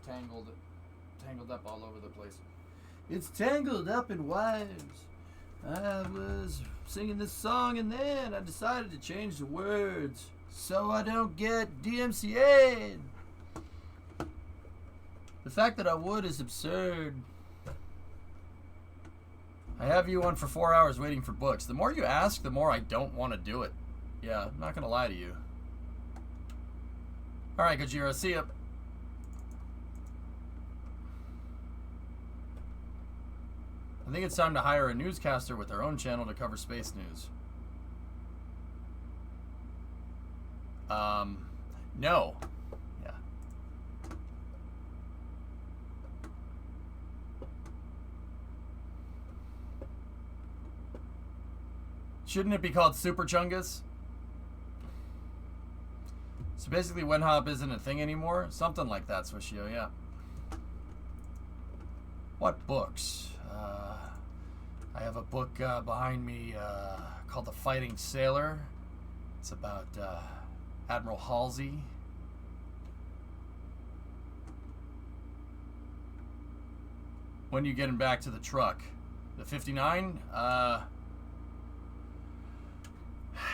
tangled up all over the place. It's tangled up in wires. I was singing this song and then I decided to change the words so I don't get DMCA'd. The fact that I would is absurd. I have you on for 4 hours waiting for books. The more you ask, the more I don't want to do it. Yeah, I'm not going to lie to you. Alright, Gojira, see ya. I think it's time to hire a newscaster with their own channel to cover space news. No. Yeah. Shouldn't it be called Super Chungus? So basically, WinHop isn't a thing anymore? Something like that, Swishio, yeah. What books? I have a book behind me called The Fighting Sailor. It's about Admiral Halsey. When are you getting back to the truck? The 59?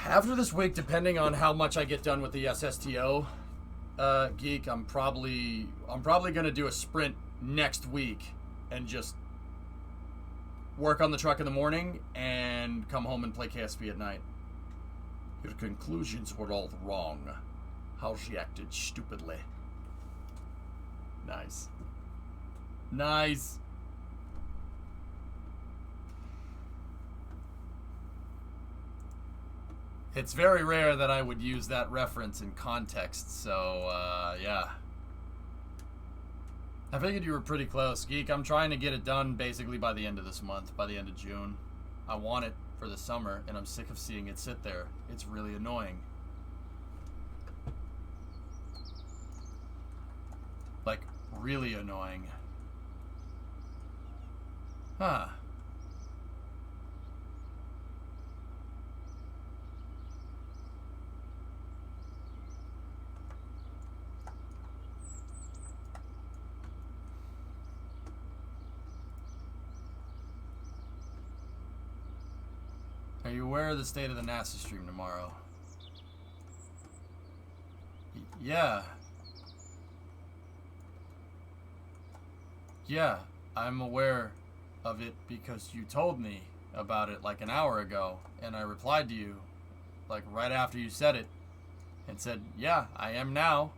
After this week, depending on how much I get done with the SSTO geek, I'm probably gonna do a sprint next week and just work on the truck in the morning and come home and play KSP at night. Your conclusions were all wrong. How she acted stupidly. Nice. Nice. It's very rare that I would use that reference in context, so, yeah. I figured you were pretty close, Geek. I'm trying to get it done basically by the end of this month, by the end of June. I want it for the summer, and I'm sick of seeing it sit there. It's really annoying. Like, really annoying. Huh. Are you aware of the state of the NASA stream tomorrow? Yeah. Yeah, I'm aware of it because you told me about it like an hour ago, and I replied to you like right after you said it and said, yeah, I am now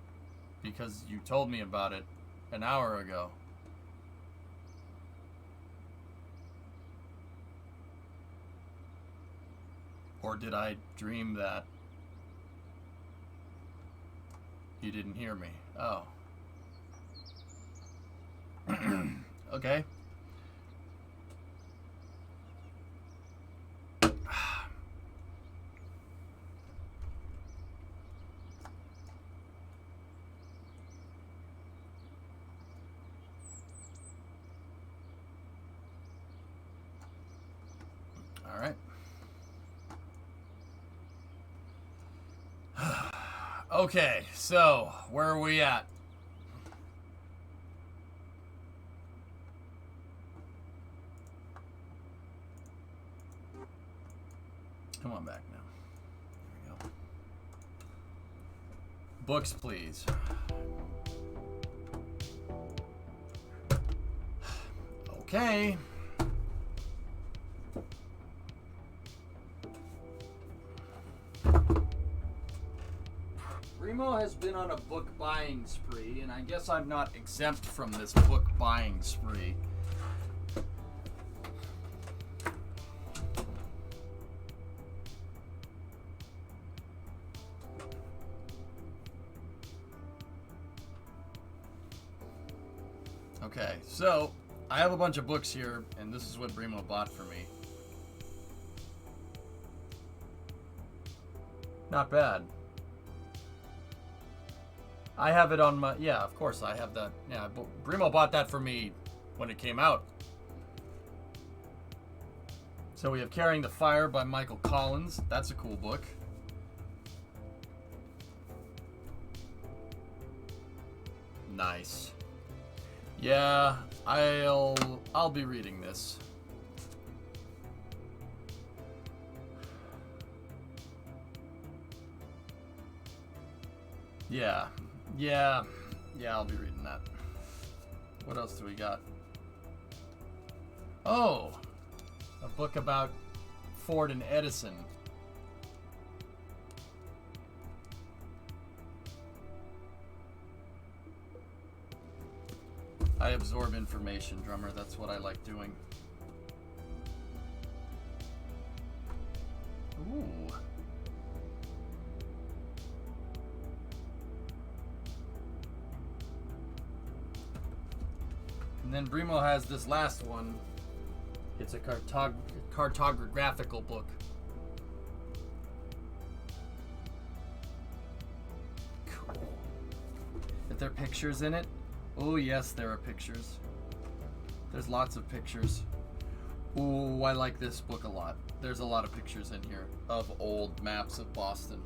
because you told me about it an hour ago. Or did I dream that you didn't hear me? Oh. Okay. All right. Okay, so where are we at? Come on back now. There we go. Books, please. Okay. Remo has been on a book buying spree, and I guess I'm not exempt from this book buying spree. Okay, so I have a bunch of books here, and this is what Bremo bought for me. Not bad. I have it on my... Yeah, of course I have that. Yeah, Bremo bought that for me when it came out. So we have Carrying the Fire by Michael Collins. That's a cool book. Nice. Yeah, I'll be reading this. Yeah, I'll be reading that. What else do we got? Oh, a book about Ford and Edison. I absorb information, drummer. That's what I like doing. Ooh. And then Brimo has this last one. It's a cartographical book. Cool. Are there pictures in it? Oh yes, there are pictures. There's lots of pictures. Ooh, I like this book a lot. There's a lot of pictures in here of old maps of Boston.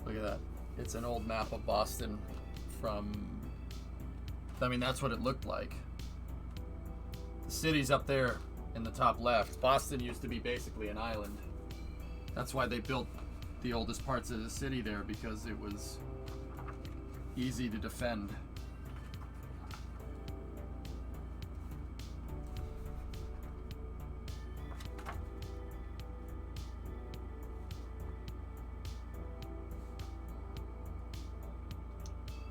Look at that. It's an old map of Boston from... I mean, that's what it looked like. The city's up there in the top left. Boston used to be basically an island. That's why they built the oldest parts of the city there, because it was easy to defend.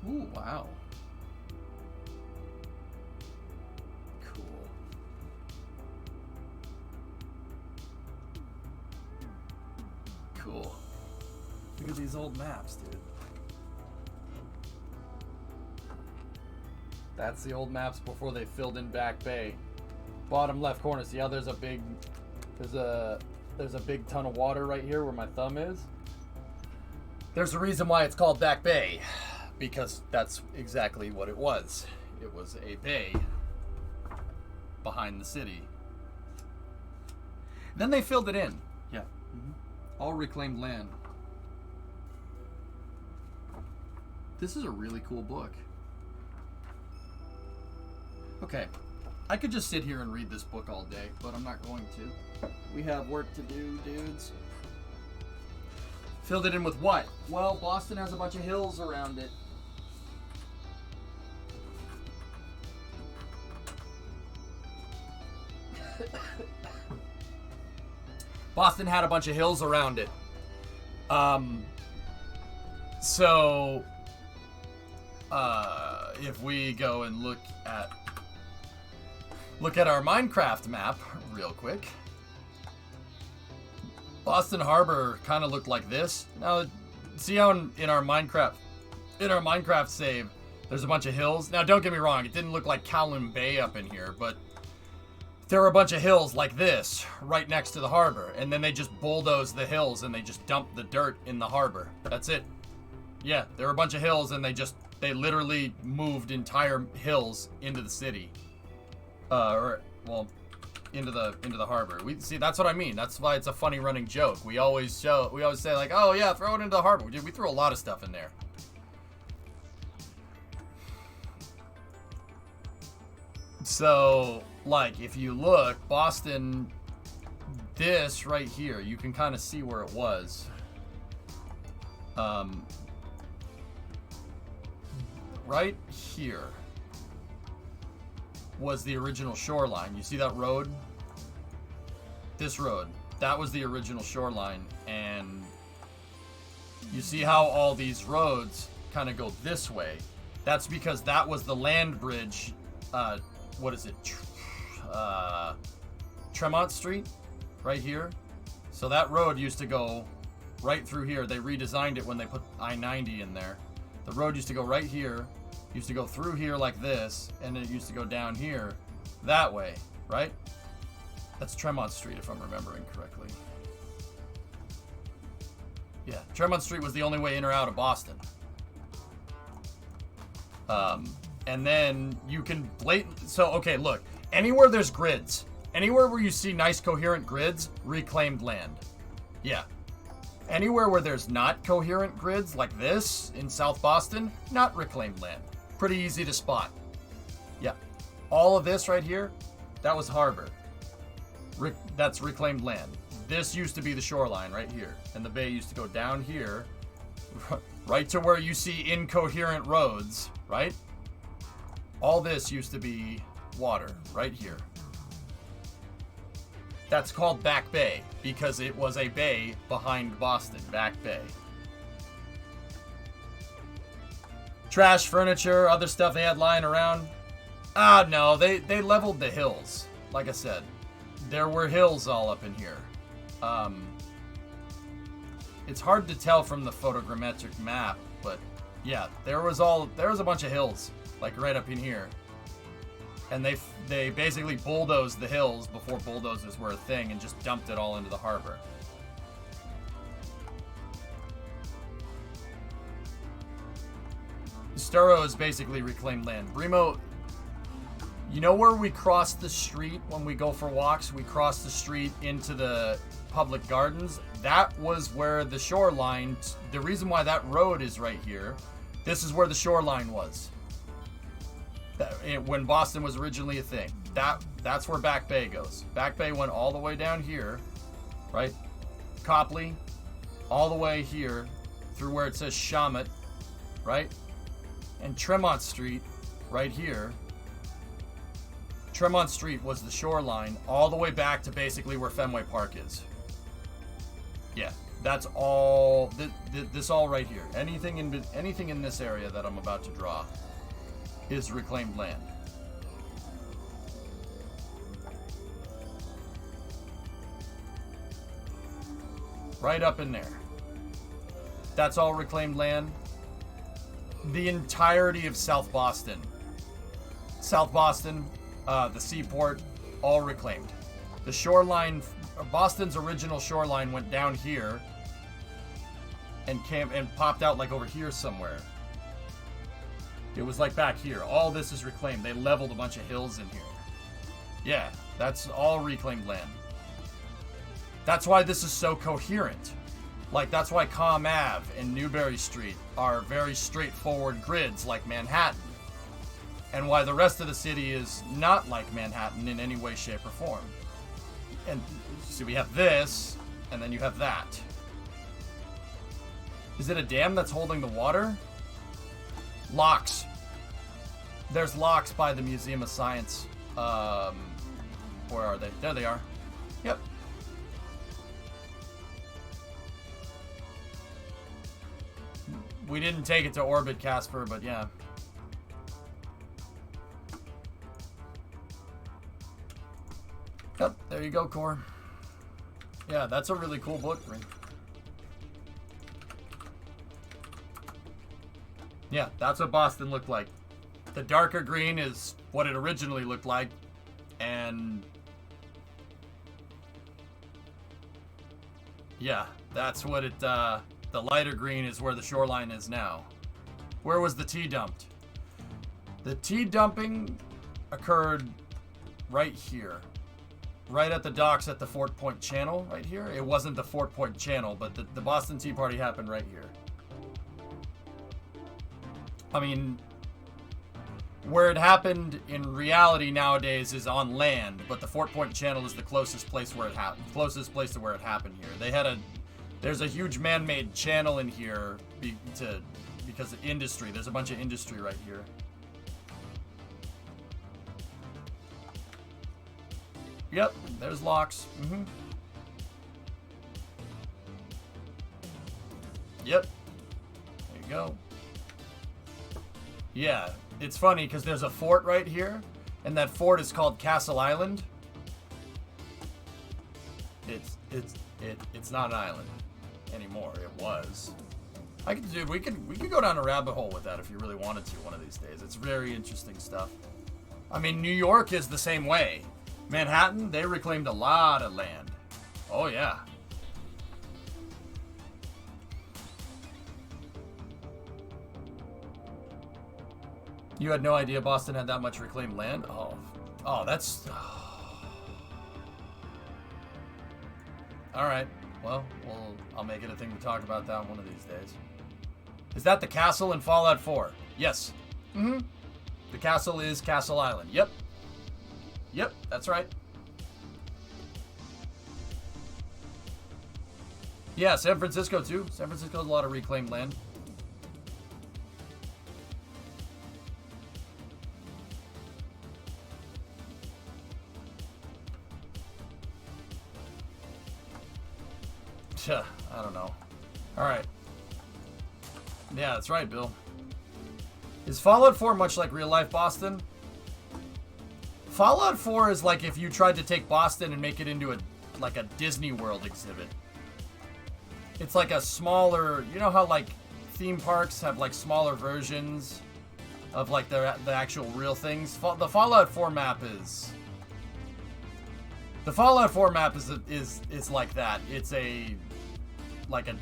Ooh, wow. Cool. Cool. Look at these old maps, dude. That's the old maps before they filled in Back Bay. Bottom left corner. See how there's a big ton of water right here where my thumb is? There's a reason why it's called Back Bay. Because that's exactly what it was. It was a bay behind the city. Then they filled it in. Yeah. Mm-hmm. All reclaimed land. This is a really cool book. Okay. I could just sit here and read this book all day, but I'm not going to. We have work to do, dudes. Filled it in with what? Well, Boston has a bunch of hills around it. Boston had a bunch of hills around it. So if we go and look at our Minecraft map real quick, Boston Harbor kind of looked like this. Now, see how in our Minecraft save, there's a bunch of hills. Now, don't get me wrong, it didn't look like Kowloon Bay up in here, but there were a bunch of hills like this right next to the harbor, and then they just bulldozed the hills and they just dumped the dirt in the harbor. That's it. Yeah, there were a bunch of hills and they literally moved entire hills into the city. Into the harbor. We see, that's what I mean. That's why it's a funny running joke. We always say like, oh yeah, throw it into the harbor. We threw a lot of stuff in there. So, like, if you look, Boston, this right here, you can kind of see where it was. Right here was the original shoreline. You see that road? This road. That was the original shoreline. And you see how all these roads kind of go this way? That's because that was the land bridge. What is it? Tremont Street, right here. So that road used to go right through here. They redesigned it when they put I-90 in there. The road used to go right here, used to go through here like this, and it used to go down here that way, right? That's Tremont Street, if I'm remembering correctly. Yeah, Tremont Street was the only way in or out of Boston. And then you can so, okay, look. Anywhere there's grids, anywhere where you see nice coherent grids, reclaimed land. Yeah. Anywhere where there's not coherent grids like this in South Boston, not reclaimed land. Pretty easy to spot. Yeah. All of this right here, that was harbor. That's reclaimed land. This used to be the shoreline right here. And the bay used to go down here, right to where you see incoherent roads, right? All this used to be water right here. That's called Back Bay because it was a bay behind Boston, Back Bay. Trash, furniture, other stuff they had lying around. Ah, no, they leveled the hills. Like I said, there were hills all up in here. It's hard to tell from the photogrammetric map, but yeah, there was a bunch of hills, like right up in here. And they basically bulldozed the hills before bulldozers were a thing and just dumped it all into the harbor. Sturo is basically reclaimed land. Bremo, you know where we cross the street when we go for walks? We cross the street into the public gardens. That was where the shoreline, the reason why that road is right here, this is where the shoreline was. When Boston was originally a thing. That's where Back Bay goes. Back Bay went all the way down here, right? Copley, all the way here through where it says Shamet, right? And Tremont Street, right here. Tremont Street was the shoreline all the way back to basically where Fenway Park is. Yeah, that's all. This all right here. Anything in this area that I'm about to draw is reclaimed land. Right up in there. That's all reclaimed land. The entirety of South Boston. South Boston, the seaport, all reclaimed. The shoreline, Boston's original shoreline went down here and popped out like over here somewhere. It was like back here. All this is reclaimed. They leveled a bunch of hills in here. Yeah, that's all reclaimed land. That's why this is so coherent. Like, that's why Comm Ave and Newbury Street are very straightforward grids like Manhattan. And why the rest of the city is not like Manhattan in any way, shape, or form. And so we have this, and then you have that. Is it a dam that's holding the water? Locks. There's locks by the Museum of Science. Where are they? There they are. Yep. We didn't take it to orbit, Casper, but yeah. Yep, there you go, Core. Yeah, that's a really cool book. Yeah, that's what Boston looked like. The darker green is what it originally looked like, and yeah, that's what it, the lighter green is where the shoreline is now. Where was the tea dumped? The tea dumping occurred right here. Right at the docks at the Fort Point Channel, right here. It wasn't the Fort Point Channel, but the Boston Tea Party happened right here. I mean, where it happened in reality nowadays is on land, but the Fort Point Channel is the closest place where it happened. Closest place to where it happened here. There's a huge man-made channel in here because of industry. There's a bunch of industry right here. Yep, there's locks. Mm-hmm. Yep. There you go. Yeah, it's funny because there's a fort right here, and that fort is called Castle Island. It's not an island anymore. It was. We could go down a rabbit hole with that if you really wanted to one of these days. It's very interesting stuff. I mean, New York is the same way. Manhattan, they reclaimed a lot of land. Oh yeah. You had no idea Boston had that much reclaimed land? Oh, that's... All right. Well, I'll make it a thing to talk about that one of these days. Is that the castle in Fallout 4? Yes. Mm-hmm. The castle is Castle Island. Yep. Yep, that's right. Yeah, San Francisco too. San Francisco has a lot of reclaimed land. I don't know. Alright. Yeah, that's right, Bill. Is Fallout 4 much like real life Boston? Fallout 4 is like if you tried to take Boston and make it into a Disney World exhibit. It's like a smaller, you know how like theme parks have like smaller versions of like the actual real things? The Fallout 4 map is like that. It's like a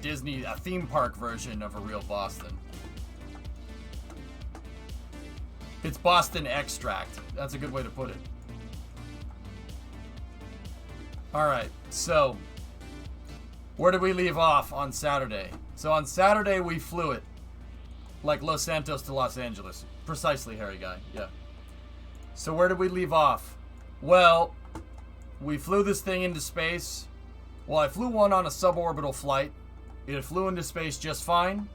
theme park version of a real Boston. It's Boston Extract. That's a good way to put it. Alright, so where did we leave off on Saturday? So on Saturday we flew it. Like Los Santos to Los Angeles. Precisely, hairy guy. Yeah. So where did we leave off? Well, we flew this thing into space. Well, I flew one on a suborbital flight. It flew into space just fine.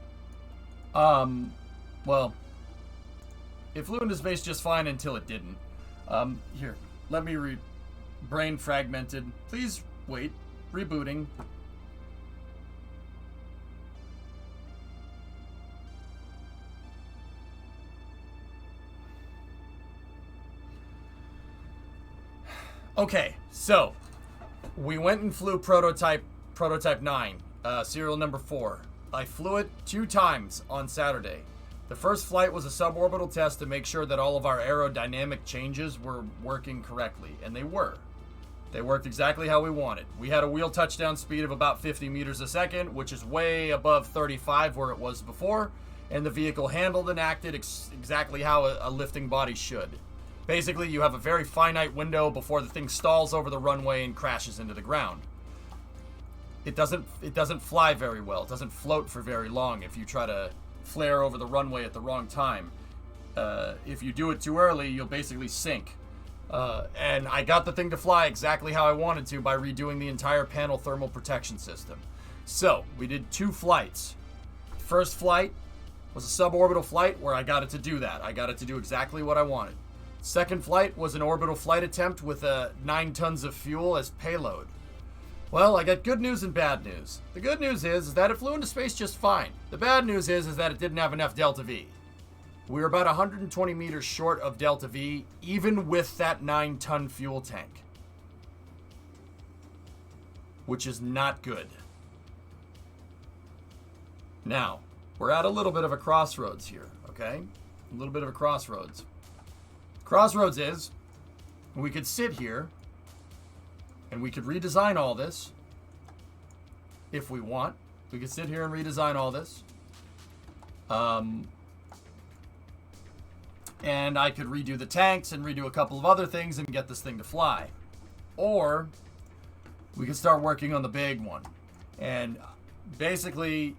Well, it flew into space just fine until it didn't. Here, let me read. Brain fragmented. Please wait. Rebooting. Okay, so we went and flew prototype 9, serial number 4. I flew it 2 times on Saturday. The first flight was a suborbital test to make sure that all of our aerodynamic changes were working correctly, and they were. They worked exactly how we wanted. We had a wheel touchdown speed of about 50 meters a second, which is way above 35 where it was before, and the vehicle handled and acted exactly how a lifting body should. Basically, you have a very finite window before the thing stalls over the runway and crashes into the ground. It doesn't fly very well. It doesn't float for very long if you try to flare over the runway at the wrong time. If you do it too early, you'll basically sink. And I got the thing to fly exactly how I wanted to by redoing the entire panel thermal protection system. So, we did 2 flights. First flight was a suborbital flight where I got it to do that. I got it to do exactly what I wanted. Second flight was an orbital flight attempt with 9 tons of fuel as payload. Well, I got good news and bad news. The good news is that it flew into space just fine. The bad news is that it didn't have enough delta V. We were about 120 meters short of delta V, even with that 9-ton fuel tank. Which is not good. Now, we're at a little bit of a crossroads here, okay? A little bit of a crossroads. Crossroads is, we could sit here and we could redesign all this if we want. We could sit here and redesign all this. And I could redo the tanks and redo a couple of other things and get this thing to fly. Or we could start working on the big one. And basically,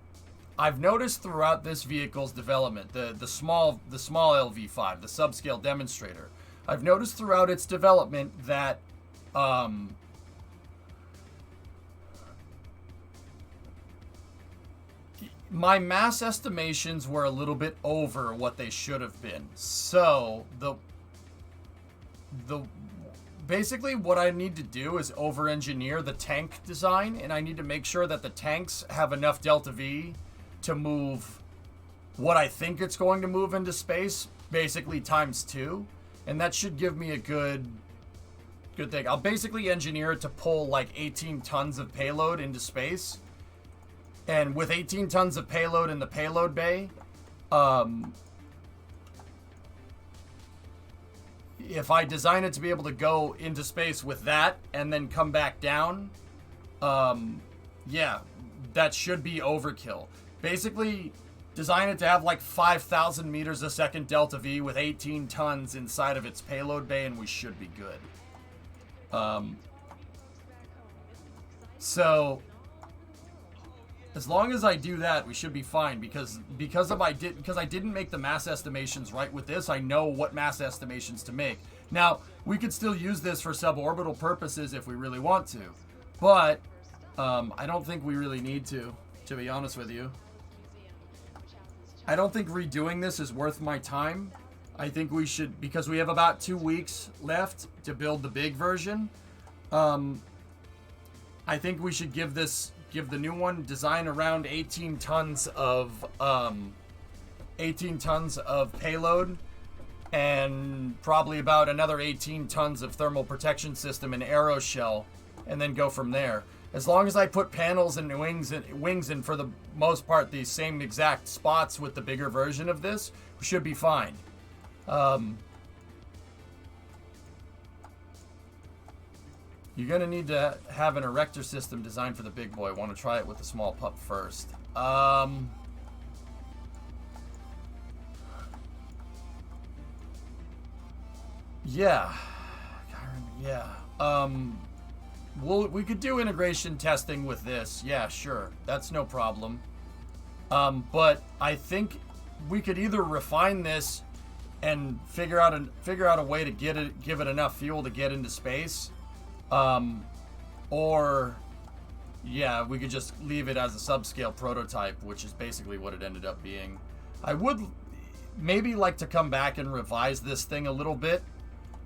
I've noticed throughout this vehicle's development, the small LV5, the subscale demonstrator, I've noticed throughout its development that my mass estimations were a little bit over what they should have been. So basically what I need to do is over-engineer the tank design, and I need to make sure that the tanks have enough delta V to move what I think it's going to move into space, basically times 2. And that should give me a good thing. I'll basically engineer it to pull like 18 tons of payload into space. And with 18 tons of payload in the payload bay, if I design it to be able to go into space with that and then come back down, yeah, that should be overkill. Basically, design it to have like 5,000 meters a second delta V with 18 tons inside of its payload bay, and we should be good. So As long as I do that, we should be fine, because I didn't make the mass estimations right with this. I know what mass estimations to make. Now, we could still use this for suborbital purposes if we really want to, but I don't think we really need to be honest with you. I don't think redoing this is worth my time. I think we should, because we have about 2 weeks left to build the big version. I think we should give the new one design around 18 tons of payload, and probably about another 18 tons of thermal protection system and aero shell, and then go from there. As long as I put panels and wings in, for the most part, these same exact spots with the bigger version of this, we should be fine. You're going to need to have an erector system designed for the big boy. Want to try it with the small pup first. Yeah. We could do integration testing with this. Yeah, sure. That's no problem. But I think we could either refine this and figure out a way to give it enough fuel to get into space. Or yeah, we could just leave it as a subscale prototype, which is basically what it ended up being. I would maybe like to come back and revise this thing a little bit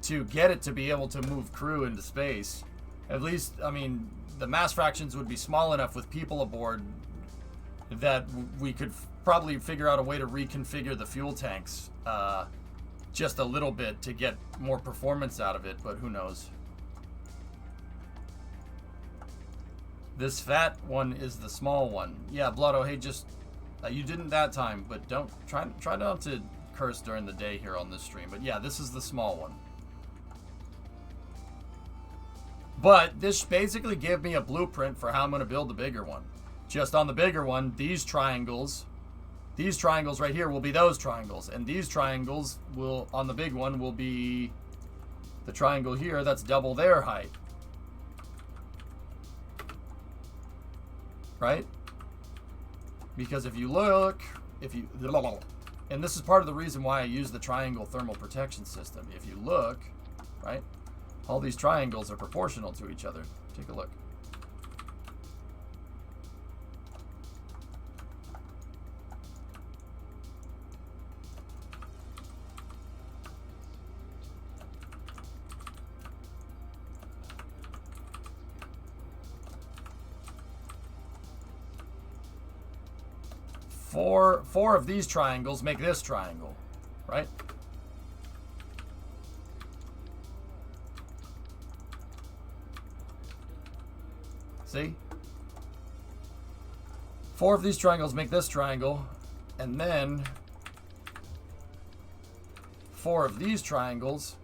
to get it to be able to move crew into space. At least, I mean, the mass fractions would be small enough with people aboard that we could probably figure out a way to reconfigure the fuel tanks just a little bit to get more performance out of it, but who knows. This fat one is the small one. Yeah, Blotto, hey, just you didn't that time, but don't try not to curse during the day here on this stream. But yeah, this is the small one. But this basically gave me a blueprint for how I'm going to build the bigger one. Just on the bigger one, these triangles right here will be those triangles, and these triangles will, on the big one, will be the triangle here that's double their height. Right? Because if you look, and this is part of the reason why I use the triangle thermal protection system. If you look, right, all these triangles are proportional to each other. Take a look. Four of these triangles make this triangle, right? See? 4 of these triangles make this triangle, and then 4 of these triangles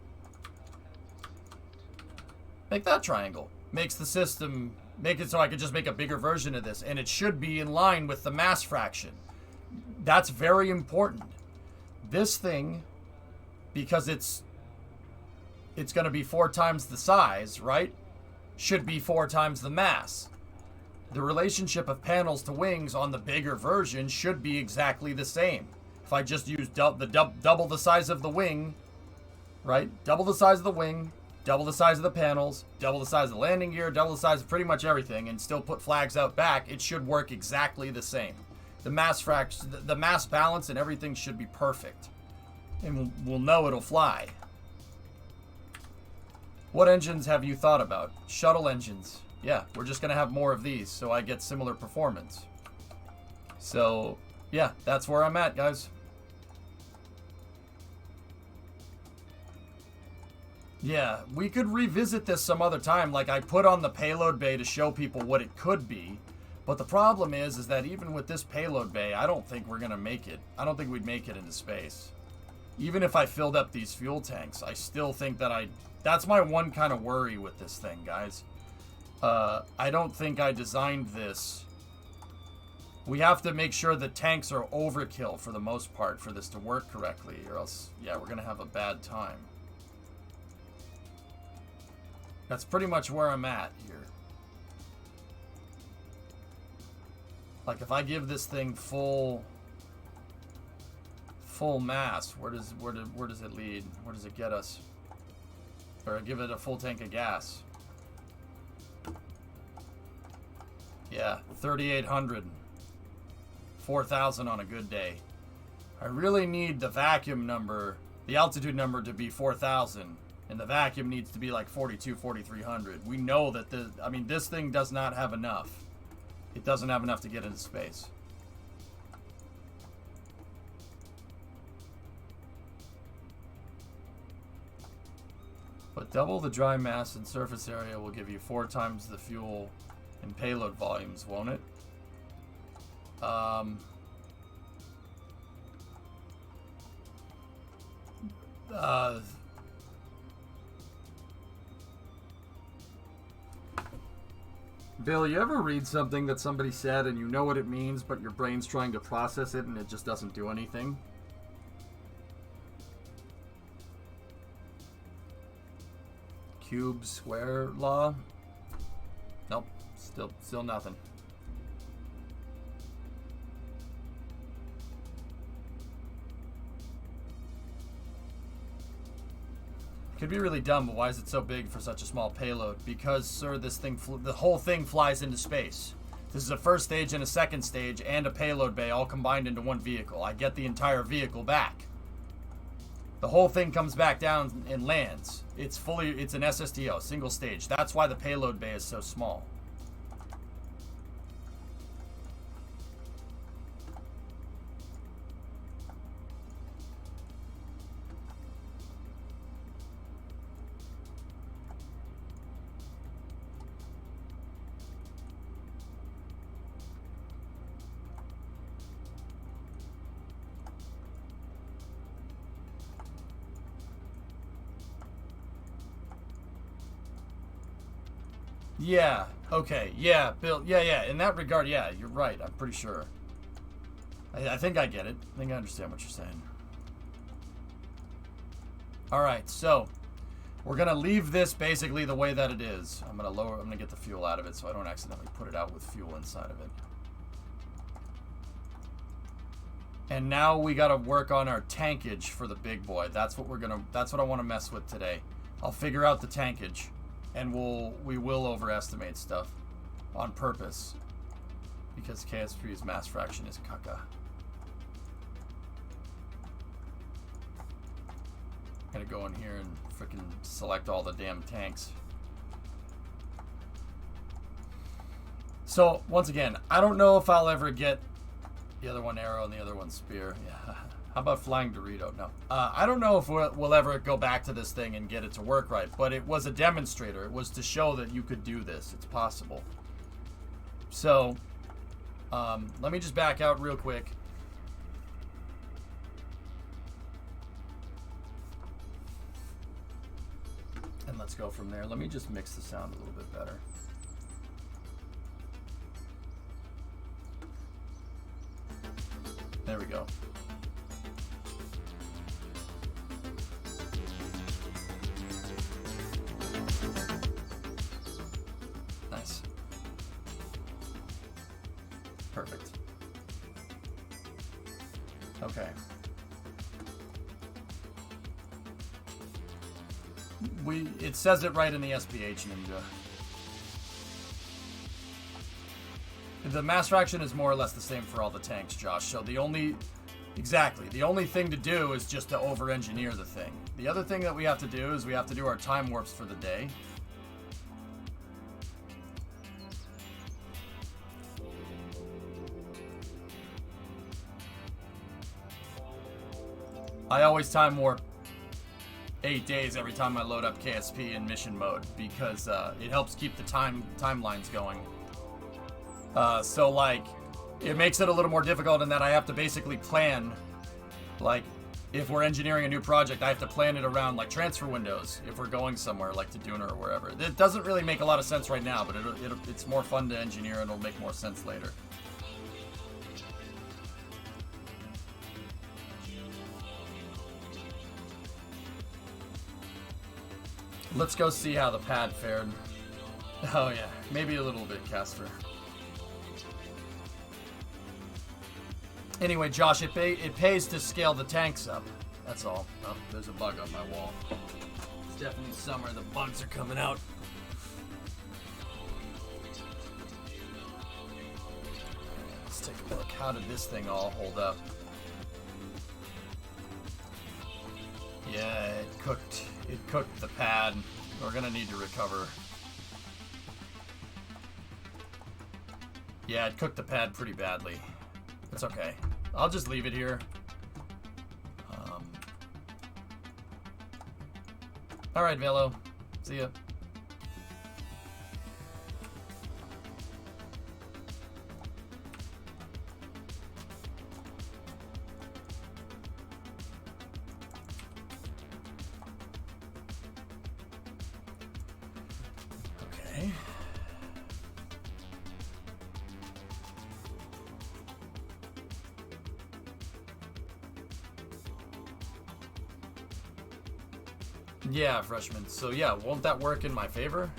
make that triangle. Makes the system, make it so I could just make a bigger version of this, and it should be in line with the mass fraction. That's very important. This thing, because it's going to be 4 times the size, right? Should be 4 times the mass. The relationship of panels to wings on the bigger version should be exactly the same. If I just use double the size of the wing, right? Double the size of the wing, double the size of the panels, double the size of the landing gear, double the size of pretty much everything, and still put flags out back, it should work exactly the same. The mass fraction, the mass balance and everything should be perfect. And we'll know it'll fly. What engines have you thought about? Shuttle engines. Yeah, we're just going to have more of these so I get similar performance. So, yeah, that's where I'm at, guys. Yeah, we could revisit this some other time. Like, I put on the payload bay to show people what it could be. But the problem is that even with this payload bay, I don't think we're going to make it. I don't think we'd make it into space. Even if I filled up these fuel tanks, I still think that that's my one kind of worry with this thing, guys. I don't think I designed this. We have to make sure the tanks are overkill for the most part for this to work correctly, or else, yeah, we're going to have a bad time. That's pretty much where I'm at here. Like if I give this thing full mass, where does it lead? Where does it get us? Or give it a full tank of gas. Yeah, 3,800. 4,000 on a good day. I really need the vacuum number, the altitude number to be 4,000. And the vacuum needs to be like 42, 4,300. We know that this thing does not have enough. It doesn't have enough to get into space. But double the dry mass and surface area will give you 4 times the fuel and payload volumes, won't it? Bill, you ever read something that somebody said and you know what it means, but your brain's trying to process it and it just doesn't do anything? Cube square law? Nope, still nothing. Could be really dumb, but why is it so big for such a small payload? Because, sir, this thing, the whole thing flies into space. This is a first stage and a second stage and a payload bay all combined into one vehicle. I get the entire vehicle back. The whole thing comes back down and lands. It's an SSTO, single stage. That's why the payload bay is so small. Yeah, okay, yeah, Bill, yeah, in that regard, yeah, you're right, I'm pretty sure. I think I get it. I think I understand what you're saying. Alright, so, we're gonna leave this basically the way that it is. I'm gonna get the fuel out of it so I don't accidentally put it out with fuel inside of it. And now we gotta work on our tankage for the big boy. That's what I wanna mess with today. I'll figure out the tankage. And we will overestimate stuff on purpose because KSP's mass fraction is caca. Gonna go in here and freaking select all the damn tanks. So once again, I don't know if I'll ever get the other one arrow and the other one spear. Yeah. How about flying Dorito? No. I don't know if we'll ever go back to this thing and get it to work right, but it was a demonstrator. It was to show that you could do this. It's possible. So, let me just back out real quick. And let's go from there. Let me just mix the sound a little bit better. There we go. Nice. Perfect. Okay. It says it right in the SPH Ninja. The mass fraction is more or less the same for all the tanks, Josh. So the only thing to do is just to over-engineer the thing. The other thing that we have to do is we have to do our time warps for the day. I always time warp 8 days every time I load up KSP in mission mode because it helps keep the timelines going. So like, it makes it a little more difficult in that I have to basically plan, like, if we're engineering a new project, I have to plan it around like transfer windows if we're going somewhere like to Duna or wherever. It doesn't really make a lot of sense right now, but it's more fun to engineer and it'll make more sense later. Let's go see how the pad fared. Oh yeah, maybe a little bit, Casper. Anyway, Josh, it pays to scale the tanks up. That's all. Oh, there's a bug on my wall. It's definitely summer. The bugs are coming out. Let's take a look. How did this thing all hold up? Yeah, it cooked the pad. We're gonna need to recover. Yeah, it cooked the pad pretty badly. It's okay. I'll just leave it here. Alright, Velo. See ya. Okay. Yeah, freshman. So yeah, won't that work in my favor?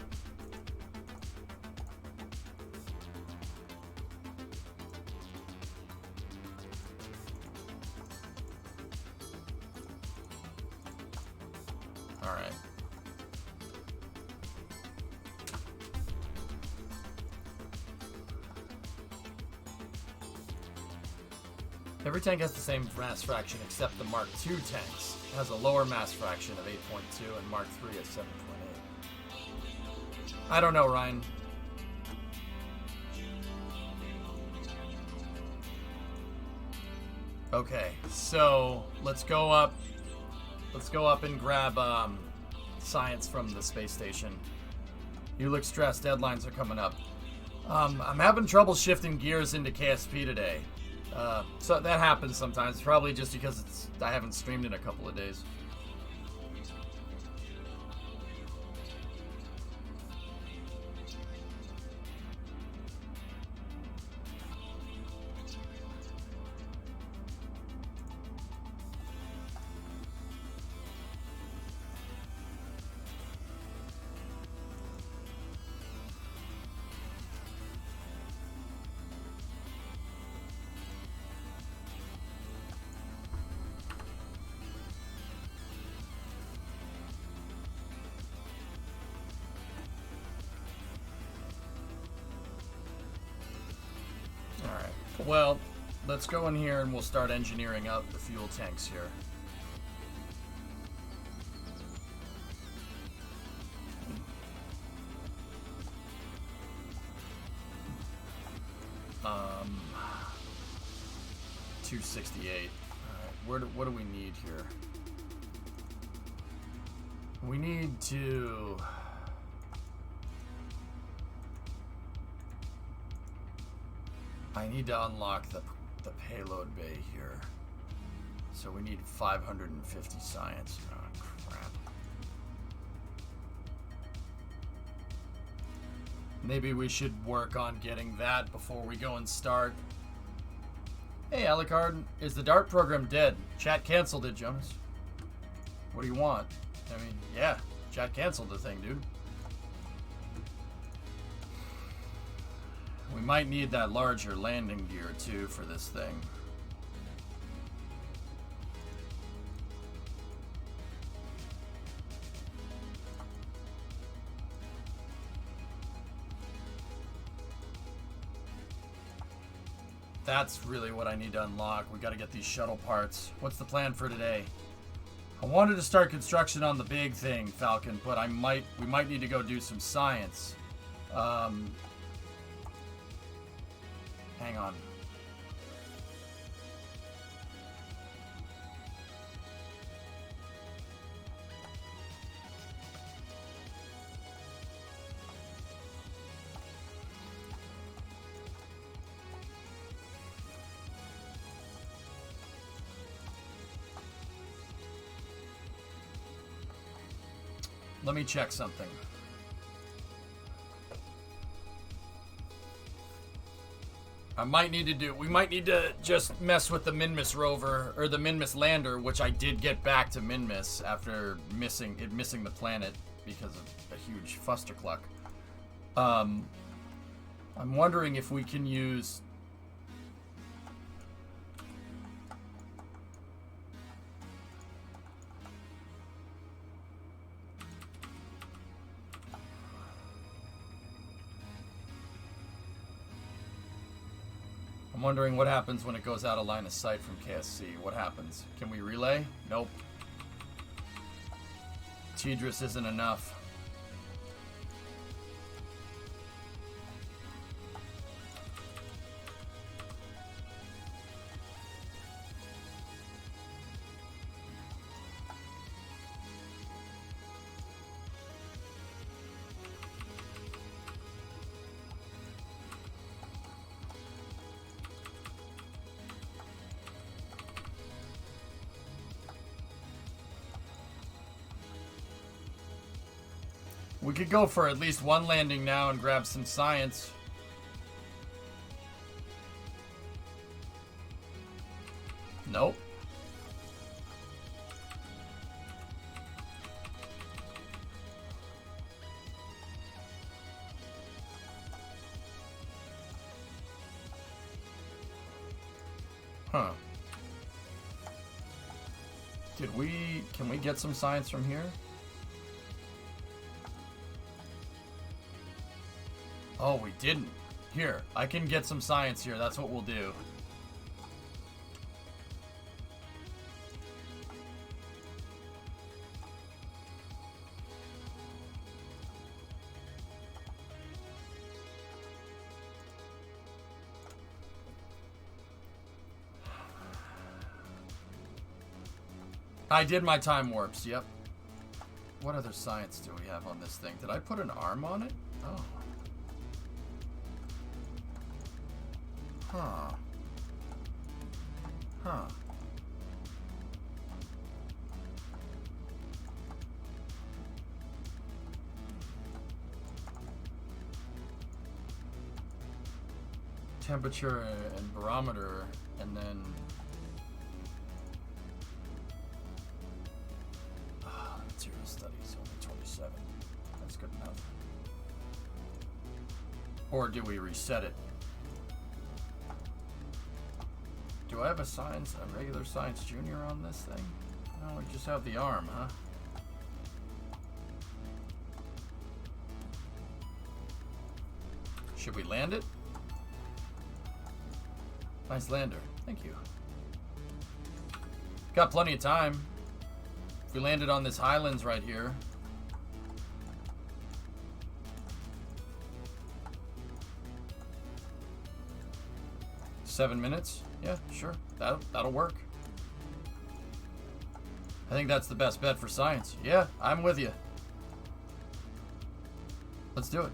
All right. Every tank has the same mass fraction except the Mark II tanks. It has a lower mass fraction of 8.2 and Mark III is 7.8. I don't know, Ryan. Okay, so let's go up and grab science from the space station. You look stressed. Deadlines are coming up. I'm having trouble shifting gears into KSP today. So that happens sometimes, probably just because I haven't streamed in a couple of days. Well, let's go in here and we'll start engineering out the fuel tanks here. Um, 268. All right, what do we need here? We need to... I need to unlock the payload bay here. So we need 550 science. Oh, crap. Maybe we should work on getting that before we go and start. Hey, Alucard, is the DART program dead? Chat canceled it, Jonas. What do you want? I mean, yeah, chat canceled the thing, dude. We might need that larger landing gear, too, for this thing. That's really what I need to unlock. We got to get these shuttle parts. What's the plan for today? I wanted to start construction on the big thing, Falcon, but we might need to go do some science. Hang on. Let me check something. We might need to just mess with the Minmus rover, or the Minmus lander, which I did get back to Minmus after missing the planet because of a huge fustercluck. I'm wondering if we can use I'm wondering what happens when it goes out of line of sight from KSC. What happens? Can we relay? Nope. Tidris isn't enough. We could go for at least one landing now and grab some science. Nope. Huh. Can we get some science from here? Oh, we didn't. Here, I can get some science here. That's what we'll do. I did my time warps, yep. What other science do we have on this thing? Did I put an arm on it? Oh. Huh. Huh. Temperature and barometer, and then... Material studies, only 27. That's good enough. Or do we reset it? Do I have a regular science junior on this thing? No, we just have the arm, huh? Should we land it? Nice lander. Thank you. Got plenty of time. If we landed on this highlands right here. $7 minutes? Yeah, sure. That'll work. I think that's the best bet for science. Yeah, I'm with you. Let's do it.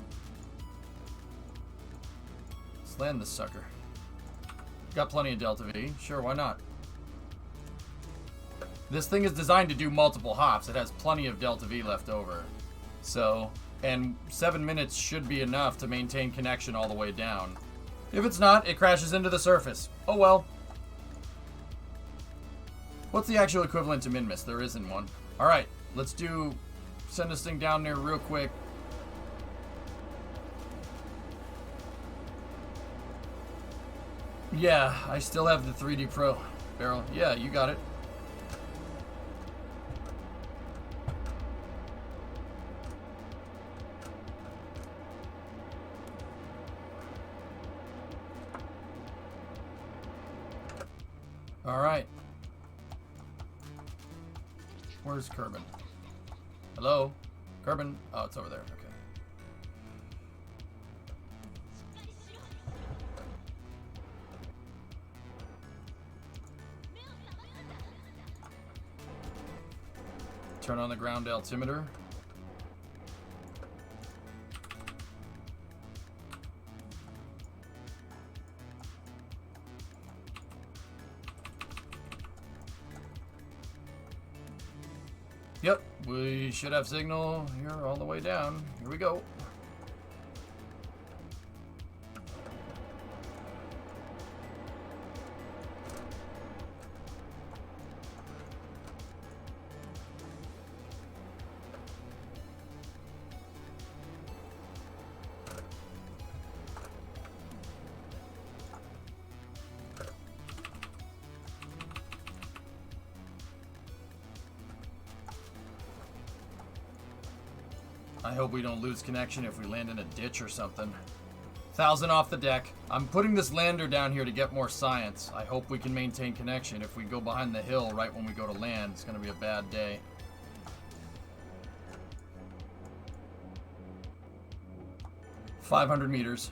Let's land this sucker. Got plenty of Delta V. Sure, why not? This thing is designed to do multiple hops. It has plenty of Delta V left over. So, and 7 minutes should be enough to maintain connection all the way down. If it's not, it crashes into the surface. Oh well. What's the actual equivalent to min-miss? There isn't one. Alright, let's send this thing down there real quick. Yeah, I still have the 3D Pro barrel. Yeah, you got it. Alright. Where's Kerbin? Hello? Kerbin? Oh, it's over there. Okay. Turn on the ground altimeter. Yep, we should have signal here all the way down. Here we go. I hope we don't lose connection if we land in a ditch or something. 1,000 off the deck. I'm putting this lander down here to get more science. I hope we can maintain connection. If we go behind the hill right when we go to land, it's going to be a bad day. $500 meters.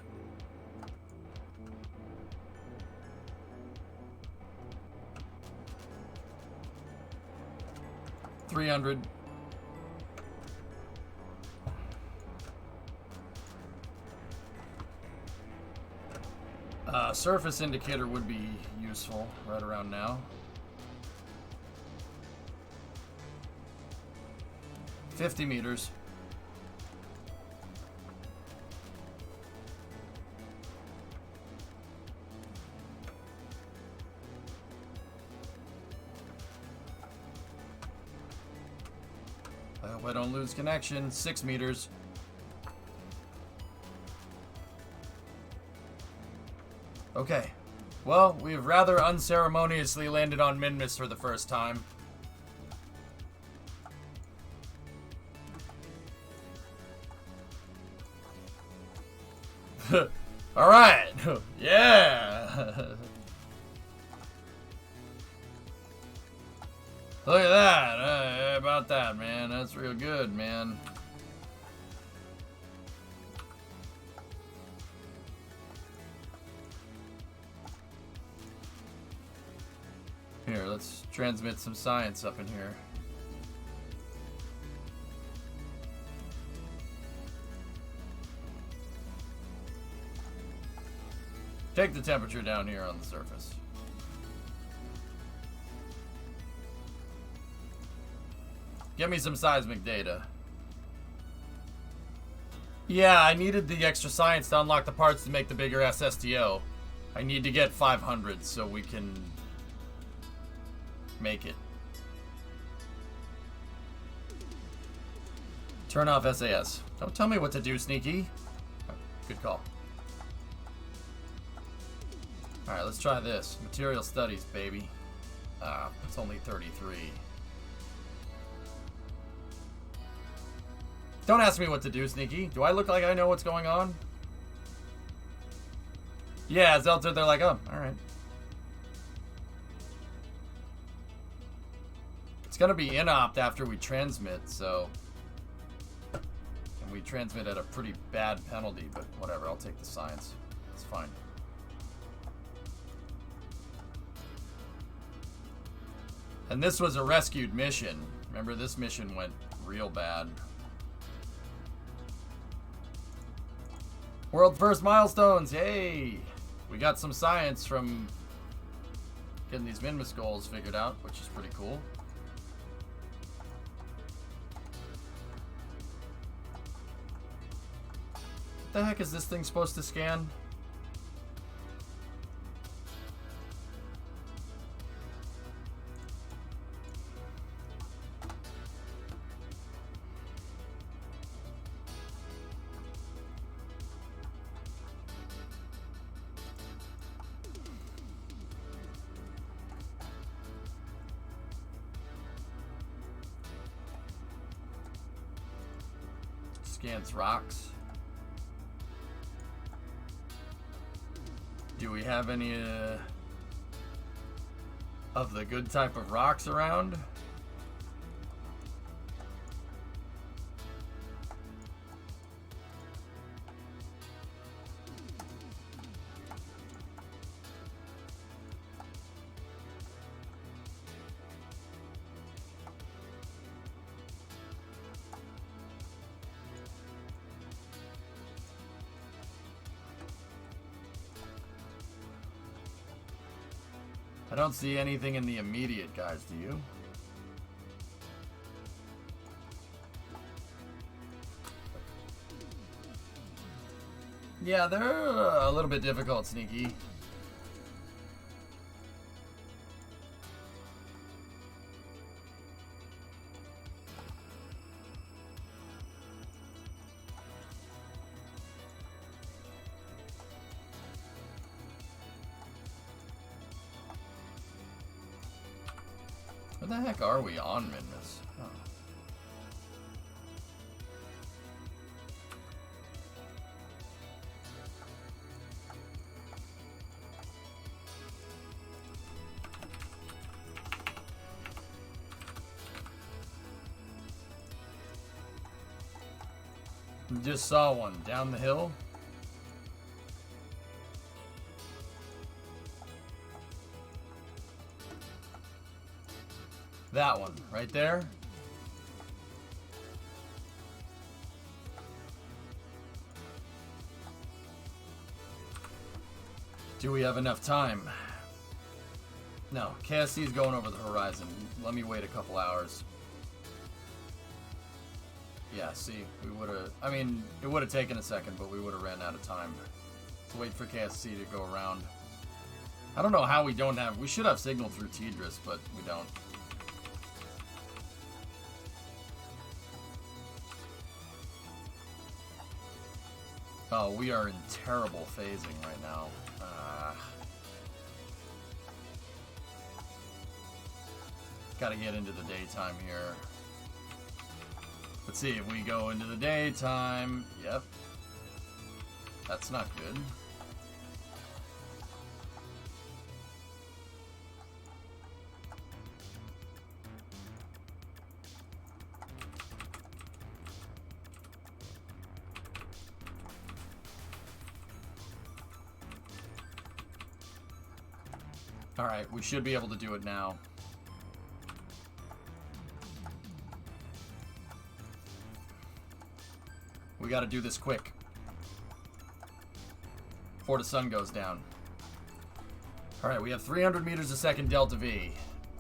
$300. Surface indicator would be useful right around now. 50 meters. I hope I don't lose connection. 6 meters. Okay. Well, we've rather unceremoniously landed on Minmus for the first time. Alright. Yeah. Look at that. How about that, man? That's real good, man. Here, let's transmit some science up in here. Take the temperature down here on the surface. Get me some seismic data. Yeah, I needed the extra science to unlock the parts to make the bigger SSTO. I need to get 500 so we can make it. Turn off SAS. Don't tell me what to do, Sneaky. Oh, good call. Alright, let's try this. Material studies, baby. It's only 33. Don't ask me what to do, Sneaky. Do I look like I know what's going on? Yeah, Zelter, they're like, oh, alright. It's gonna be in-opt after we transmit, so... And we transmit at a pretty bad penalty, but whatever, I'll take the science. It's fine. And this was a rescued mission. Remember, this mission went real bad. World first milestones, yay! We got some science from getting these Minmus goals figured out, which is pretty cool. What the heck is this thing supposed to scan? Scans rocks. Do we have any of the good type of rocks around? I don't see anything in the immediate, guys, do you? Yeah, they're a little bit difficult, Sneaky. Where the heck are we on Minmus? Oh. Just saw one down the hill. That one, right there. Do we have enough time? No, KSC is going over the horizon. Let me wait a couple hours. Yeah, see, we would have, I mean, it would have taken a second, but we would have ran out of time. Let's wait for KSC to go around. I don't know how we don't have, we should have signal through Tidris, but we don't. Oh, we are in terrible phasing right now. Gotta get into the daytime here. Let's see if we go into the daytime. Yep. That's not good. Alright, we should be able to do it now. We gotta do this quick before the sun goes down. Alright, we have 300 meters a second delta V.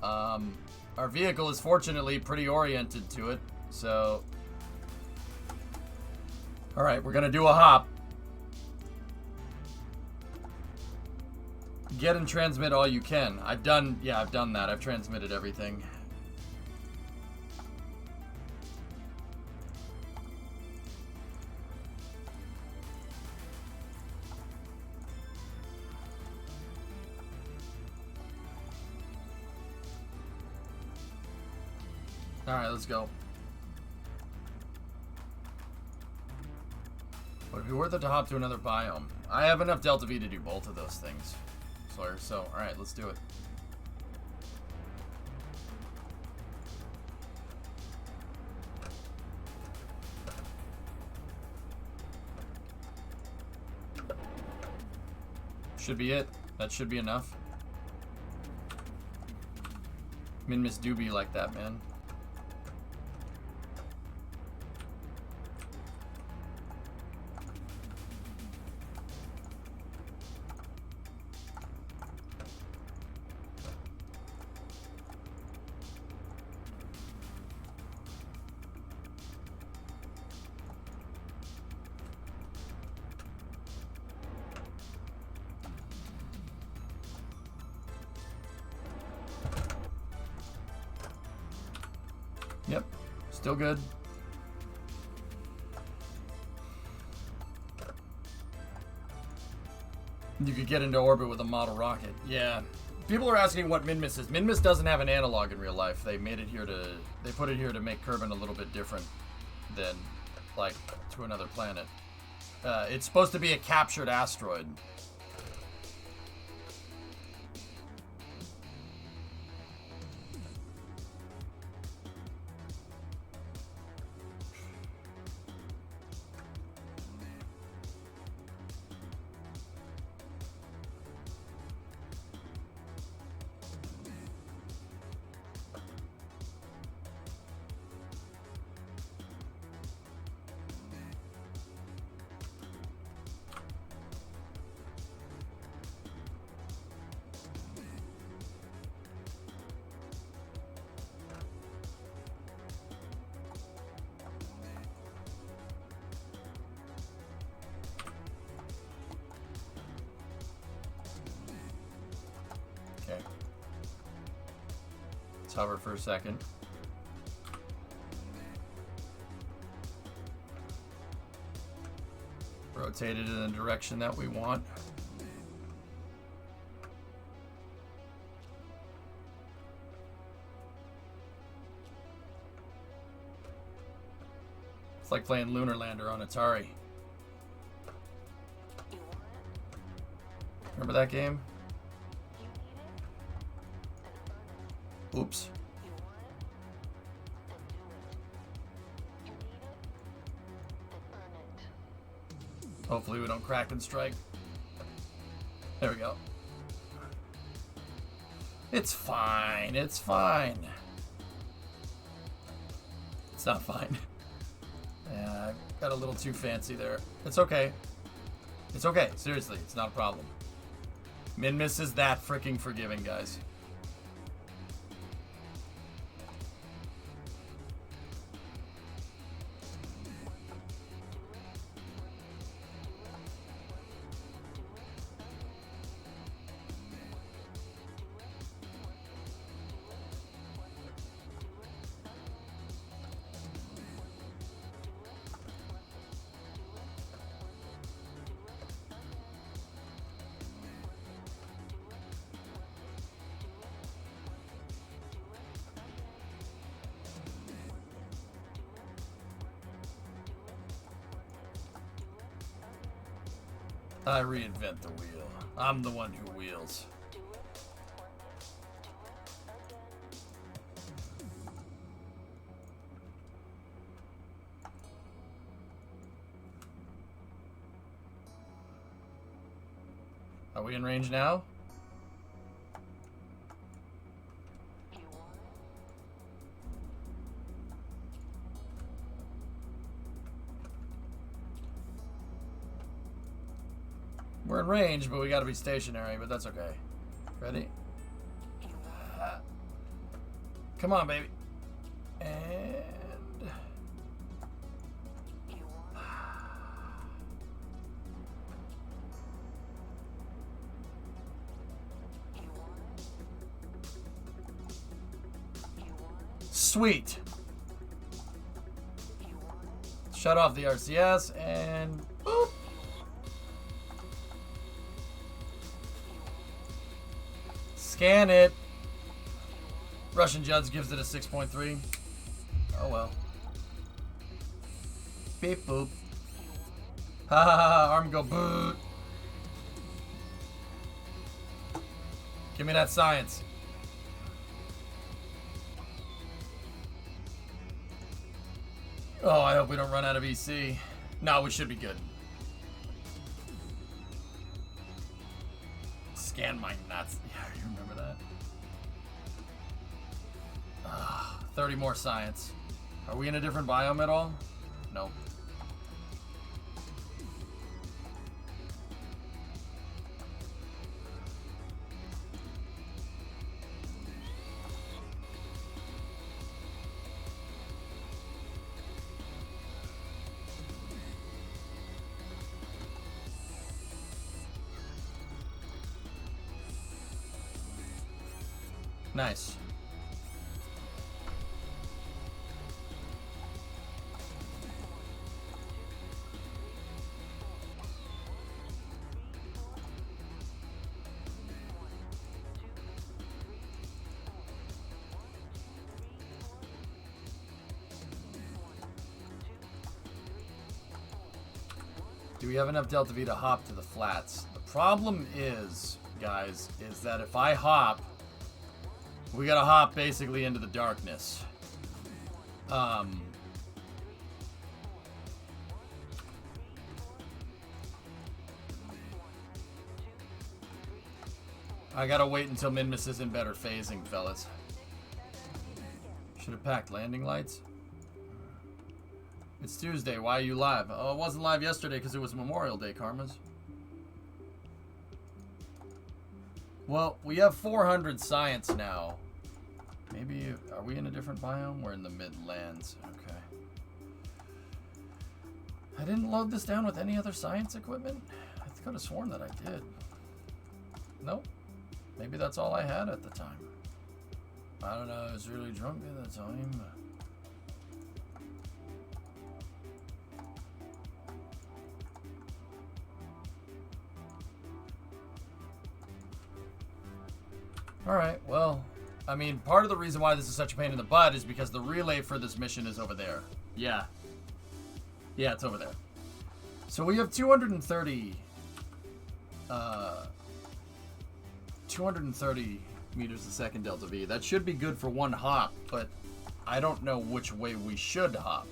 Our vehicle is fortunately pretty oriented to it, so... Alright, we're gonna do a hop. Get and transmit all you can. I've done that. I've transmitted everything. Alright, let's go. Would it be worth it to hop to another biome? I have enough Delta V to do both of those things, Sawyer. So, alright, let's do it. Should be it. That should be enough. Min-Miss do be like that, man. Yep, still good. You could get into orbit with a model rocket. Yeah. People are asking what Min-Miss is. Min-Miss doesn't have an analog in real life. They made it here to... They put it here to make Kerbin a little bit different than, like, to another planet. It's supposed to be a captured asteroid. Okay. Let's hover for a second. Rotate it in the direction that we want. It's like playing Lunar Lander on Atari. Remember that game? Oops. Hopefully we don't crack and strike. There we go. It's fine. It's fine. It's not fine. Yeah, I got a little too fancy there. It's okay. It's okay. Seriously, it's not a problem. Min-miss is that freaking forgiving, guys. I reinvent the wheel. I'm the one who wheels. Are we in range now? We're in range, but we gotta be stationary, but that's okay. Ready? Come on, baby. And... Sweet. Shut off the RCS and... Boop. Scan it. Russian Judge gives it a 6.3. Oh well. Beep boop. Ha ha ha. Arm go boot. Give me that science. Oh, I hope we don't run out of EC. No, we should be good. Scan my nuts. Yeah, you remember that. 30 more science. Are we in a different biome at all? Nope. Nice. Do we have enough Delta V to hop to the flats? The problem is, guys, is that if I hop, we gotta hop basically into the darkness. I gotta wait until Minmus is in better phasing, fellas. Should have packed landing lights. It's Tuesday. Why are you live? Oh, it wasn't live yesterday because it was Memorial Day, Karmas. Well, we have 400 science now. Maybe, are we in a different biome? We're in the Midlands. Okay. I didn't load this down with any other science equipment. I could have sworn that I did. Nope. Maybe that's all I had at the time. I don't know. I was really drunk at the time. Alright, well, I mean, part of the reason why this is such a pain in the butt is because the relay for this mission is over there. Yeah. Yeah, it's over there. So we have 230 meters a second Delta V. That should be good for one hop, but I don't know which way we should hop.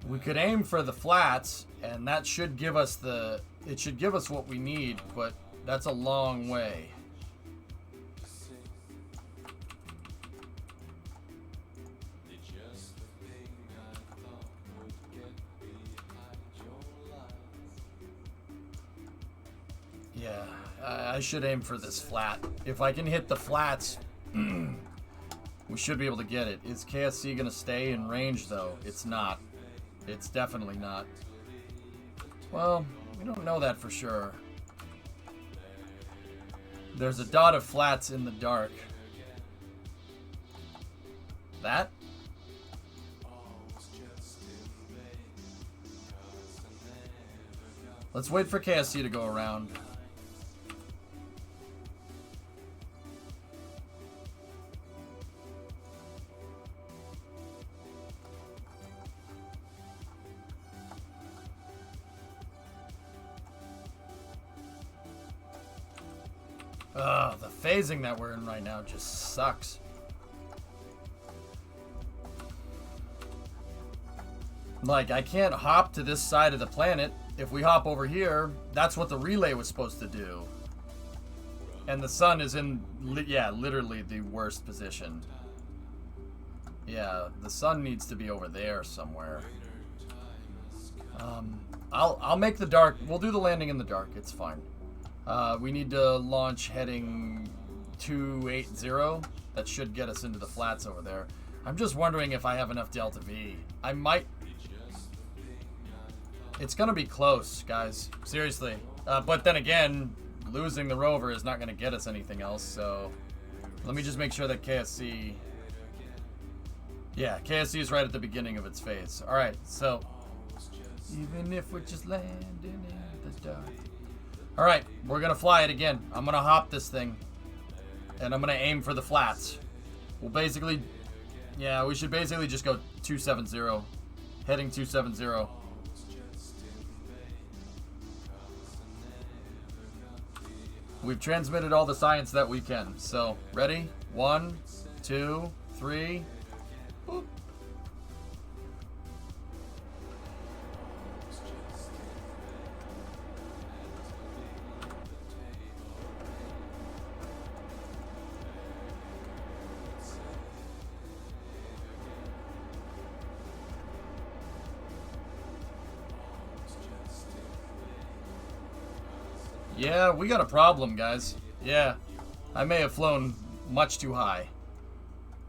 We could aim for the flats, and that should give us the... It should give us what we need, but that's a long way. Yeah, I should aim for this flat. If I can hit the flats, we should be able to get it. Is KSC going to stay in range, though? It's not. It's definitely not. Well, we don't know that for sure. There's a dot of flats in the dark. That? Let's wait for KSC to go around. Ugh, the phasing that we're in right now just sucks. Like, I can't hop to this side of the planet. If we hop over here, that's what the relay was supposed to do. And the sun is in, yeah, literally the worst position. Yeah, the sun needs to be over there somewhere. I'll make the dark. We'll do the landing in the dark. It's fine. We need to launch heading 280. That should get us into the flats over there. I'm just wondering if I have enough Delta V. I might. It's going to be close, guys. Seriously. But then again, losing the rover is not going to get us anything else. So let me just make sure that KSC... Yeah, KSC is right at the beginning of its phase. All right, so even if we're just landing in the dark. All right, we're going to fly it again. I'm going to hop this thing. And I'm going to aim for the flats. We'll basically... Yeah, we should basically just go 270. Heading 270. We've transmitted all the science that we can. So, ready? 1, 2, 3. Boop. Yeah, we got a problem, guys. Yeah, I may have flown much too high.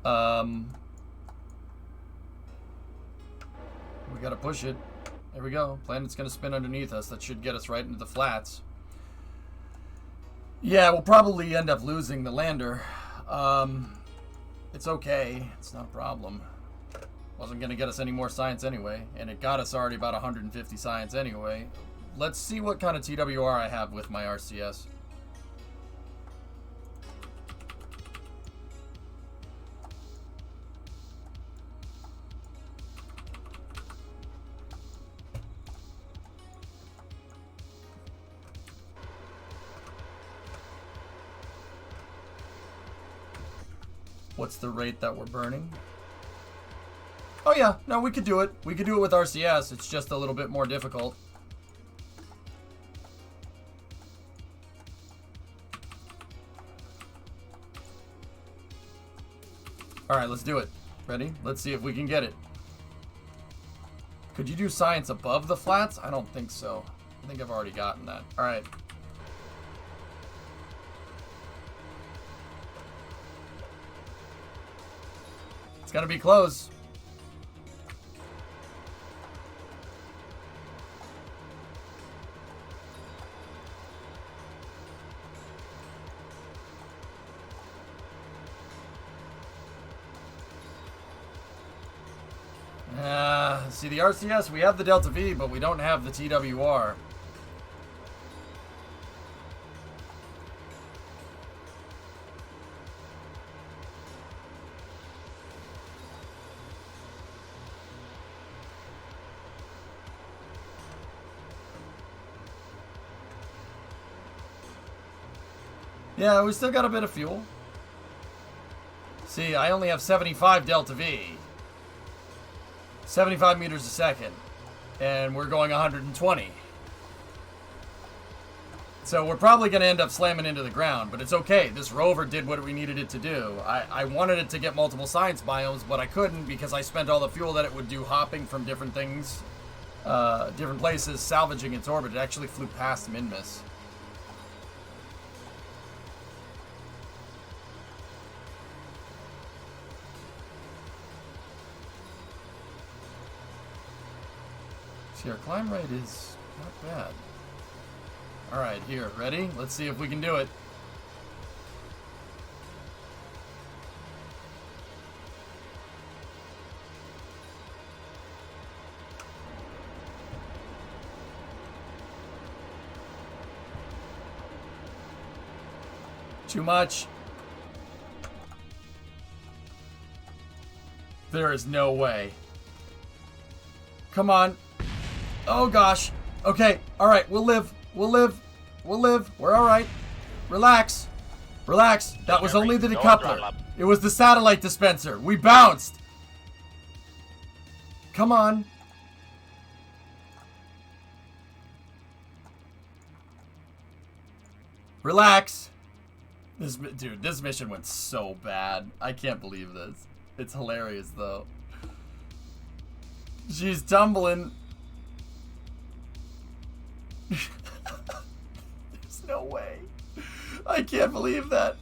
We gotta push it. There we go. Planet's gonna spin underneath us. That should get us right into the flats. Yeah, we'll probably end up losing the lander. It's okay. It's not a problem. Wasn't gonna get us any more science anyway, and it got us already about 150 science anyway. Let's see what kind of TWR I have with my RCS. What's the rate that we're burning? Oh yeah, no, we could do it. We could do it with RCS. It's just a little bit more difficult. Alright, let's do it. Ready? Let's see if we can get it. Could you do science above the flats? I don't think so. I think I've already gotten that. Alright. It's gonna be close. See, the RCS, we have the Delta V, but we don't have the TWR. Yeah, we still got a bit of fuel. See, I only have 75 Delta V. 75 meters a second. and we're going 120. So we're probably going to end up slamming into the ground, but it's okay. This rover did what we needed it to do. I wanted it to get multiple science biomes, but I couldn't because I spent all the fuel that it would do hopping from different things, different places, salvaging its orbit. It actually flew past Minmus. See, our climb rate is not bad. Alright, here, ready? Let's see if we can do it. Too much. There is no way. Come on. Oh gosh. Okay, alright, we'll live. We'll live. We'll live. We're alright. Relax. Relax. That was only the decoupler. It was the satellite dispenser. We bounced. Come on. Relax. Dude, this mission went so bad. I can't believe this. It's hilarious, though. She's tumbling. There's no way. I can't believe that.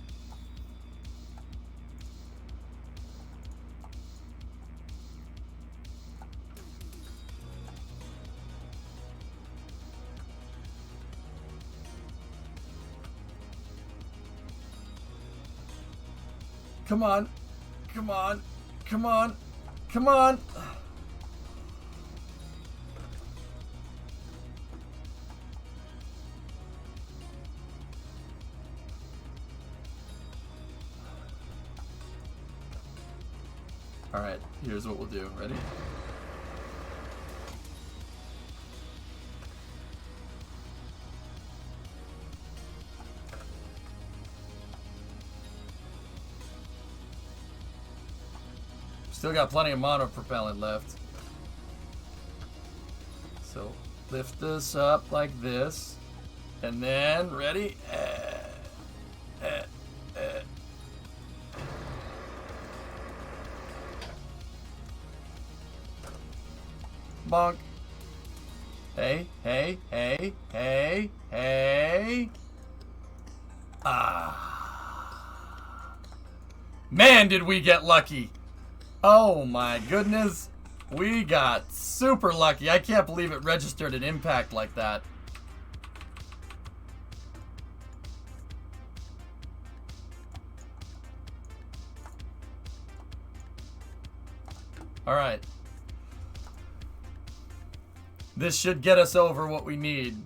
Come on. Come on. Come on. Come on. Alright, here's what we'll do. Ready? Still got plenty of mono propellant left. So lift this up like this. And then, ready? Bonk. Hey, hey, hey, hey, hey. Ah. Man, did we get lucky. Oh my goodness. We got super lucky. I can't believe it registered an impact like that. All right. This should get us over what we need.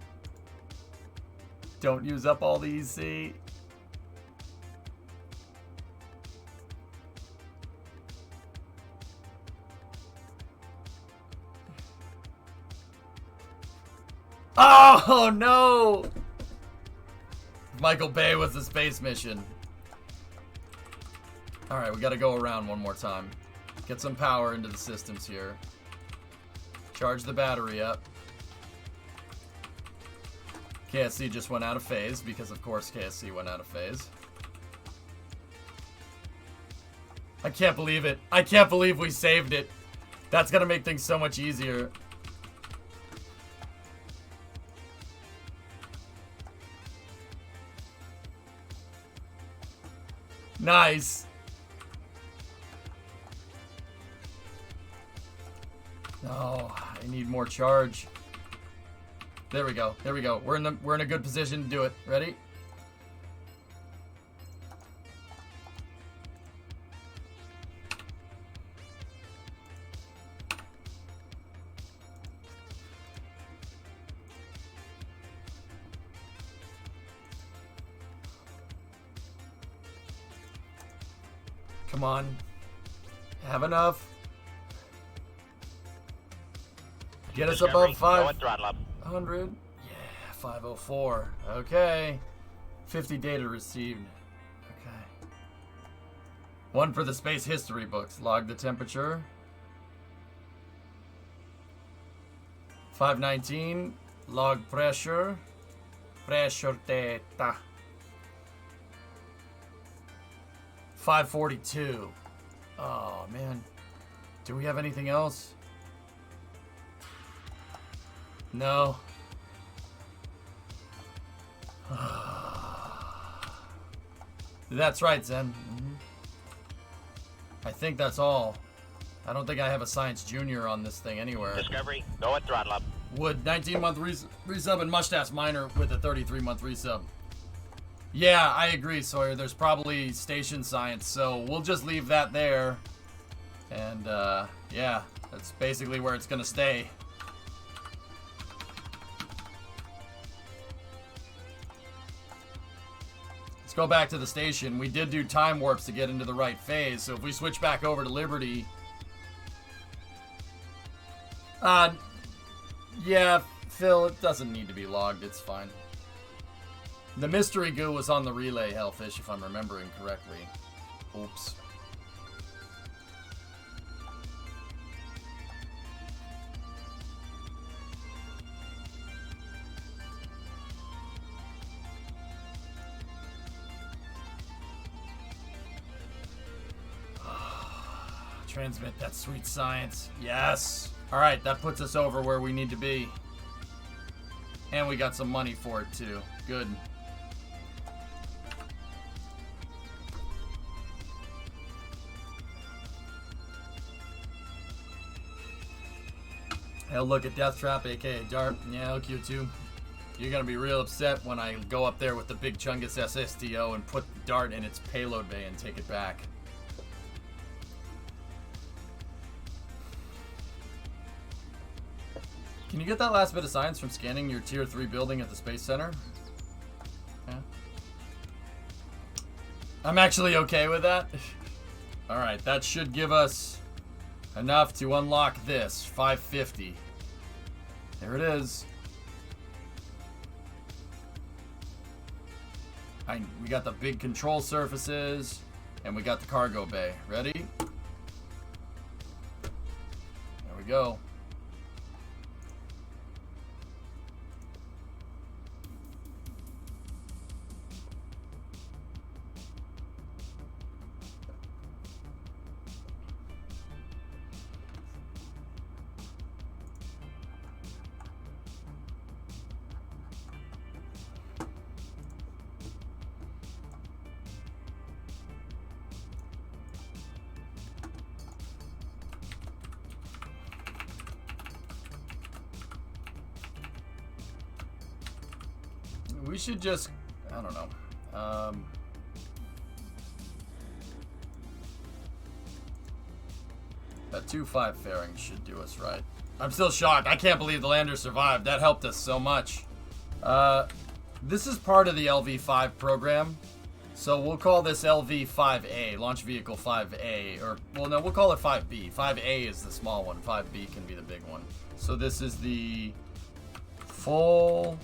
Don't use up all the EC. Oh no! Michael Bay was the space mission. Alright, we gotta go around one more time. Get some power into the systems here. Charge the battery up. KSC just went out of phase because of course KSC went out of phase. I can't believe it. I can't believe we saved it. That's gonna make things so much easier. Nice. Oh, I need more charge. There we go. There we go. We're in a good position to do it. Ready? Come on. Have enough. Get us above 500. Yeah, 504. Okay. 50 data received. Okay. One for the space history books. Log the temperature. 519. Log pressure. Pressure theta. 542. Oh, man. Do we have anything else? No. That's right, Zen. I think that's all. I don't think I have a Science Junior on this thing anywhere. Discovery, go at throttle up. Wood, 19-month resub, and Mustache Minor with a 33-month resub. Yeah, I agree, Sawyer. There's probably station science, so we'll just leave that there. And, yeah, that's basically where it's gonna stay. Let's go back to the station. We did do time warps to get into the right phase, so if we switch back over to Liberty... yeah, Phil, it doesn't need to be logged. It's fine. The mystery goo was on the relay, Hellfish, if I'm remembering correctly. Oops. Transmit that sweet science. Yes. All right, that puts us over where we need to be. And we got some money for it, too. Good. Hell, look at Death Trap, aka Dart. Yeah, LQ2. You're going to be real upset when I go up there with the Big Chungus SSTO and put Dart in its payload bay and take it back. Can you get that last bit of science from scanning your Tier 3 building at the Space Center? Yeah. I'm actually okay with that. Alright, that should give us enough to unlock this. 550. There it is. We got the big control surfaces, and we got the cargo bay. Ready? There we go. We should just, I don't know. That 2-5 fairing should do us right. I'm still shocked. I can't believe the lander survived. That helped us so much. This is part of the LV5 program. So we'll call this LV5A, Launch Vehicle 5A. Or, well, no, we'll call it 5B. 5A is the small one. 5B can be the big one. So this is the full-sized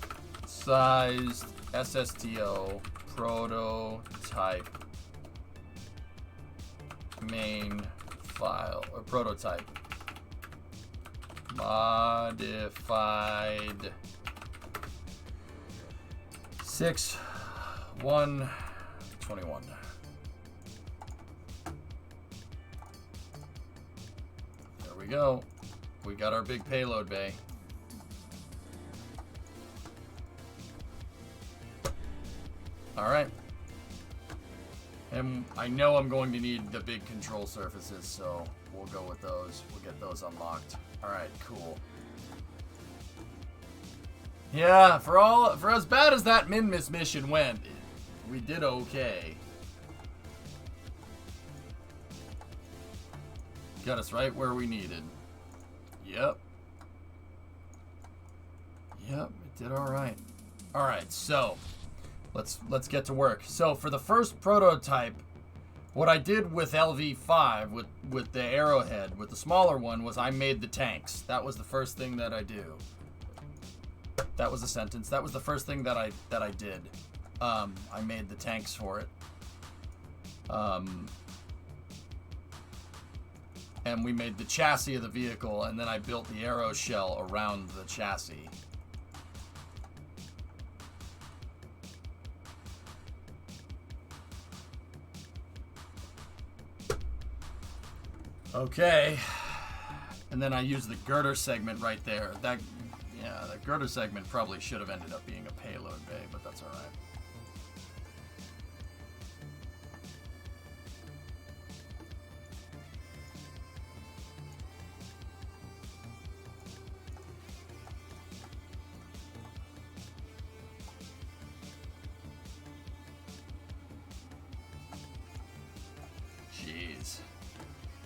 SSTO prototype main file, or prototype. Modified 6/1/21. There we go. We got our big payload bay. All right. And I know I'm going to need the big control surfaces, so we'll go with those. We'll get those unlocked. All right, cool. Yeah, for as bad as that Minmus mission went, we did okay. Got us right where we needed. Yep. Yep, it did all right. All right, so let's get to work. So for the first prototype, what I did with LV5, with the Arrowhead, with the smaller one, was I made the tanks. That was the first thing that I do. That was a sentence. That was the first thing that I did. I made the tanks for it. and we made the chassis of the vehicle, and then I built the aero shell around the chassis. Okay, and then I used the girder segment right there. That girder segment probably should have ended up being a payload bay, but that's all right. Jeez.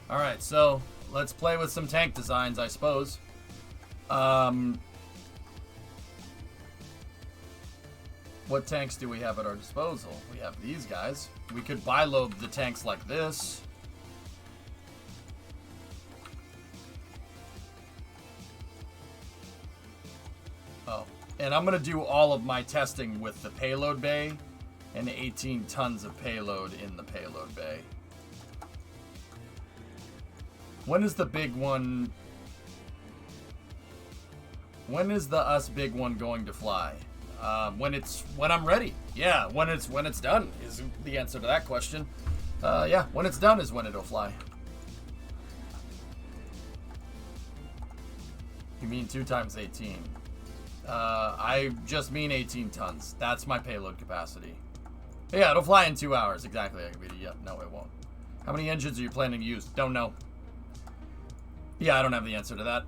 All right, so let's play with some tank designs, I suppose. What tanks do we have at our disposal? We have these guys. We could bilobe the tanks like this. Oh, and I'm gonna do all of my testing with the payload bay and 18 tons of payload in the payload bay. When is the big one? When is the us big one going to fly? When I'm ready. Yeah, when it's done is the answer to that question. Yeah, when it's done is when it'll fly. You mean 2 times 18? I just mean 18 tons. That's my payload capacity. Yeah, it'll fly in 2 hours. Exactly. Yep. No, it won't. How many engines are you planning to use? Don't know. Yeah, I don't have the answer to that.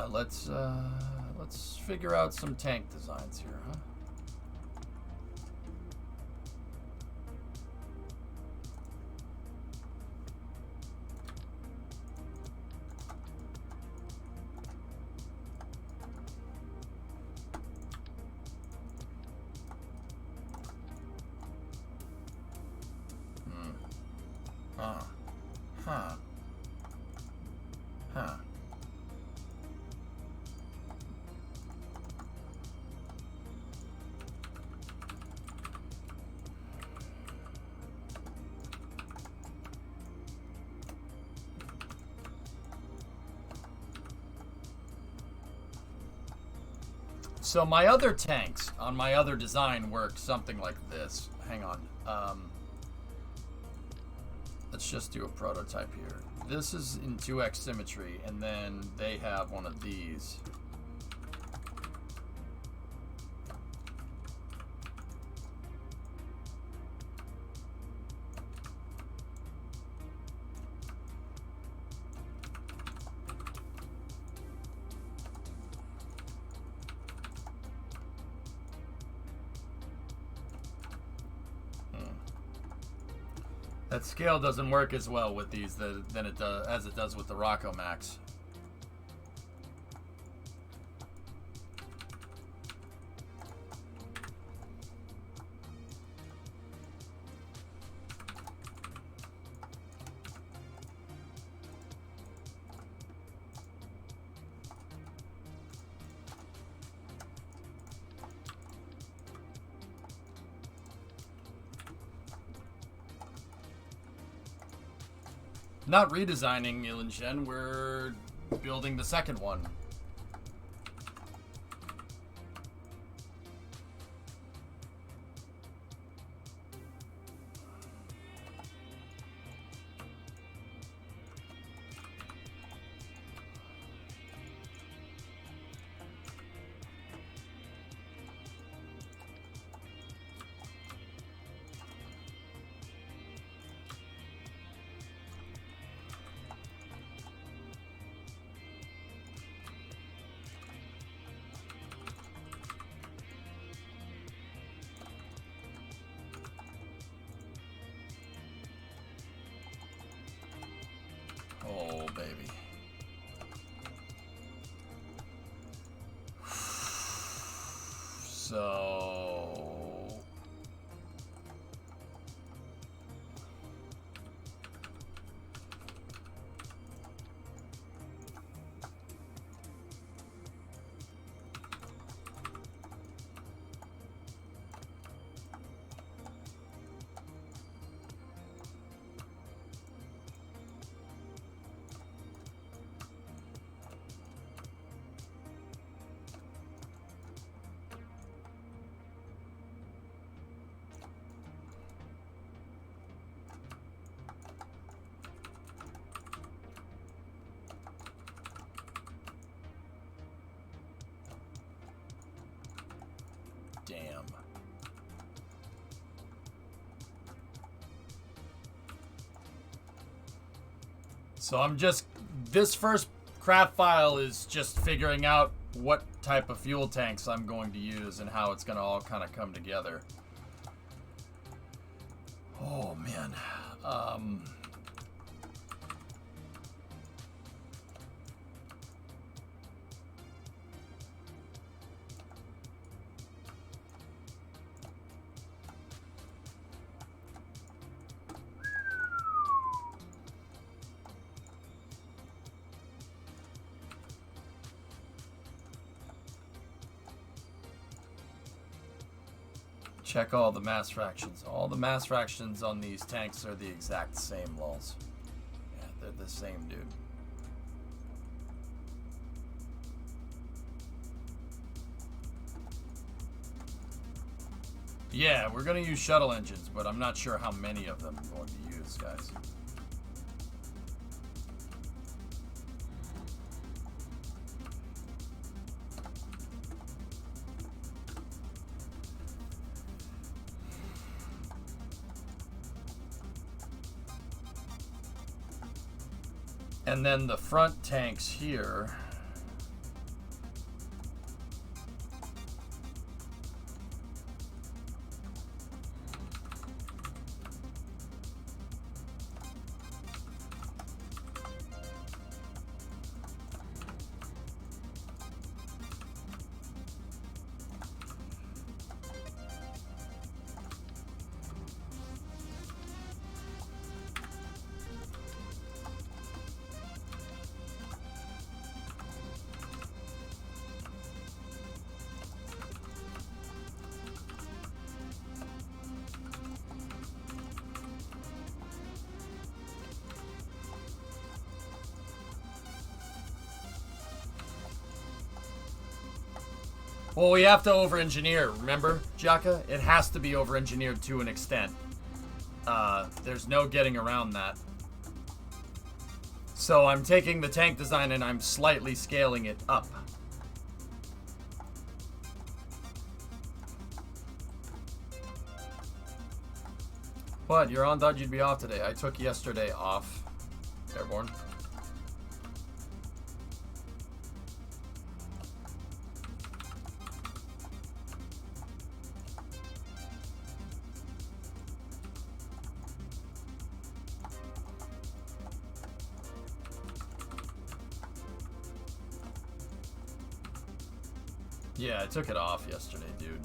Let's figure out some tank designs here, huh? So my other tanks on my other design work something like this. Hang on. Let's just do a prototype here. This is in 2x symmetry, and then they have one of these. That scale doesn't work as well with these than it does as it does with the Rocco Max. Not redesigning Ilenshen, we're building the second one. Oh, baby. So... damn. So I'm just, this first craft file is just figuring out what type of fuel tanks I'm going to use and how it's going to all kind of come together. Oh, man. Check all the mass fractions. All the mass fractions on these tanks are the exact same, lols. Yeah, they're the same, dude. Yeah, we're gonna use shuttle engines, but I'm not sure how many of them I'm going to use, guys. And then the front tanks here. Well, we have to over-engineer, remember, Jaka? It has to be over-engineered to an extent. There's no getting around that. So I'm taking the tank design and I'm slightly scaling it up. What? You're on? Thought you'd be off today. I took yesterday off. Airborne. Yeah, I took it off yesterday, dude.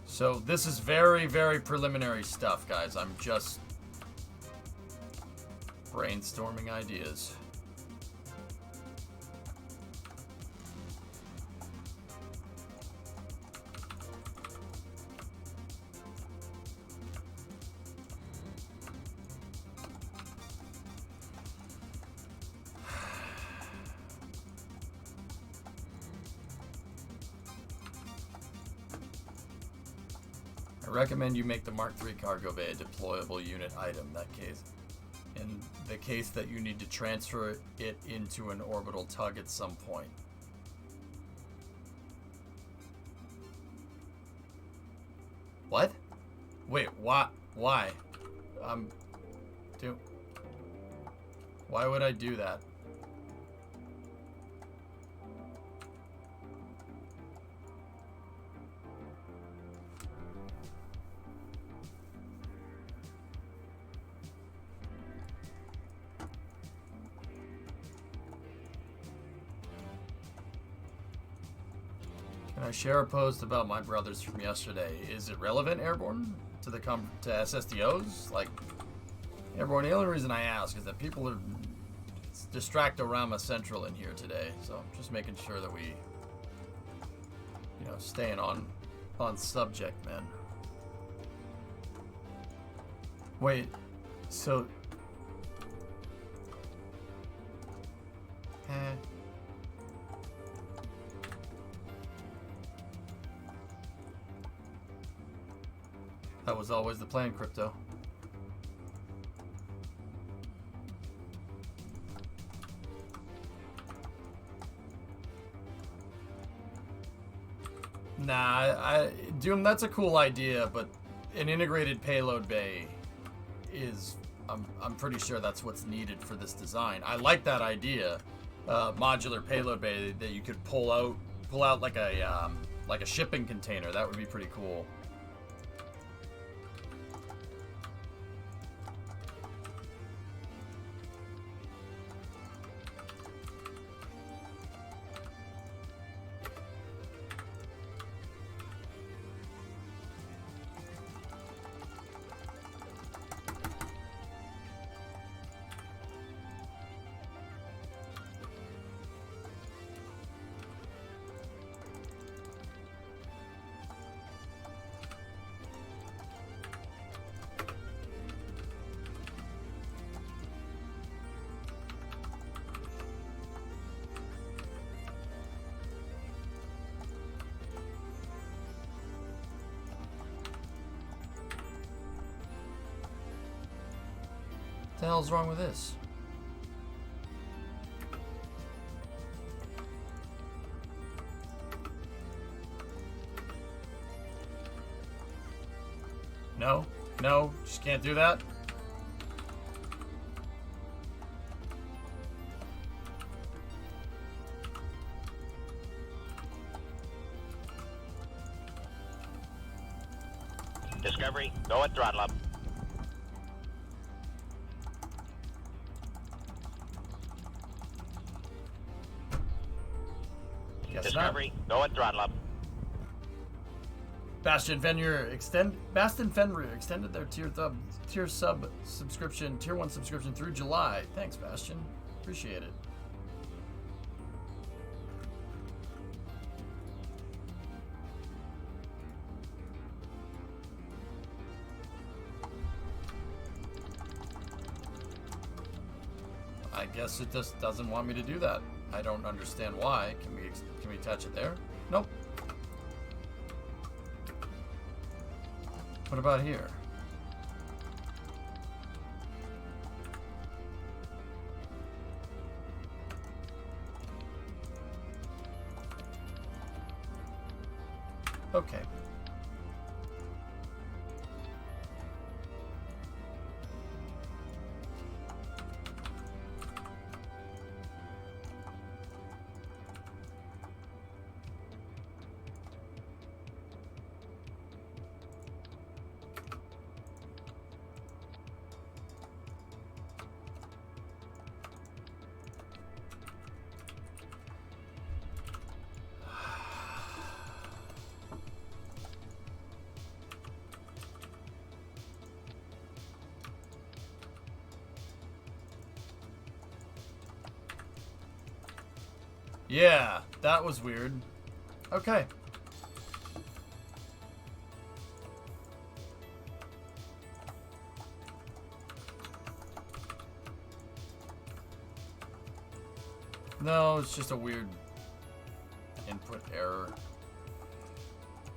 So this is very, very preliminary stuff, guys. I'm just brainstorming ideas. I recommend you make the Mark III cargo bay a deployable unit item. In the case that you need to transfer it into an orbital tug at some point. What? Wait, why? Why? Why would I do that? Can I share a post about my brothers from yesterday? Is it relevant, Airborne, to the to SSDOs? Like, Airborne, the only reason I ask is that people are distractorama central in here today, so just making sure that we, you know, staying on subject, man. Wait, so That was always the plan, Crypto. Nah, Doom, that's a cool idea, but an integrated payload bay is, I'm pretty sure that's what's needed for this design. I like that idea, modular payload bay that you could pull out like a shipping container. That would be pretty cool. What the hell's wrong with this? No, no, just can't do that. Discovery, go at throttle up. Discovery, go at throttle up. Bastion Fenrir extended their tier 1 subscription through July. Thanks, Bastion. Appreciate it. I guess it just doesn't want me to do that. I don't understand why. Can we attach it there? Nope. What about here? Okay. Yeah, that was weird. Okay. No, it's just a weird input error.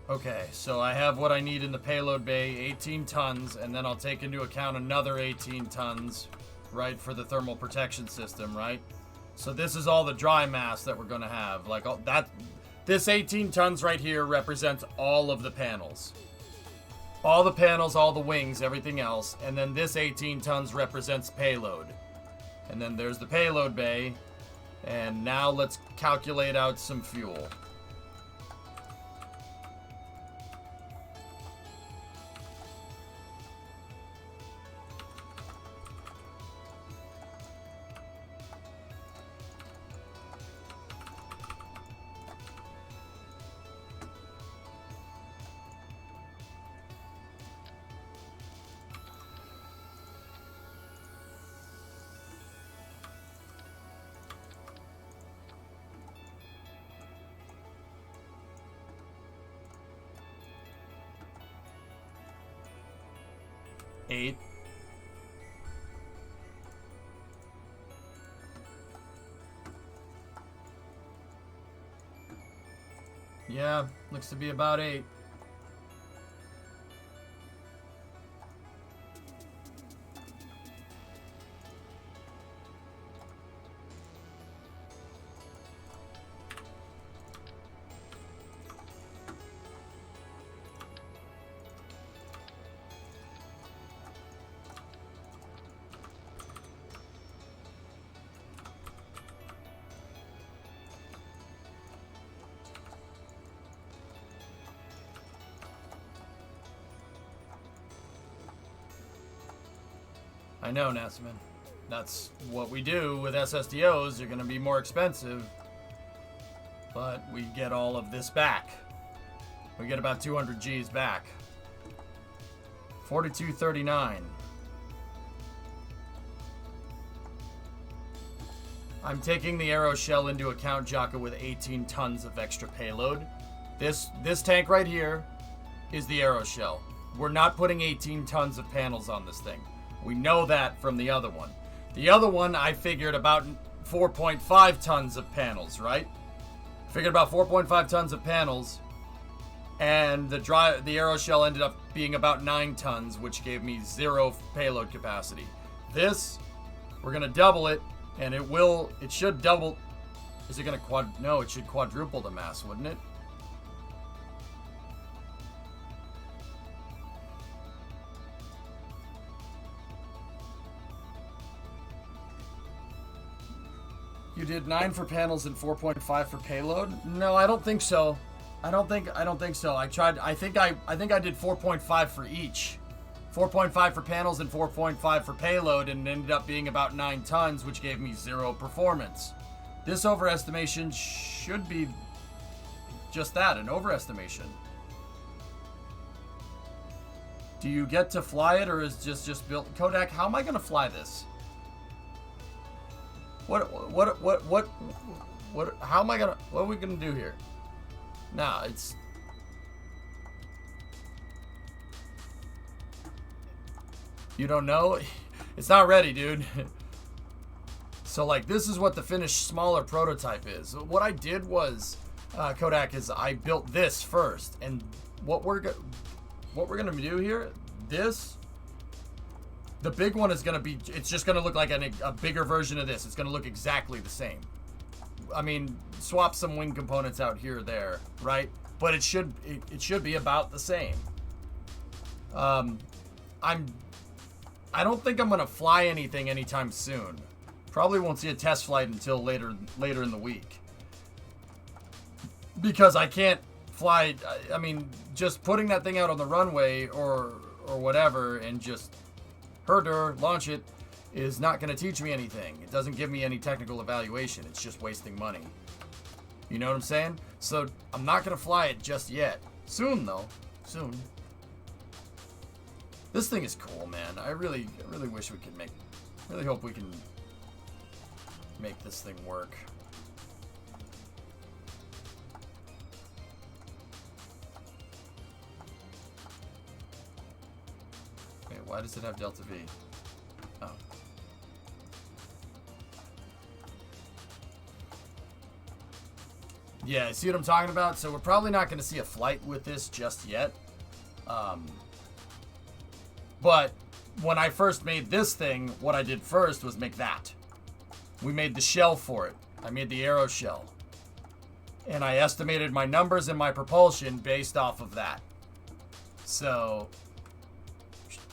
Okay, so I have what I need in the payload bay, 18 tons, and then I'll take into account another 18 tons, right, for the thermal protection system, right? So this is all the dry mass that we're going to have. Like all that, this 18 tons right here represents all of the panels. All the panels, all the wings, everything else. And then this 18 tons represents payload. And then there's the payload bay. And now let's calculate out some fuel. Eight. Yeah, looks to be about 8. I know, Nasman. That's what we do with SSDOs. They're going to be more expensive. But we get all of this back. We get about 200 G's back. 42.39. I'm taking the arrow shell into account, Jaka, with 18 tons of extra payload. This tank right here is the arrow shell. We're not putting 18 tons of panels on this thing. We know that from the other one. The other one, I figured about 4.5 tons of panels, right? Figured about 4.5 tons of panels, and the arrow shell ended up being about 9 tons, which gave me 0 payload capacity. This, we're gonna double it, and it should double. Is it gonna no, it should quadruple the mass, wouldn't it? You did 9 for panels and 4.5 for payload? No, I don't think so. I don't think so. I tried. I think I did 4.5 for each. 4.5 for panels and 4.5 for payload, and it ended up being about 9 tons, which gave me 0 performance. This overestimation should be just that, an overestimation. Do you get to fly it, or is just built? Kodak, how am I going to fly this? How am I gonna, what are we gonna do here? Nah, you don't know? It's not ready, dude. So, like, this is what the finished smaller prototype is. What I did was, Kodak, is I built this first, and what we're gonna do here, the big one is going to be, it's just going to look like a bigger version of this. It's going to look exactly the same. I mean, swap some wing components out here or there, right? But it should be about the same. I don't think I'm going to fly anything anytime soon. Probably won't see a test flight until later in the week. Because I can't fly, I mean, just putting that thing out on the runway or whatever and just launch it is not going to teach me anything. It doesn't give me any technical evaluation. It's just wasting money. You know what I'm saying? So I'm not going to fly it just yet. Soon, though. Soon. This thing is cool, man. I really wish we could really hope we can make this thing work. Why does it have Delta V? Oh. Yeah, see what I'm talking about? So we're probably not going to see a flight with this just yet. But when I first made this thing, what I did first was make that. We made the shell for it. I made the arrow shell. And I estimated my numbers and my propulsion based off of that. So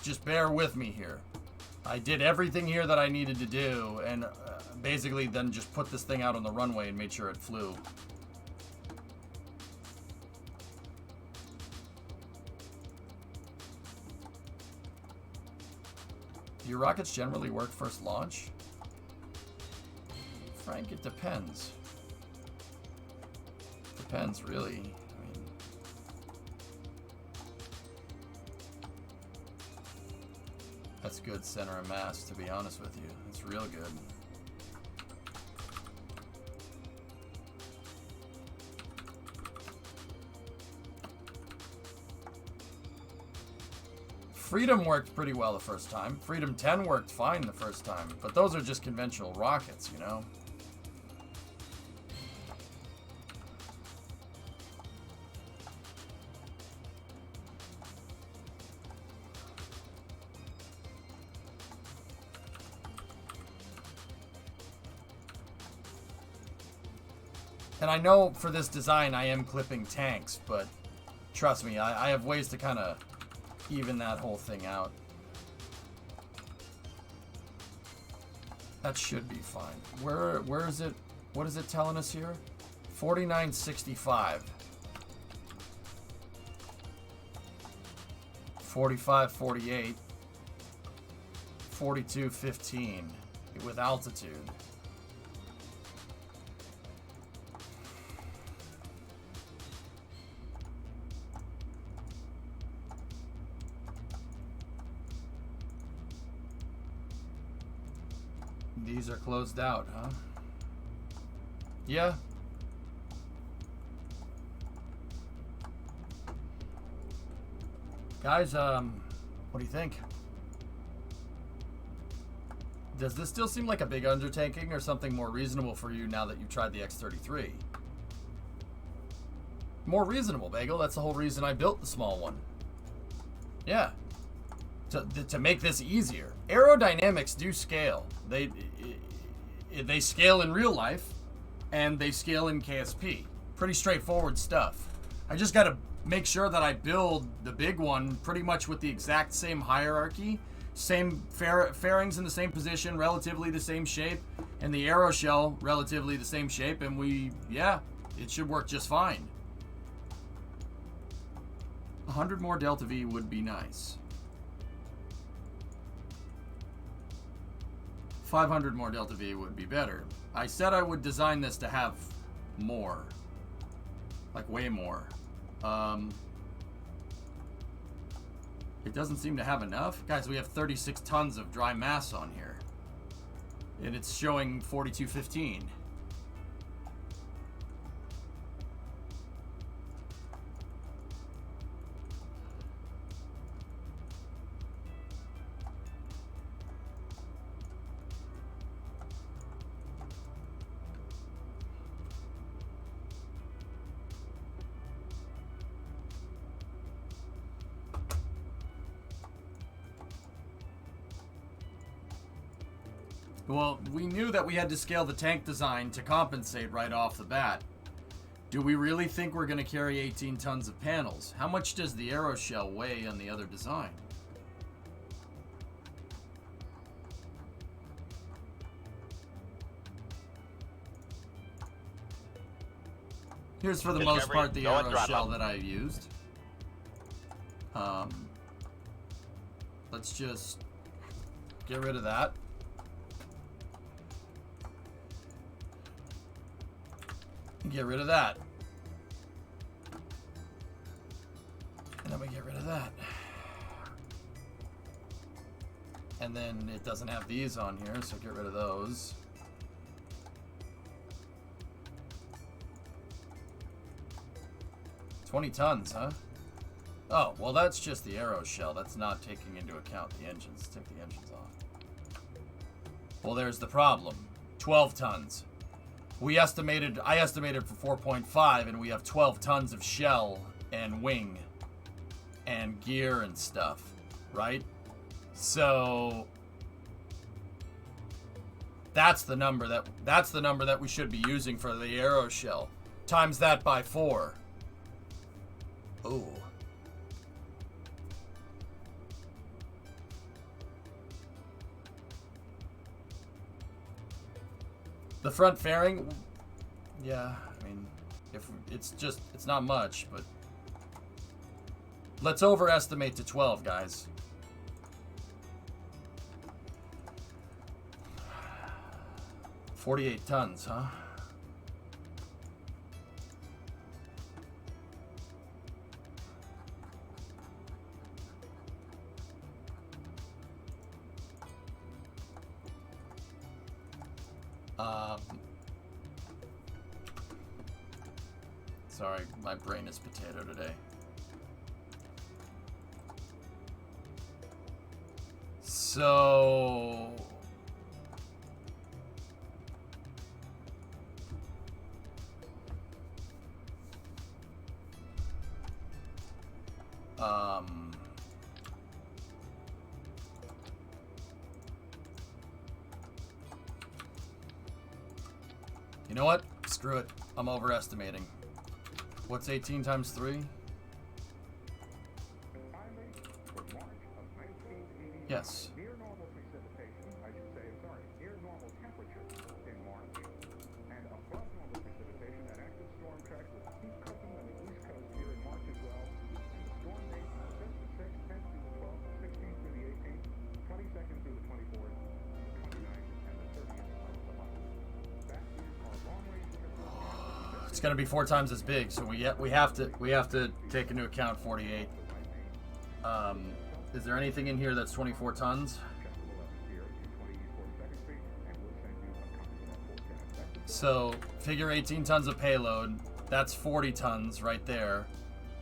just bear with me here. I did everything here that I needed to do, and basically then just put this thing out on the runway and made sure it flew. Do your rockets generally work first launch? Frank, it depends. Depends, really. That's good center of mass, to be honest with you. It's real good. Freedom worked pretty well the first time. Freedom 10 worked fine the first time, but those are just conventional rockets, you know? And I know for this design I am clipping tanks, but trust me, I have ways to kind of even that whole thing out. That should be fine. Where is it? What is it telling us here? 49.65. 45.48. 4215 with altitude. These are closed out, huh? Yeah. Guys, what do you think? Does this still seem like a big undertaking or something more reasonable for you now that you've tried the X33? More reasonable, Bagel. That's the whole reason I built the small one. Yeah. To make this easier. Aerodynamics do scale. They scale in real life, and they scale in KSP. Pretty straightforward stuff. I just got to make sure that I build the big one pretty much with the exact same hierarchy, same fairings in the same position, relatively the same shape, and the aero shell relatively the same shape, and it should work just fine. 100 more Delta V would be nice. 500 more Delta V would be better. I said I would design this to have more. Like way more. It doesn't seem to have enough. Guys, we have 36 tons of dry mass on here. And it's showing 4215. Well, we knew that we had to scale the tank design to compensate right off the bat. Do we really think we're going to carry 18 tons of panels? How much does the aero shell weigh on the other design? Here's for the most part the aero shell that I used. Let's just get rid of that. Get rid of that. And then we get rid of that. And then it doesn't have these on here, so get rid of those. $20 tons, huh? Oh, well that's just the aero shell. That's not taking into account the engines. Take the engines off. Well, there's the problem. 12 tons. I estimated for 4.5, and we have 12 tons of shell and wing and gear and stuff, right? So that's the number that we should be using for the aero shell. Times that by 4. Ooh. The front fairing, yeah, I mean, if it's not much, but let's overestimate to 12, guys. $48 tons, huh? Sorry, my brain is potato today. So you know what? Screw it. I'm overestimating. What's 18 times 3? Yes. Near normal precipitation, I should say, sorry, near normal temperature in March, and above normal precipitation, that active storm track with steep custom on the east coast here in March as well. And the storm date, 5th, 6th, 10th through the 12th, 16th through the 18th, 22nd through the 24th. It's going to be 4 times as big, so we have to take into account 48. Is there anything in here that's 24 tons? So figure 18 tons of payload. That's 40 tons right there.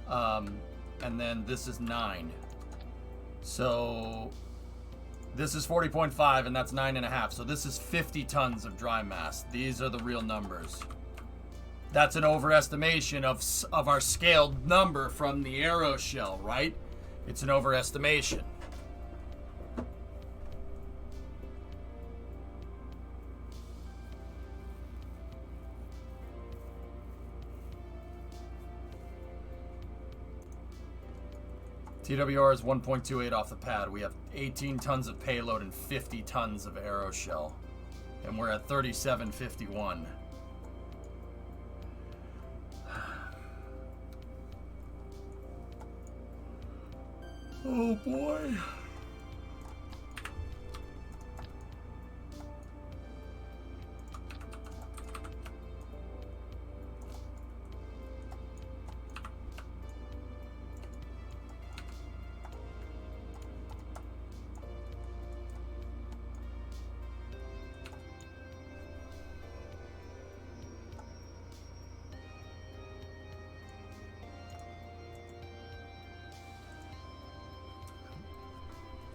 And then this is 9. So this is 40.5, and that's 9.5. So this is 50 tons of dry mass. These are the real numbers. That's an overestimation of our scaled number from the aeroshell, right? It's an overestimation. TWR is 1.28 off the pad. We have 18 tons of payload and 50 tons of aeroshell. And we're at 3751. Oh boy.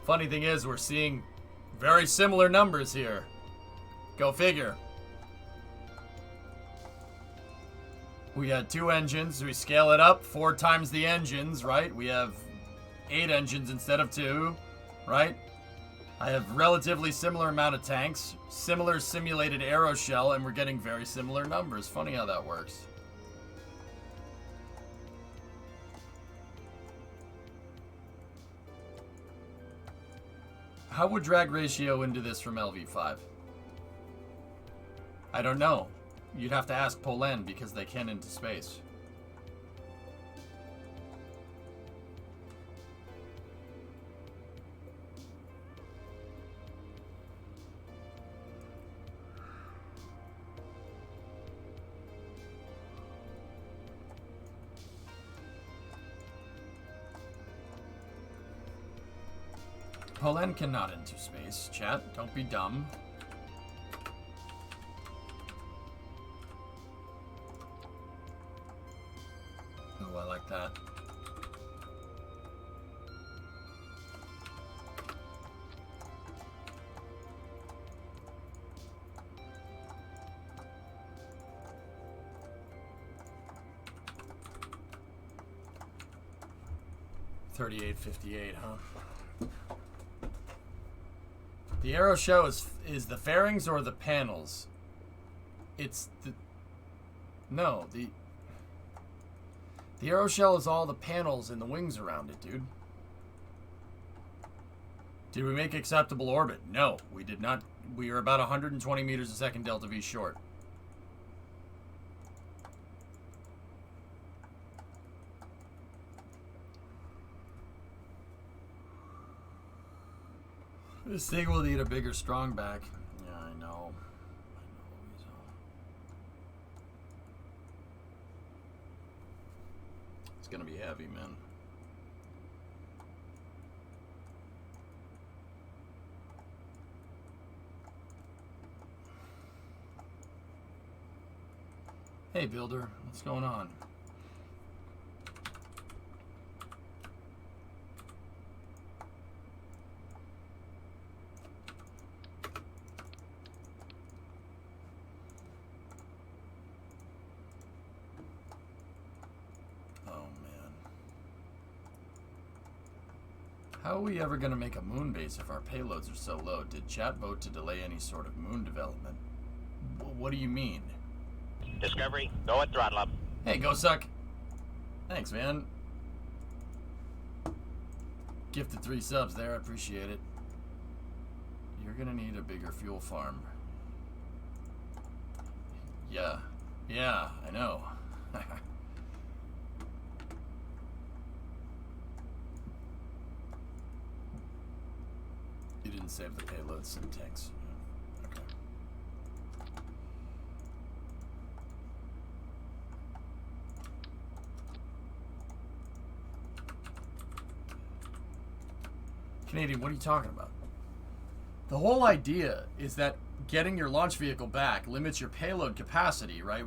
Funny thing is, we're seeing very similar numbers here. Go figure. We had 2 engines. We scale it up 4 times the engines, right? We have 8 engines instead of 2, right? I have relatively similar amount of tanks, similar simulated aeroshell, and we're getting very similar numbers. Funny how that works. How would drag ratio into this from LV5? I don't know. You'd have to ask Polen because they can into space. Polen cannot into space. Chat, don't be dumb. Oh, I like that. $38.58, huh? The aero show is the fairings or the panels? It's the... No, the aeroshell is all the panels and the wings around it, dude. Did we make acceptable orbit? No, we did not. We are about 120 meters a second delta V short. This thing will need a bigger strong back. Yeah, I know. It's gonna be heavy, man. Hey, Builder, what's going on? How are we ever going to make a moon base if our payloads are so low? Did chat vote to delay any sort of moon development? What do you mean? Discovery, go at throttle up. Hey, go suck. Thanks, man. Gifted 3 subs there, I appreciate it. You're going to need a bigger fuel farm. Yeah, I know. You didn't save the payload syntax. Okay. Canadian, what are you talking about? The whole idea is that getting your launch vehicle back limits your payload capacity, right?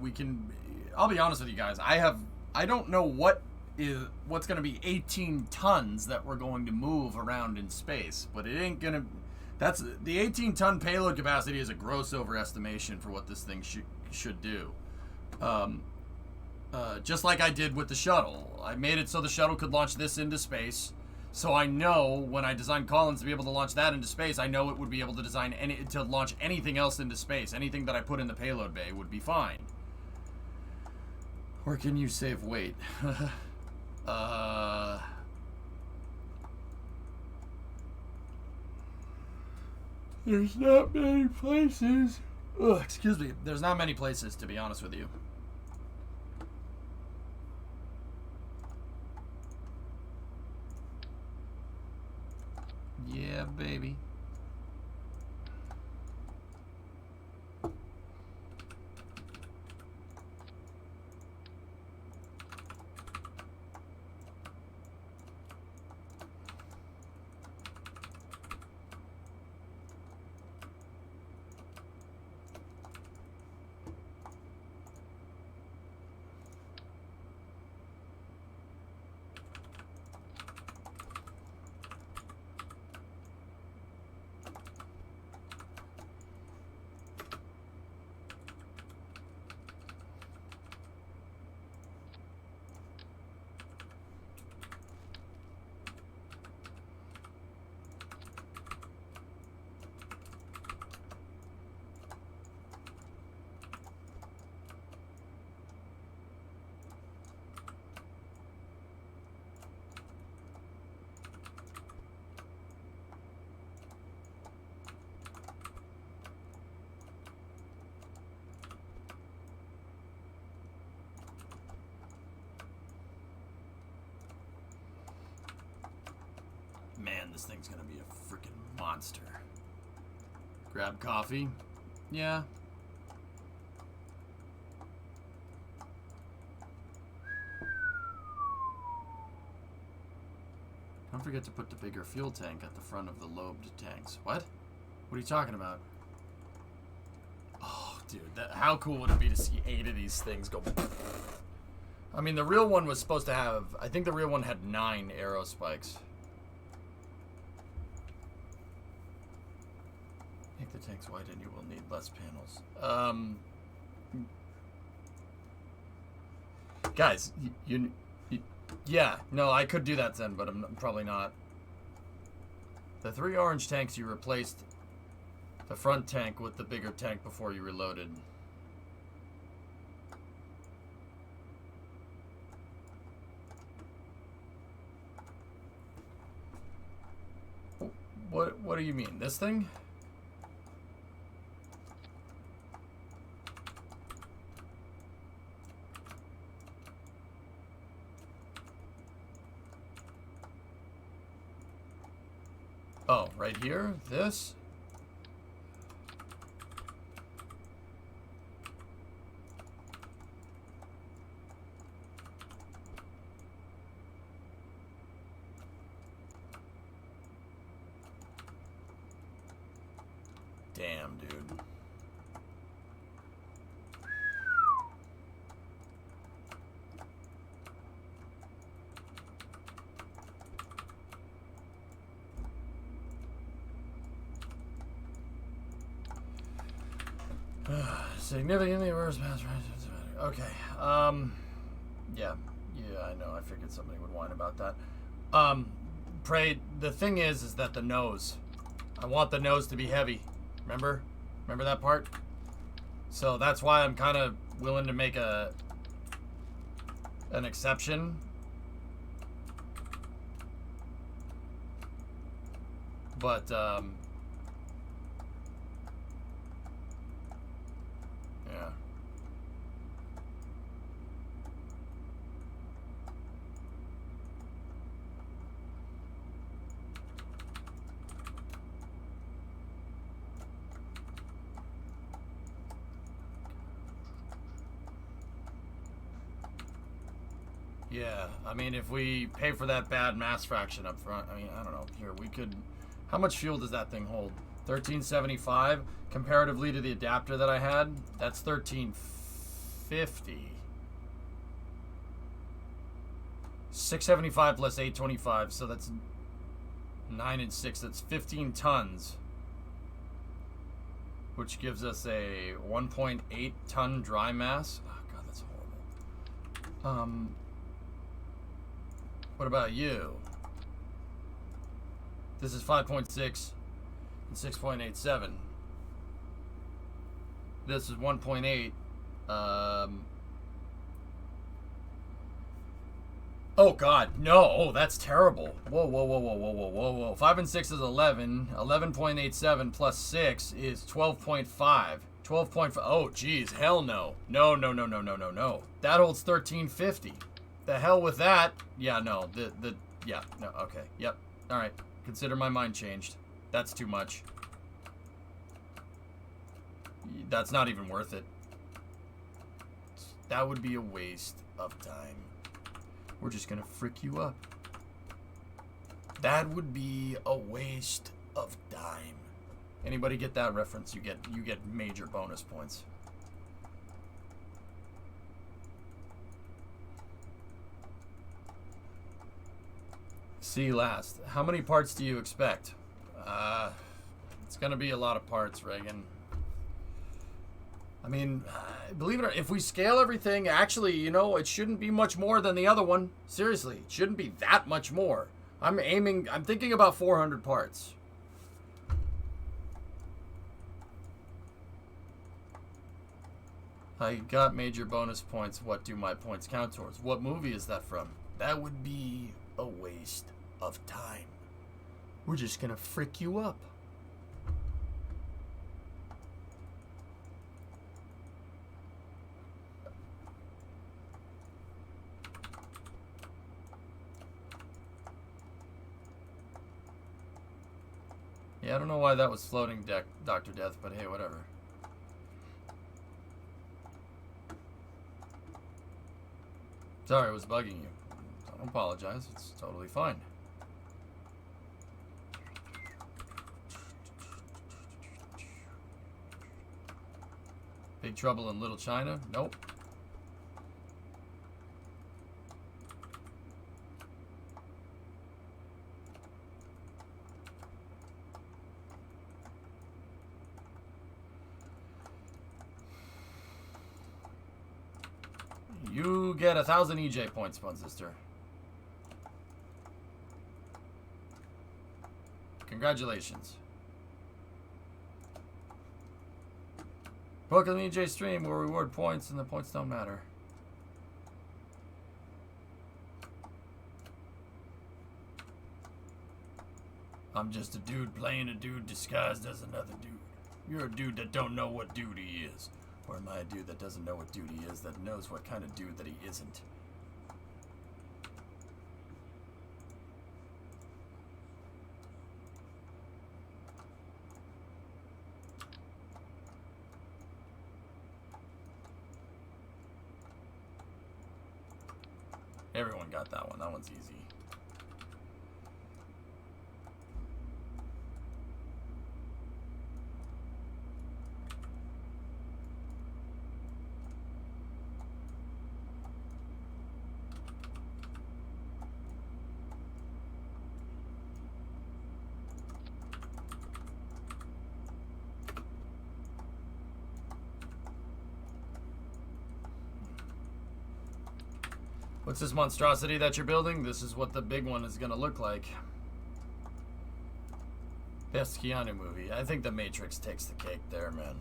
I'll be honest with you guys, I don't know what's going to be 18 tons that we're going to move around in space, but it ain't going to, that's, the 18-ton payload capacity is a gross overestimation for what this thing should do. Just like I did with the shuttle. I made it so the shuttle could launch this into space, so I know when I designed Collins to be able to launch that into space, I know it would be able to launch anything else into space. Anything that I put in the payload bay would be fine. Or can you save weight? There's not many places. Ugh, excuse me. There's not many places, to be honest with you. Yeah, baby. Man, this thing's gonna be a freaking monster. Grab coffee? Yeah. Don't forget to put the bigger fuel tank at the front of the lobed tanks. What? What are you talking about? Oh, dude, how cool would it be to see 8 of these things go... I mean, the real one was supposed to have... I think the real one had 9 arrow spikes. Make the tanks wide and you will need less panels. Guys, yeah, no, I could do that then, but I'm probably not. The 3 orange tanks, you replaced the front tank with the bigger tank before you reloaded. What do you mean? This thing? Oh, right here? This? Damn, dude. Significantly worse pass rate. Okay. Yeah, I know. I figured somebody would whine about that. Pray. The thing is that the nose. I want the nose to be heavy. Remember that part? So that's why I'm kind of willing to make an exception. But yeah. Yeah, I mean, if we pay for that bad mass fraction up front, I mean, I don't know. Here, we could... How much fuel does that thing hold? 1375. Comparatively to the adapter that I had, that's 1350. 675 plus 825, so that's 9 and 6. That's 15 tons. Which gives us a 1.8 ton dry mass. Oh, God, that's horrible. What about you? This is 5.6 and 6.87. This is 1.8. Oh God, no! Oh, that's terrible. Whoa, whoa, whoa, whoa, whoa, whoa, whoa, whoa. 5 and 6 is 11. 11.87 plus 6 is 12.5. 12.5. Oh, geez, hell no. No, no, no, no, no, no, no. That holds 1350. The hell with that. Yeah, no. Yeah, no. Okay. Yep. All right. Consider my mind changed. That's too much. That's not even worth it. That would be a waste of time. We're just gonna frick you up. That would be a waste of time. Anybody get that reference? You get major bonus points. See last. How many parts do you expect? It's gonna be a lot of parts, Reagan. I mean, believe it or not, if we scale everything, actually, you know, it shouldn't be much more than the other one. Seriously, it shouldn't be that much more. I'm thinking about 400 parts. I got major bonus points. What do my points count towards? What movie is that from? That would be a waste of time. We're just gonna frick you up. Yeah, I don't know why that was floating, Dr. Death, but hey, whatever. Sorry, I was bugging you. Don't apologize. It's totally fine. Big Trouble in Little China? Nope. You get 1,000 EJ points, Fun Sister. Congratulations. Book an EJ stream will reward points, and the points don't matter. I'm just a dude playing a dude disguised as another dude. You're a dude that don't know what dude he is. Or am I a dude that doesn't know what dude he is, that knows what kind of dude that he isn't? Everyone got that one. That one's easy. What's this monstrosity that you're building? This is what the big one is gonna look like. Best Keanu movie. I think The Matrix takes the cake there, man.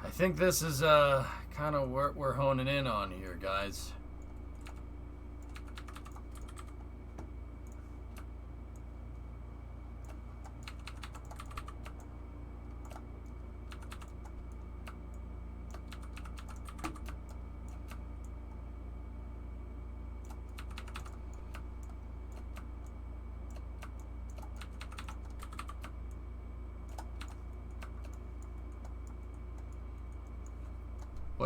I think this is kind of what we're honing in on here, guys.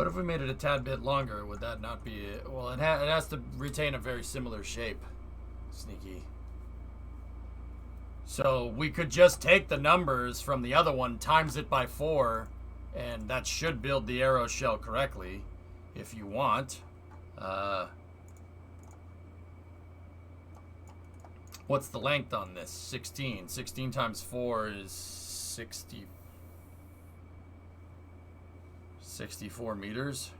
What if we made it a tad bit longer? Would that not be it? Well, it has to retain a very similar shape. Sneaky. So we could just take the numbers from the other one, times it by 4, and that should build the arrow shell correctly, if you want. What's the length on this? 16. 16 times 4 is 64 meters.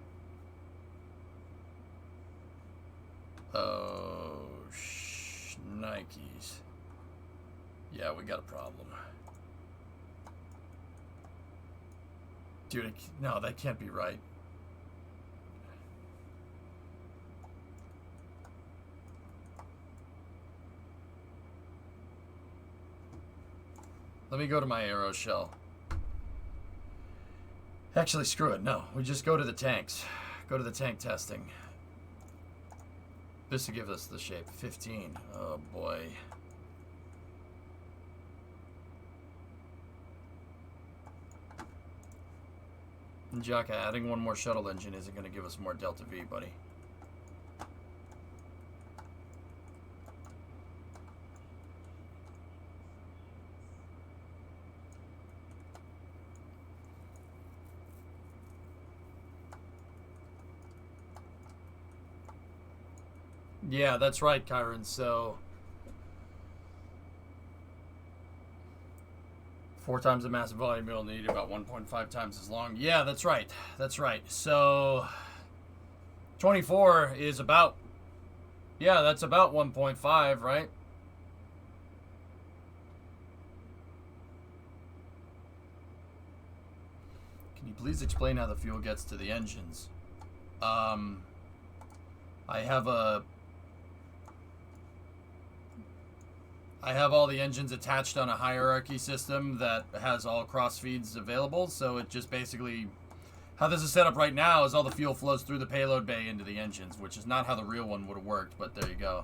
Oh, Nikes. Yeah, we got a problem. Dude, no, that can't be right. Let me go to my arrow shell. Actually, screw it. No, we just go to the tanks. Go to the tank testing. This will give us the shape. 15. Oh, boy. And Jaka, adding one more shuttle engine isn't going to give us more Delta V, buddy. Yeah, that's right, Kyron. So 4 times the mass and volume, you'll need about 1.5 times as long. Yeah, that's right. That's right. So 24 is about, yeah, that's about 1.5, right? Can you please explain how the fuel gets to the engines? I have all the engines attached on a hierarchy system that has all cross feeds available, so it just basically, how this is set up right now is all the fuel flows through the payload bay into the engines, which is not how the real one would have worked, but there you go.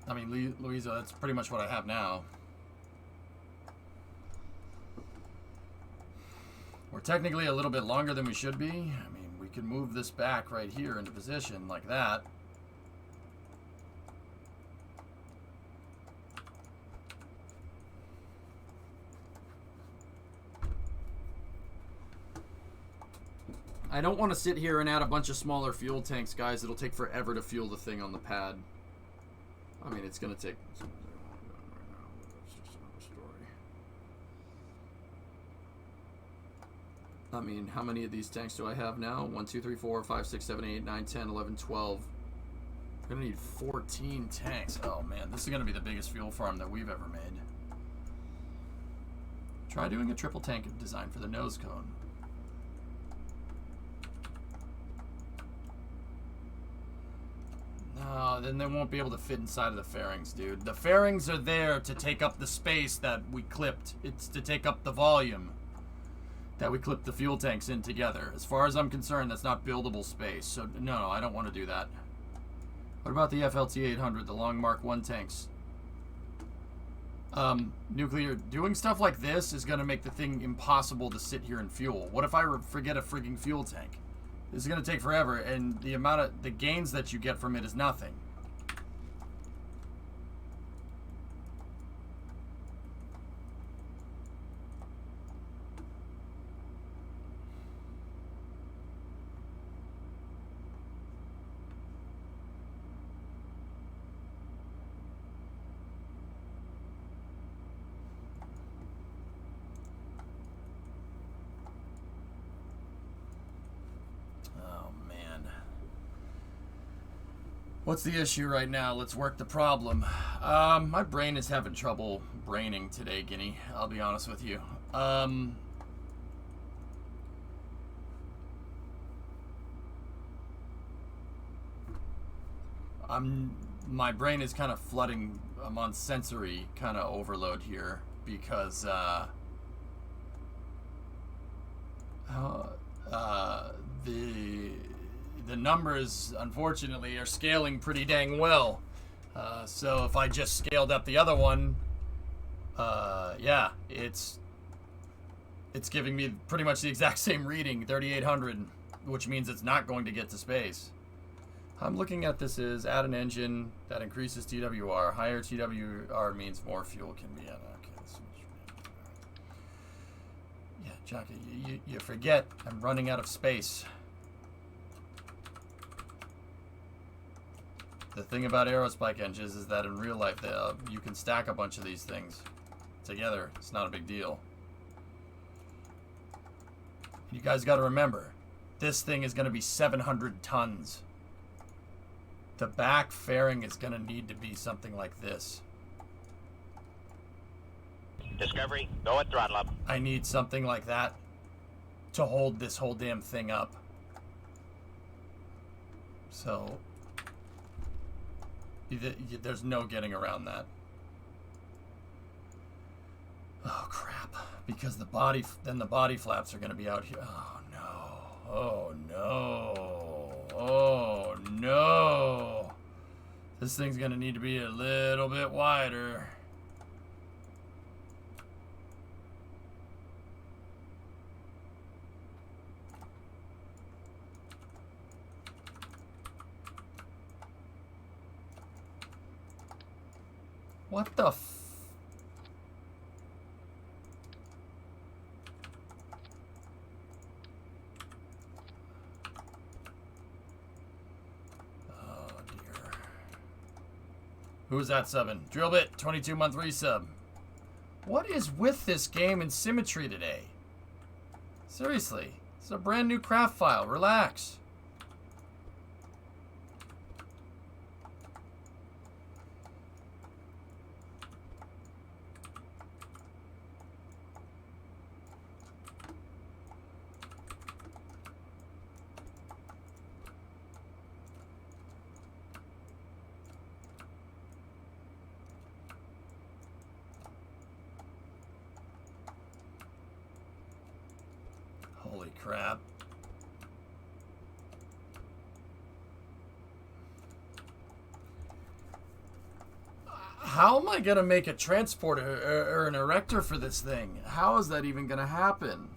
I mean, Louisa, that's pretty much what I have now. We're technically a little bit longer than we should be. I mean, we could move this back right here into position like that. I don't want to sit here and add a bunch of smaller fuel tanks, guys. It'll take forever to fuel the thing on the pad. I mean, it's going to take... I mean, how many of these tanks do I have now? 1, 2, 3, 4, 5, 6, 7, 8, 9, 10, 11, 12. I'm going to need 14 tanks. Oh, man. This is going to be the biggest fuel farm that we've ever made. Try doing a triple tank design for the nose cone. No, then they won't be able to fit inside of the fairings, dude. The fairings are there to take up the space that we clipped. It's to take up the volume that we clipped the fuel tanks in together. As far as I'm concerned, that's not buildable space. So, no, I don't want to do that. What about the FLT-800, the Long Mark 1 tanks? Nuclear, doing stuff like this is going to make the thing impossible to sit here and fuel. What if I forget a frigging fuel tank? This is going to take forever, and the gains that you get from it is nothing. What's the issue right now? Let's work the problem. My brain is having trouble braining today, Guinea. I'll be honest with you. My brain is kind of flooding. I'm on sensory kind of overload here because the numbers, unfortunately, are scaling pretty dang well. So if I just scaled up the other one, yeah, it's giving me pretty much the exact same reading, 3,800, which means it's not going to get to space. I'm looking at this as add an engine that increases TWR. Higher TWR means more fuel can be added. Okay, yeah, Jockey, you forget I'm running out of space. The thing about aerospike engines is that in real life, you can stack a bunch of these things together. It's not a big deal. You guys got to remember, this thing is going to be 700 tons. The back fairing is going to need to be something like this. Discovery, go at throttle up. I need something like that to hold this whole damn thing up. So there's no getting around that. Oh crap! Because the body flaps are going to be out here. Oh no! Oh no! Oh no! This thing's going to need to be a little bit wider. What the Oh dear. Who is that subbing? Drillbit, 22-month resub. What is with this game and symmetry today? Seriously, it's a brand new craft file. Relax. Holy crap. How am I going to make a transporter or an erector for this thing? How is that even going to happen?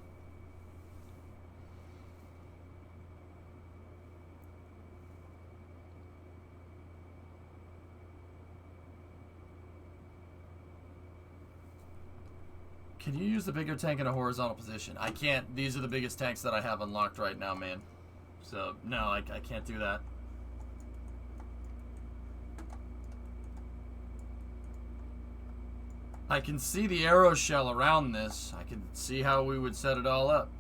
Can you use the bigger tank in a horizontal position? I can't. These are the biggest tanks that I have unlocked right now, man. So, no, I can't do that. I can see the arrow shell around this. I can see how we would set it all up.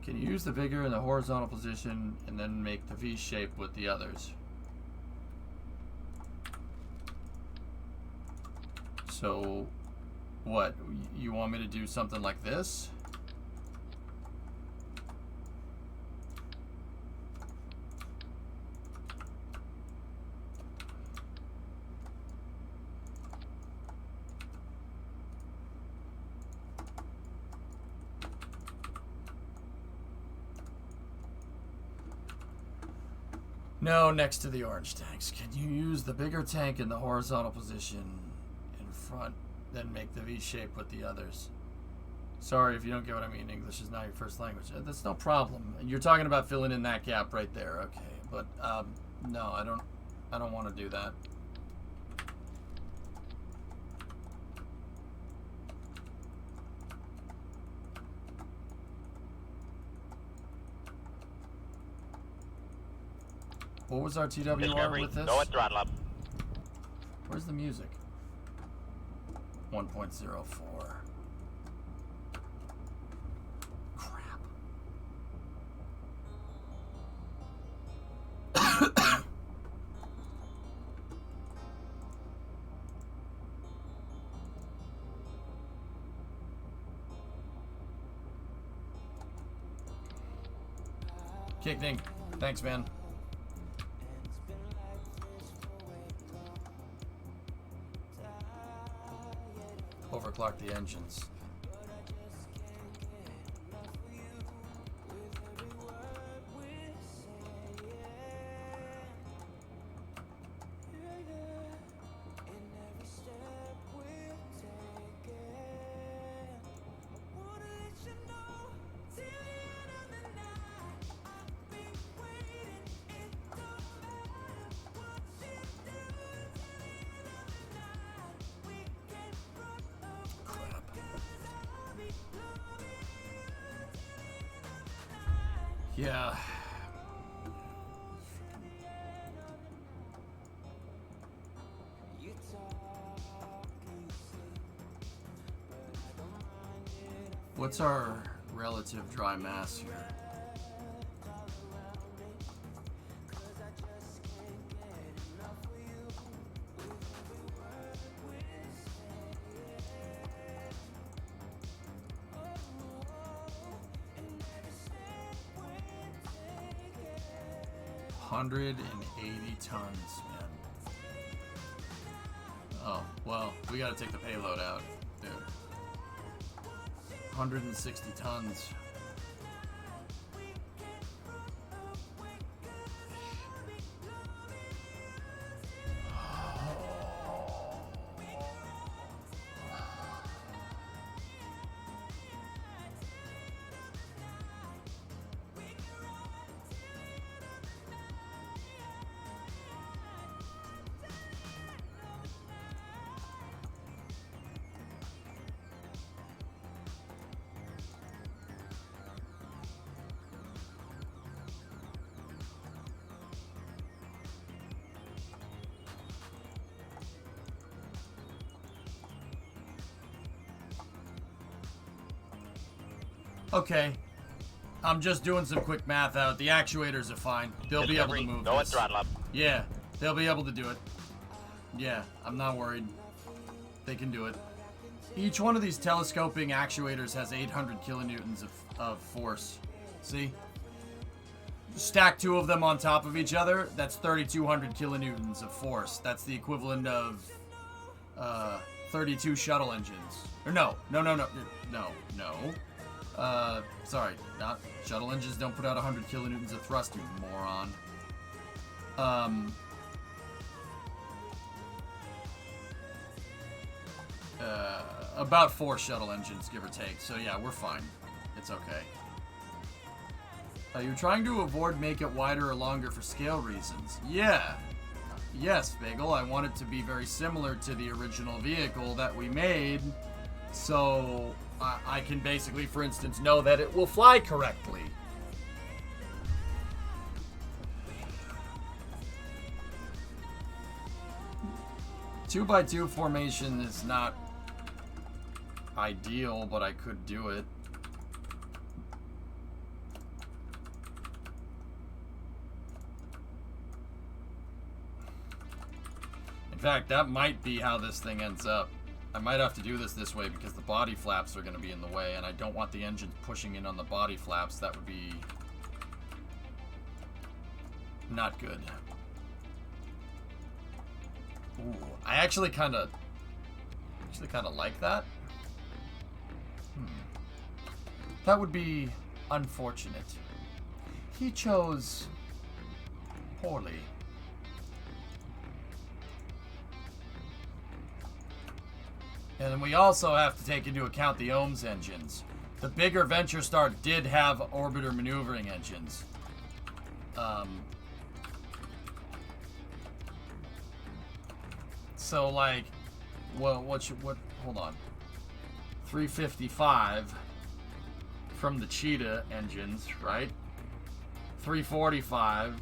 Can you use the bigger in the horizontal position and then make the V shape with the others? So, what? You want me to do something like this? No, next to the orange tanks. Can you use the bigger tank in the horizontal position in front, then make the V shape with the others? Sorry if you don't get what I mean. English is not your first language. That's no problem. You're talking about filling in that gap right there. Okay, but no, I don't want to do that. What was our TWR Discovery, with this? go at throttle up. Where's the music? 1.04. Crap. Kickning. Thanks, man. Overclock the engines. Yeah. What's our relative dry mass here? $180 tons, man. Oh, well, we gotta take the payload out, dude. 160 tons. Okay. I'm just doing some quick math out. The actuators are fine. They'll be able to move Go at this. throttle up. Yeah, they'll be able to do it. Yeah, I'm not worried. They can do it. Each one of these telescoping actuators has 800 kilonewtons of force. See? Stack two of them on top of each other, that's 3,200 kilonewtons of force. That's the equivalent of 32 shuttle engines. Or no. Sorry, not shuttle engines don't put out 100 kilonewtons of thrust, you moron. About 4 shuttle engines, give or take. So yeah, we're fine. It's okay. You're trying to avoid make it wider or longer for scale reasons. Yeah. Yes, Bagel. I want it to be very similar to the original vehicle that we made, so I can basically, for instance, know that it will fly correctly. Two by two formation is not ideal, but I could do it. In fact, that might be how this thing ends up. I might have to do this way because the body flaps are going to be in the way, and I don't want the engines pushing in on the body flaps. That would be not good. Ooh, I actually kind of like that. That would be unfortunate. He chose poorly. And then we also have to take into account the OMS engines. The bigger Venture Star did have orbiter maneuvering engines. So like, hold on. 355 from the Cheetah engines, right? 345.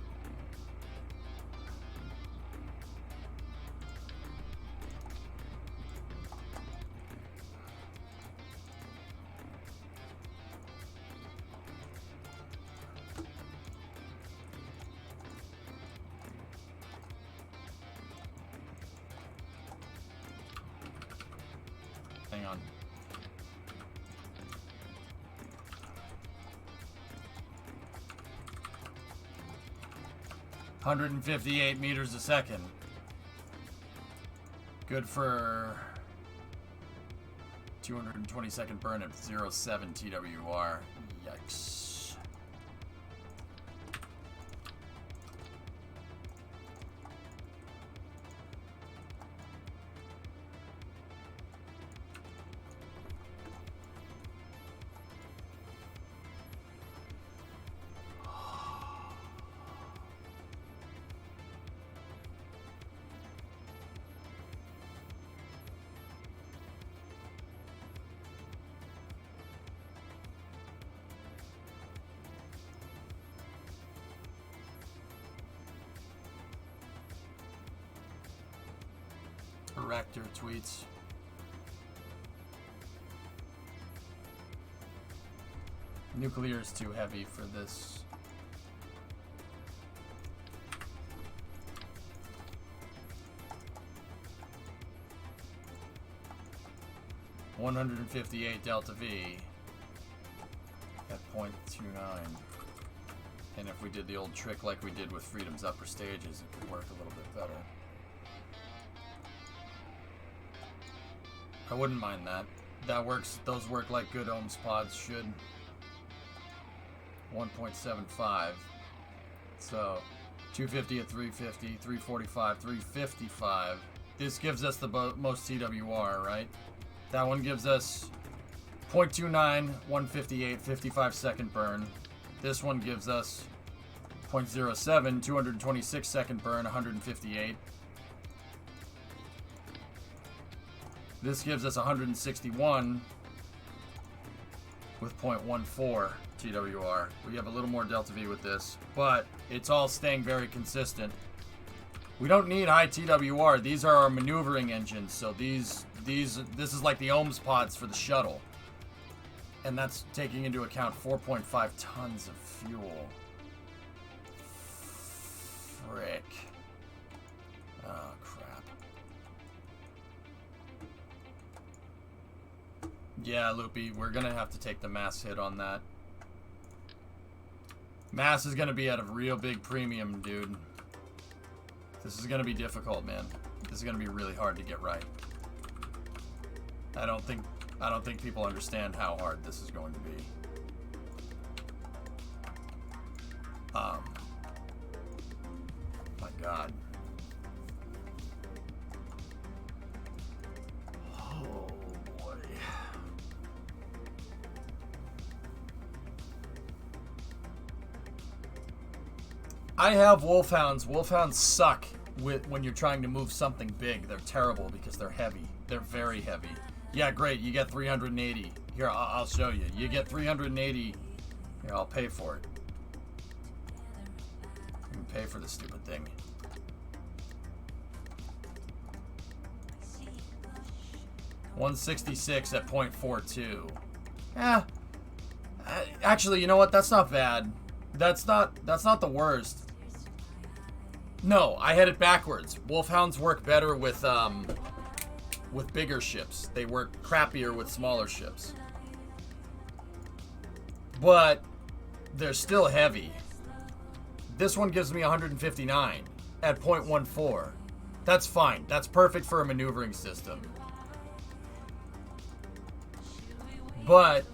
Hang on. $158 meters a second. Good for 220-second burn at 0.7 TWR. Yikes. corrector tweets. Nuclear is too heavy for this. $158 delta V at 0.29. And if we did the old trick like we did with Freedom's upper stages, it could work a little bit better. I wouldn't mind that. That works. Those work like good ohms pods should. 1.75. So 250 at 350, 345, 355. This gives us the most TWR, right? That one gives us 0.29, 158, 55 second burn. This one gives us 0.07, 226 second burn, 158. This gives us 161 with 0.14 TWR. We have a little more delta V with this, but it's all staying very consistent. We don't need high TWR. These are our maneuvering engines, so this is like the ohms pods for the shuttle. And that's taking into account 4.5 tons of fuel. Frick. Oh, crap. Yeah, Loopy, we're gonna have to take the mass hit on that. Mass is gonna be at a real big premium, dude. This is gonna be difficult, man. This is gonna be really hard to get right. I don't think people understand how hard this is going to be. My God. Oh boy. I have wolfhounds. Wolfhounds suck when you're trying to move something big. They're terrible because they're heavy. They're very heavy. Yeah, great. You get 380. Here, I'll show you. You get 380. Here, I'll pay for it. I can pay for this stupid thing. $166 at 0.42. Actually, you know what? That's not bad. That's not the worst. No, I had it backwards. Wolfhounds work better with bigger ships. They work crappier with smaller ships. But they're still heavy. This one gives me 159 at 0.14. That's fine. That's perfect for a maneuvering system. But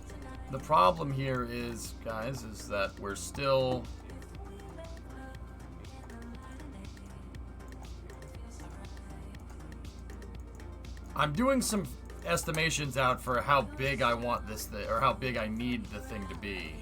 the problem here is, guys, is that we're still... I'm doing some estimations out for how big I want this thing, or how big I need the thing to be.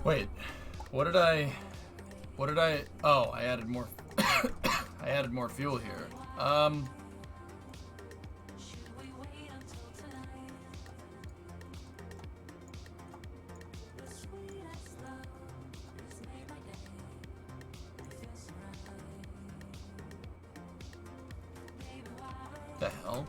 Wait, what did I... Oh, I added more. I added more fuel here. The hell?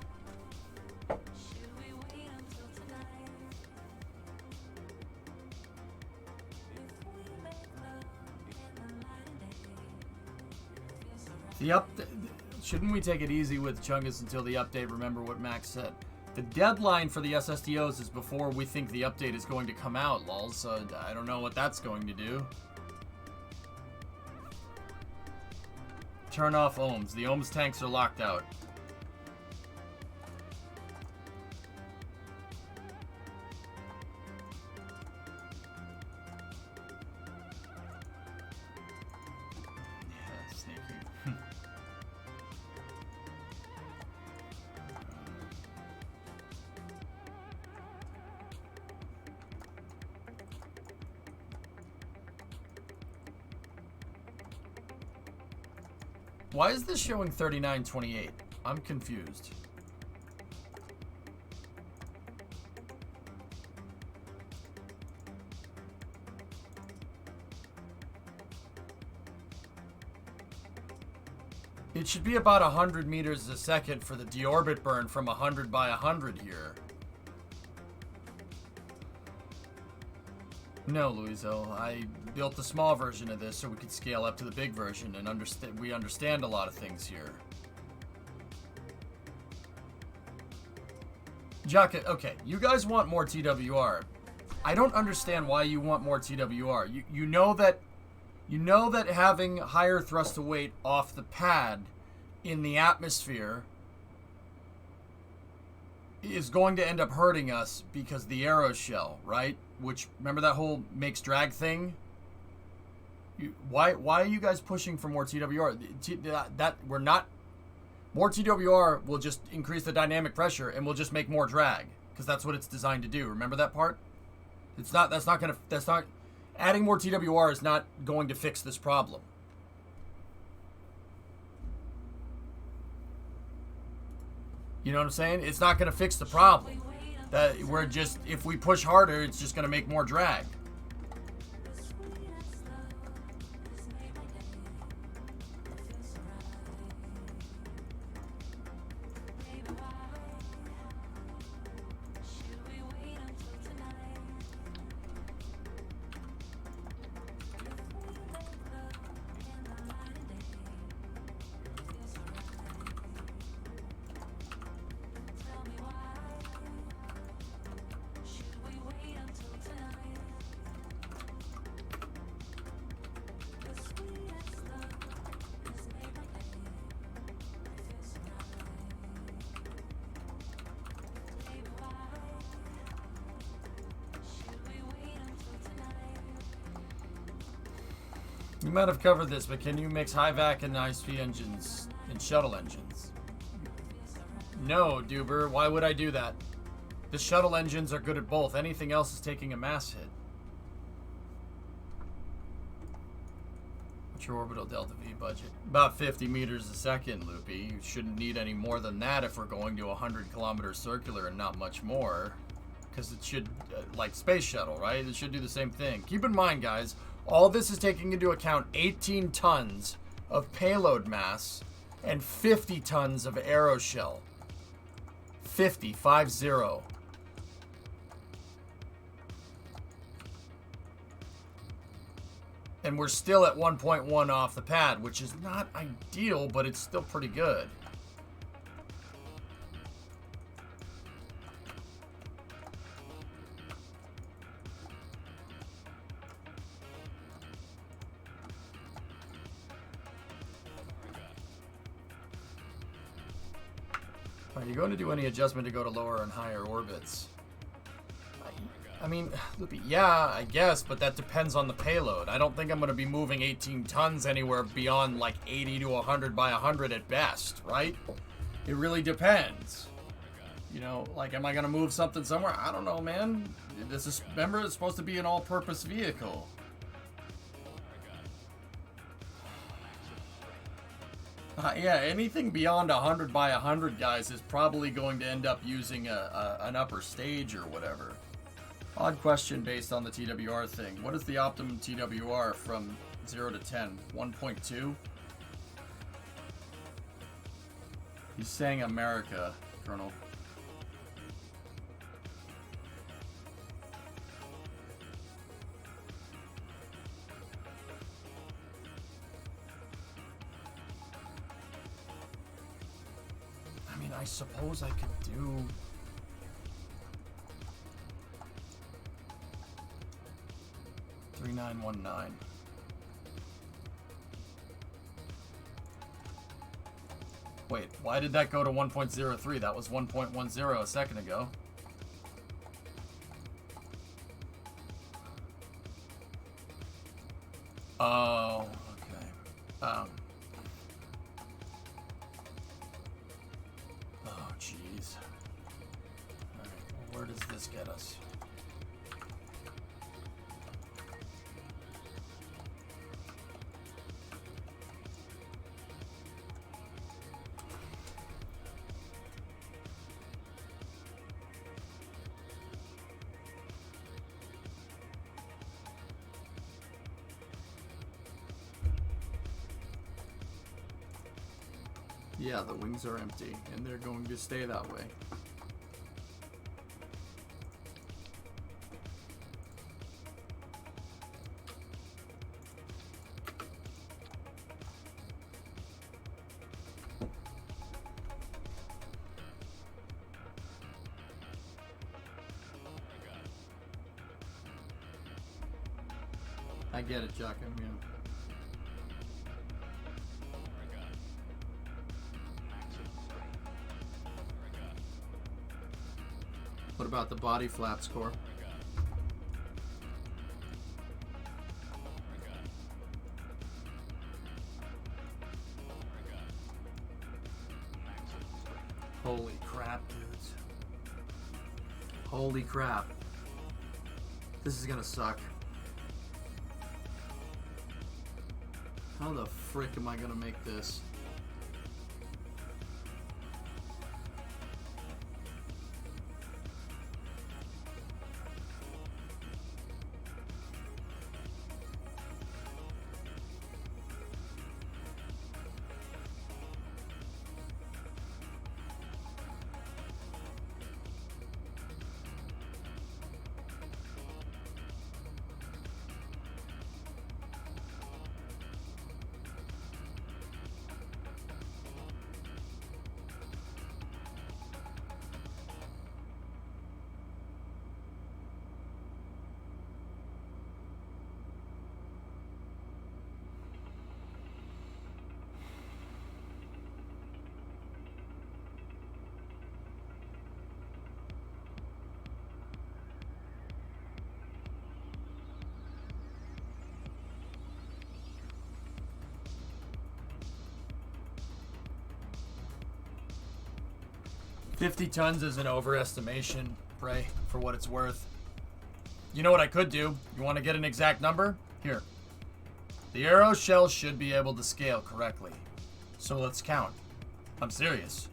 Shouldn't we take it easy with Chungus until the update? Remember what Max said. The deadline for the SSTOs is before we think the update is going to come out, lol. So I don't know what that's going to do. Turn off ohms. The ohms tanks are locked out. Why is this showing 3928? I'm confused. It should be about 100 meters a second for the deorbit burn from 100 by 100 here. No, Louisville. I built the small version of this so we could scale up to the big version and we understand a lot of things here. Jaka, okay, you guys want more TWR. I don't understand why you want more TWR. You know that having higher thrust to weight off the pad in the atmosphere is going to end up hurting us because the aeroshell, right? Which, remember that whole makes drag thing? Why are you guys pushing for more TWR? More TWR will just increase the dynamic pressure and will just make more drag because that's what it's designed to do. Remember that part? Adding more TWR is not going to fix this problem. You know what I'm saying? It's not going to fix the problem. If we push harder, it's just going to make more drag. You might have covered this, but can you mix high vac and ISP engines and shuttle engines? No, Duber. Why would I do that? The shuttle engines are good at both. Anything else is taking a mass hit. What's your orbital delta V budget? About 50 meters a second, Loopy. You shouldn't need any more than that if we're going to 100 kilometers circular and not much more. Because it should, like space shuttle, right? It should do the same thing. Keep in mind, guys, all this is taking into account 18 tons of payload mass and 50 tons of aeroshell. 50. And we're still at 1.1 off the pad, which is not ideal, but it's still pretty good. Are you going to do any adjustment to go to lower and higher orbits? I mean, yeah, I guess, but that depends on the payload. I don't think I'm going to be moving 18 tons anywhere beyond like 80 to 100 by 100 at best, right? It really depends. You know, like, am I going to move something somewhere? I don't know, man. Remember, it's supposed to be an all-purpose vehicle. Yeah, anything beyond 100 by 100, guys, is probably going to end up using an upper stage or whatever. Odd question based on the TWR thing. What is the optimum TWR from 0 to 10? 1.2? He's saying America, Colonel. I suppose I could do... $3919. Wait, why did that go to 1.03? That was 1.10 a second ago. Oh, okay. Oh, jeez. Alright, well, where does this get us? Yeah, the wings are empty, and they're going to stay that way. I get it, Jock. Yeah. What about the body flaps core? Holy crap, dudes. Holy crap. This is gonna suck. How the frick am I gonna make this? $50 tons is an overestimation, Prey, for what it's worth. You know what I could do? You want to get an exact number? Here. The arrow shell should be able to scale correctly. So let's count. I'm serious.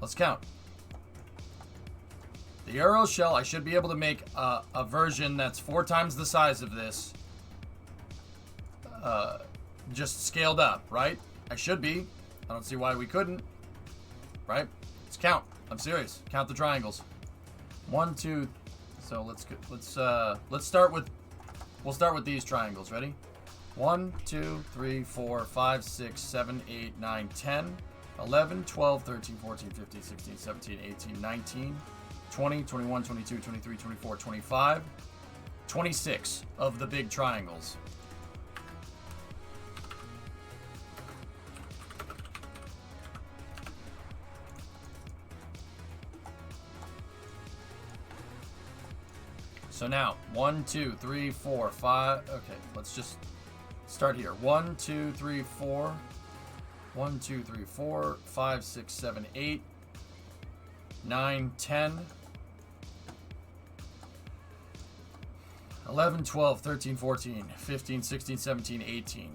Let's count. The arrow shell, I should be able to make a version that's 4 times the size of this. Just scaled up, right? I should be. I don't see why we couldn't. Right? Let's count. I'm serious. Count the triangles. 1, 2. So let's start with. We'll start with these triangles. Ready? 1, 2, 3, 4, 5, 6, 7, 8, 9, 10, 11, 12, 13, 14, 15, 16, 17, 18, 19, 20, 21, 22, 23, 24, 25, 26 of the big triangles. So now, 1, 2, 3, 4, 5. Okay, let's just start here. 1, 2, 3, 4. 1, 2, 3, 4, 5, 6, 7, 8, 9, 10, 11, 12, 13, 14, 15, 16, 17, 18,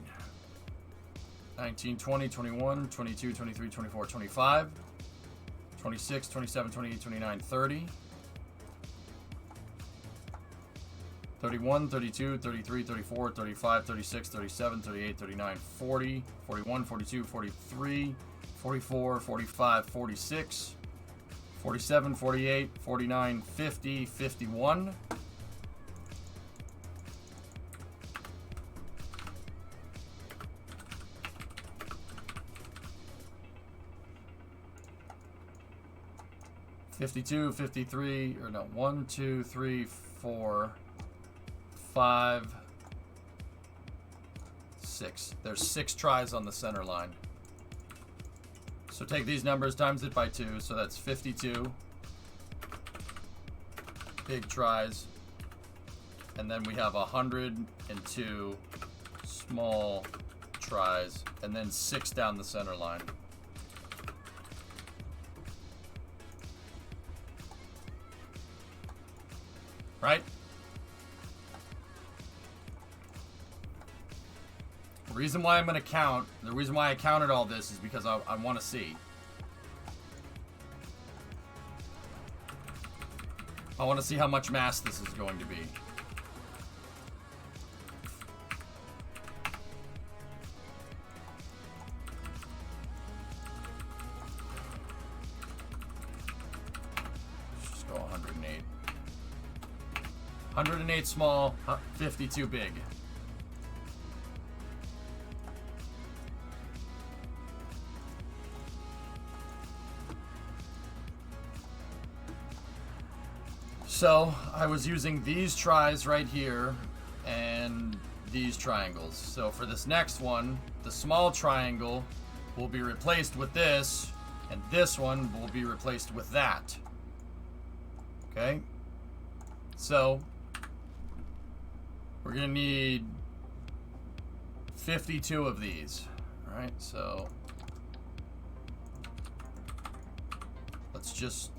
19, 20, 21, 22, 23, 24, 25, 26, 27, 28, 29, 30. 31, 32, 33, 34, 35, 36, 37, 38, 39, 40, 41, 42, 43, 44, 45, 46, 47, 48, 49, 50, 51. $52, 53, or no, 1, 2, 3, 4, 5, 6. There's 6 tries on the center line. So take these numbers, times it by 2, so that's 52 big tries. And then we have 102 small tries, and then 6 down the center line. Right? The reason why I'm going to count, the reason why I counted all this is because I want to see. I want to see how much mass this is going to be. 108 small, 52 big. So I was using these tries right here and these triangles. So for this next one, the small triangle will be replaced with this, and this one will be replaced with that. Okay? So we're gonna need 52 of these. Alright, so let's just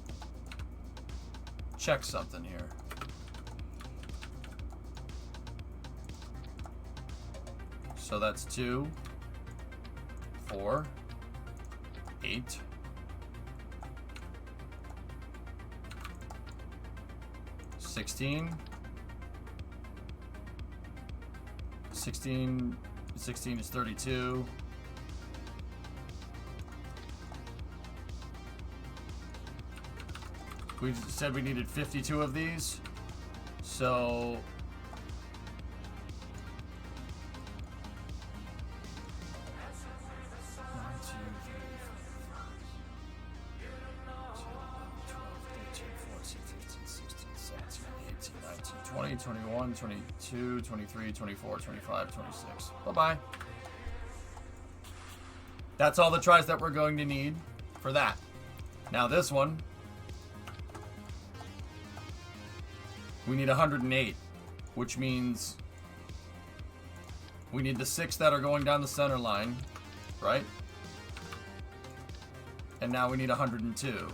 check something here. So that's 2, 4, 8, 16, 16 is 32. We said we needed 52 of these. So $19, 20, 21, 22, 23, 24, 25, 26. Bye-bye. That's all the tries that we're going to need for that. Now this one, we need 108, which means we need the 6 that are going down the center line, right? And now we need 102.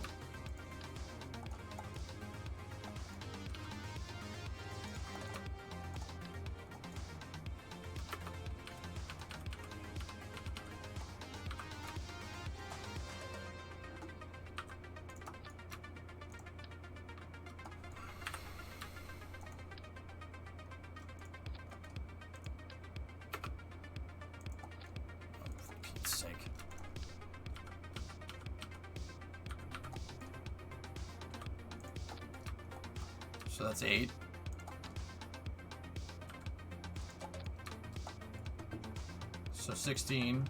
So that's 8. So 16.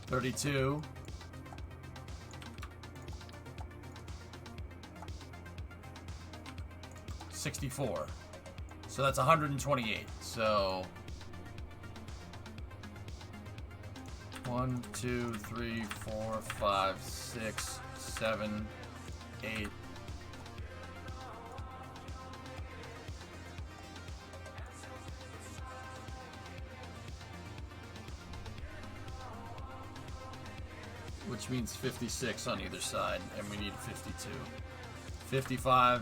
32. 64. So that's 128. So 1, 2, 3, 4, 5, 6, 7, 8. Which means 56 on either side, and we need 52. 55,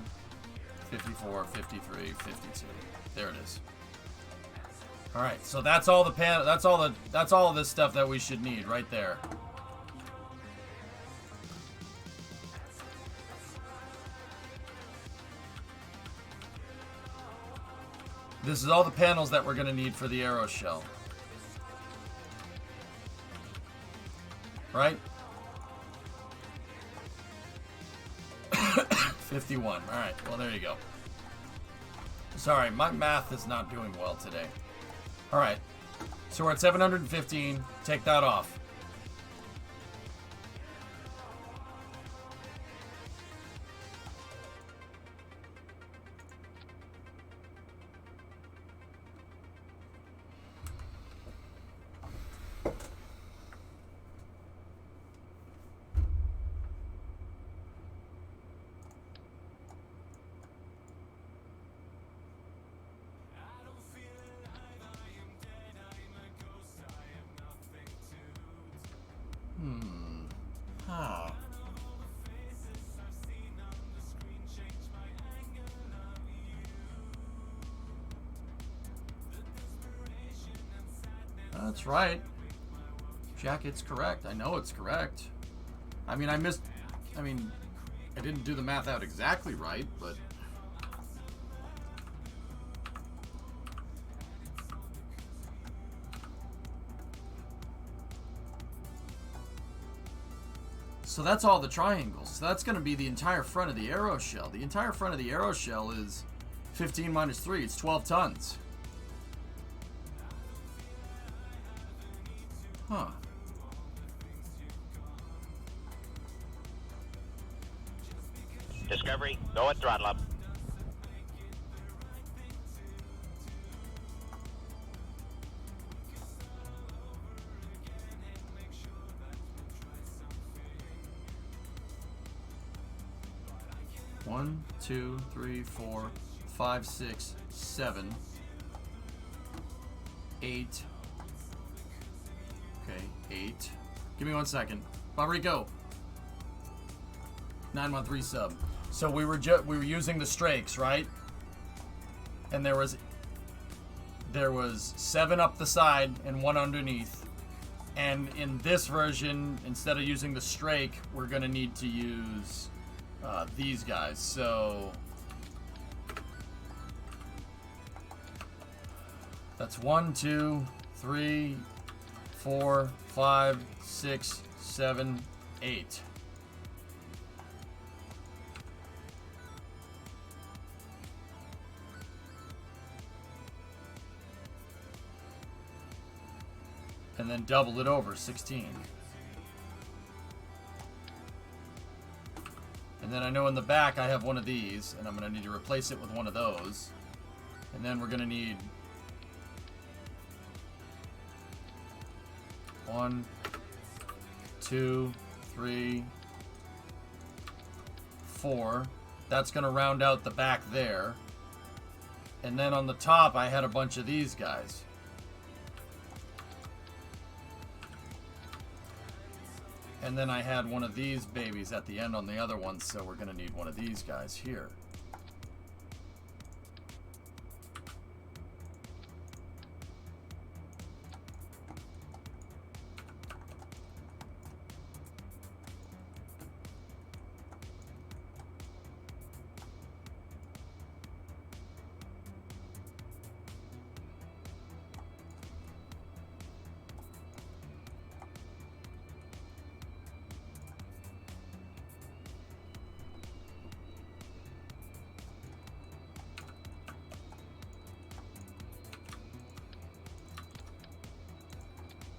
54, 53, 52. There it is. All right, so that's all the that's all of this stuff that we should need right there. This is all the panels that we're going to need for the arrow shell. Right? 51. All right. Well, there you go. Sorry, my math is not doing well today. All right. So we're at 715. Take that off. That's right. Jack, it's correct. I know it's correct. I mean, I didn't do the math out exactly right, but So that's all the triangles. So that's going to be the entire front of the arrow shell. The entire front of the arrow shell is 15 minus 3. It's 12 tons. Huh. Discovery, go at throttle up. One, two, three, 4, 5, 6, 7, 8. Okay, 8. Give me 1 second. Fabrizio. 913 sub. So we were using the strakes, right? And there was 7 up the side and 1 underneath. And in this version, instead of using the strake, we're gonna need to use these guys. So that's 1, 2, 3, 4, 5, 6, 7, 8. And then double it over, 16. And then I know in the back I have one of these, and I'm going to need to replace it with one of those. And then we're going to need 1, 2, 3, 4. That's going to round out the back there. And then on the top I had a bunch of these guys. And then I had one of these babies at the end on the other one, so we're going to need one of these guys here.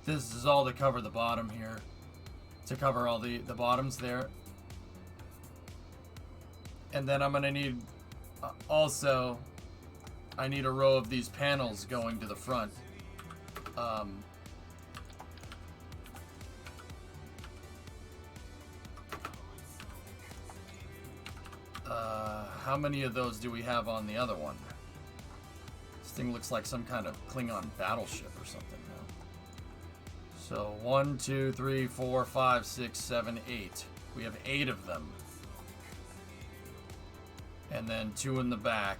This is all to cover the bottom here. To cover all the bottoms there. And then I'm going to need... also, I need a row of these panels going to the front. How many of those do we have on the other one? This thing looks like some kind of Klingon battleship or something now. So 1, 2, 3, 4, 5, 6, 7, 8. We have 8 of them. And then 2 in the back.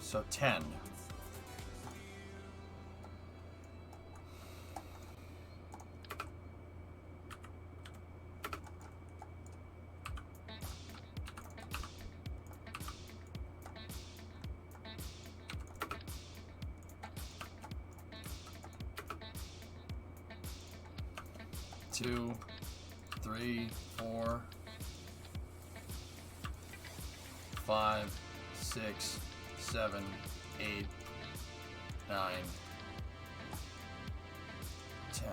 So 10. Two, 3, 4, 5, 6, 7, 8, 9, 10.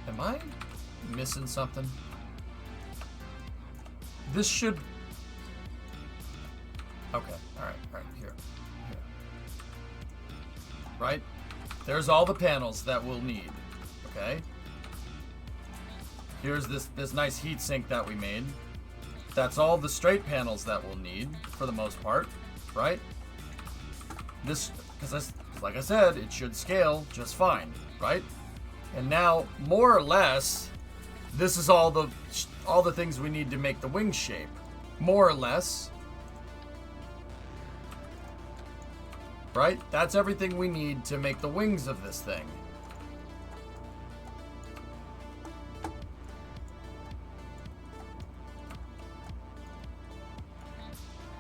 Am I missing something? This should... Okay, alright, here. Right? There's all the panels that we'll need, okay? Here's this nice heat sink that we made. That's all the straight panels that we'll need, for the most part, right? This, because like I said, it should scale just fine, right? And now, more or less, this is all the things we need to make the wing shape, more or less. Right? That's everything we need to make the wings of this thing.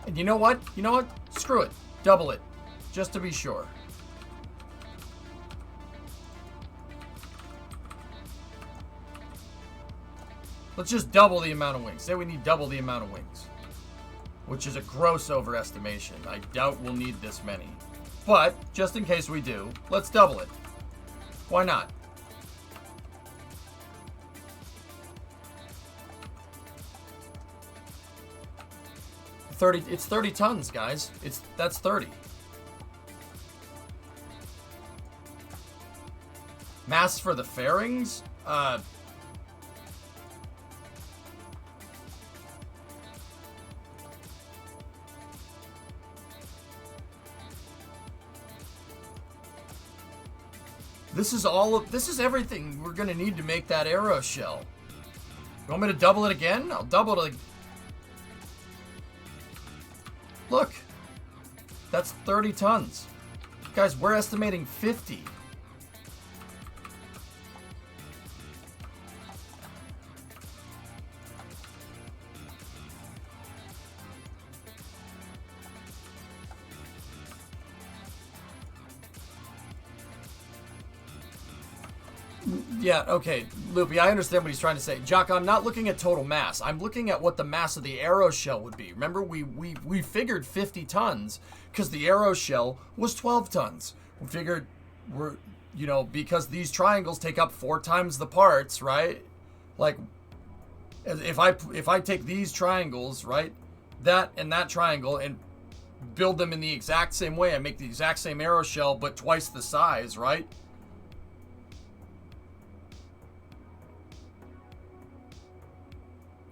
And you know what? You know what? Screw it. Double it. Just to be sure. Let's just double the amount of wings. Say we need double the amount of wings. Which is a gross overestimation. I doubt we'll need this many. But, just in case we do, let's double it. Why not? It's 30 tons, guys. That's 30. Mass for the fairings? This is everything we're gonna need to make that arrow shell. You want me to double it again? I'll double it. Look, that's 30 tons. Guys, we're estimating 50. Yeah, okay, Loopy, I understand what he's trying to say. Jock, I'm not looking at total mass. I'm looking at what the mass of the arrow shell would be. Remember, we figured 50 tons because the arrow shell was 12 tons. We figured because these triangles take up 4 times the parts, right? Like, if I take these triangles, right, that and that triangle, and build them in the exact same way, I make the exact same arrow shell, but twice the size, right?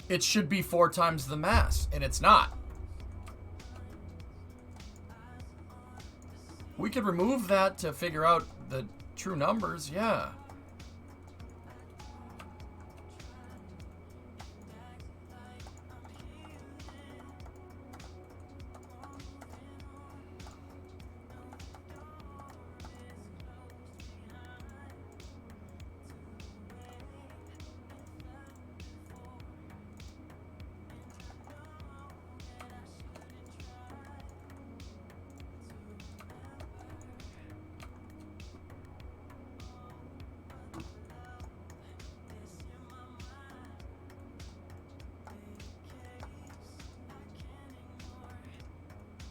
It should be 4 times the mass, and it's not. We could remove that to figure out the true numbers, yeah.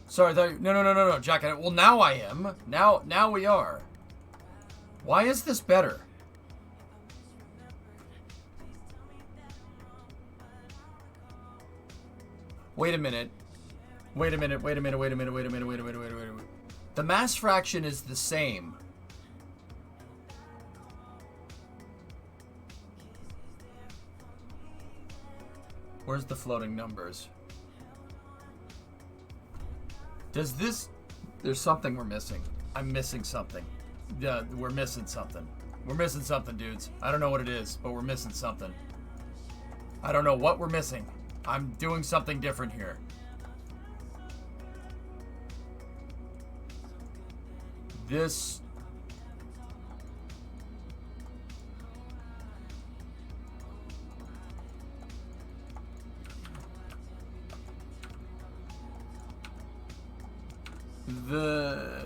Sorry, no, Jack. Well, now I am. Now we are. Why is this better? Wait a minute. The mass fraction is the same. Where's the floating numbers? Does this... There's something we're missing. I'm missing something. Yeah, we're missing something. We're missing something, dudes. I don't know what it is, but we're missing something. I don't know what we're missing. I'm doing something different here. This...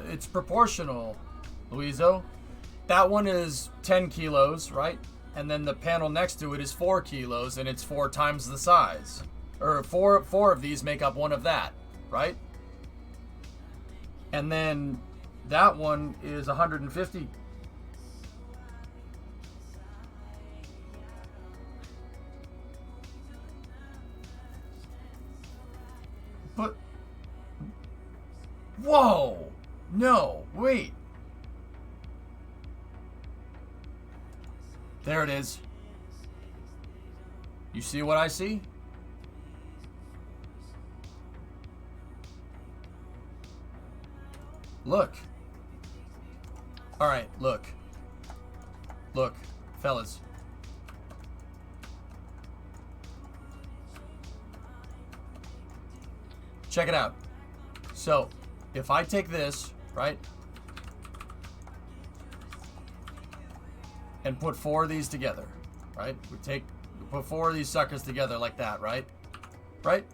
It's proportional, Luizo. That one is 10 kilos, right? And then the panel next to it is 4 kilos, and it's 4 times the size. Or four of these make up one of that, right? And then that one is 150. But... Whoa! No, wait. There it is. You see what I see? Look. Alright, look. Look, fellas. check it out. So, if I take this, right, and put 4 of these together, right? We put 4 of these suckers together like that, right? Right?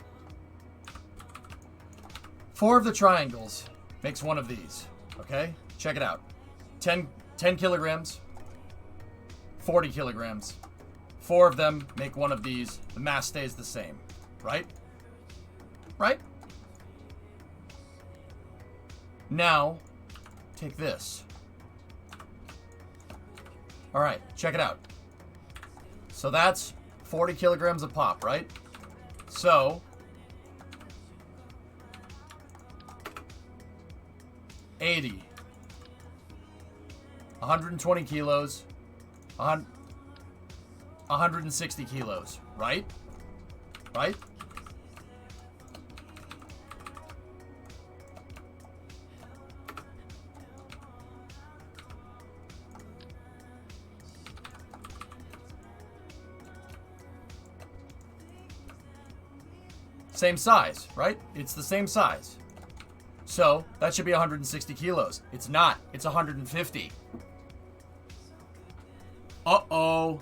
4 of the triangles makes 1 of these, okay? Check it out. 10 kilograms, 40 kilograms. 4 of them make 1 of these. The mass stays the same, right? Right? Now, take this. All right, check it out. So that's 40 kilograms of pop, right? So, 80. 120 kilos. 160 kilos, right? Right? Same size, right? It's the same size. So, that should be 160 kilos. It's not. It's 150. Uh-oh.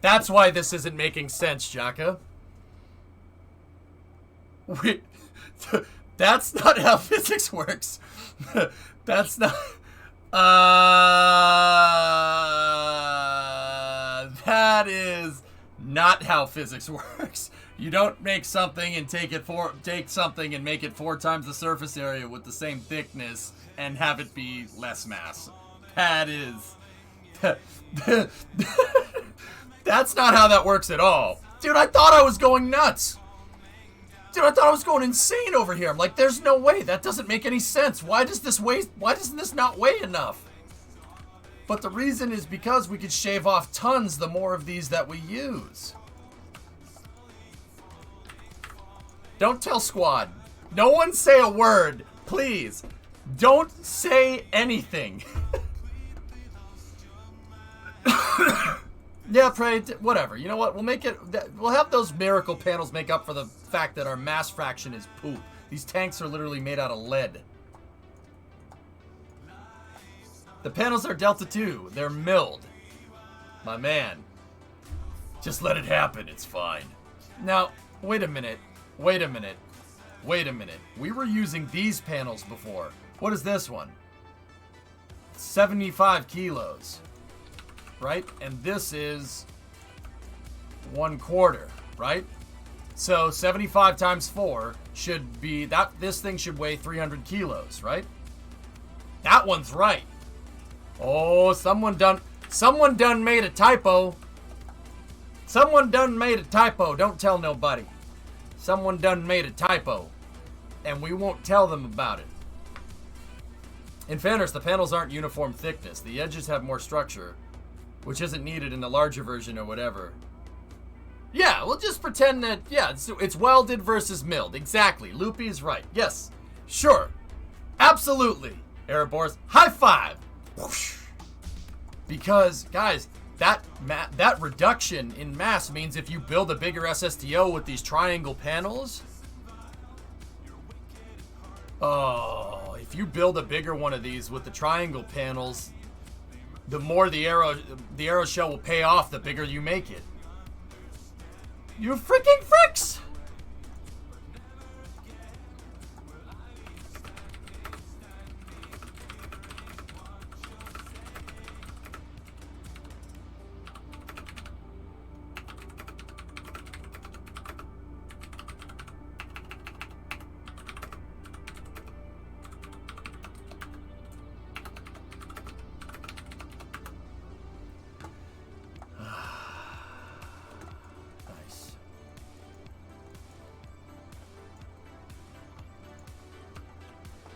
That's why this isn't making sense, Jaka. Wait, that's not how physics works. That's not... that is not how physics works. You don't make something and take something and make it 4 times the surface area with the same thickness and have it be less mass. That is... That's not how that works at all. Dude, I thought I was going nuts. Dude, I thought I was going insane over here. I'm like, there's no way. That doesn't make any sense. Why doesn't this not weigh enough? But the reason is because we could shave off tons the more of these that we use. Don't tell squad. No one say a word. Please. Don't say anything. Yeah, pray, whatever. You know what? We'll make it... We'll have those miracle panels make up for the fact that our mass fraction is poop. These tanks are literally made out of lead. The panels are Delta 2. They're milled. My man. Just let it happen. It's fine. Now, wait a minute. Wait a minute. Wait a minute. We were using these panels before. What is this one? 75 kilos. Right? And this is 1/4, right? So 75 times 4 should be this thing should weigh 300 kilos, right? That one's right. Oh, someone done made a typo. Someone done made a typo. Don't tell nobody. Someone done made a typo. And we won't tell them about it. In fairness, the panels aren't uniform thickness. The edges have more structure, which isn't needed in the larger version or whatever. Yeah, we'll just pretend that, yeah, it's welded versus milled. Exactly. Loopy is right. Yes. Sure. Absolutely. Erebors, high five. Whoosh. Because, guys, that reduction in mass means if you build a bigger SSTO with these triangle panels... Oh, if you build a bigger one of these with the triangle panels... the more the arrow shell will pay off, the bigger you make it. You freaking fricks!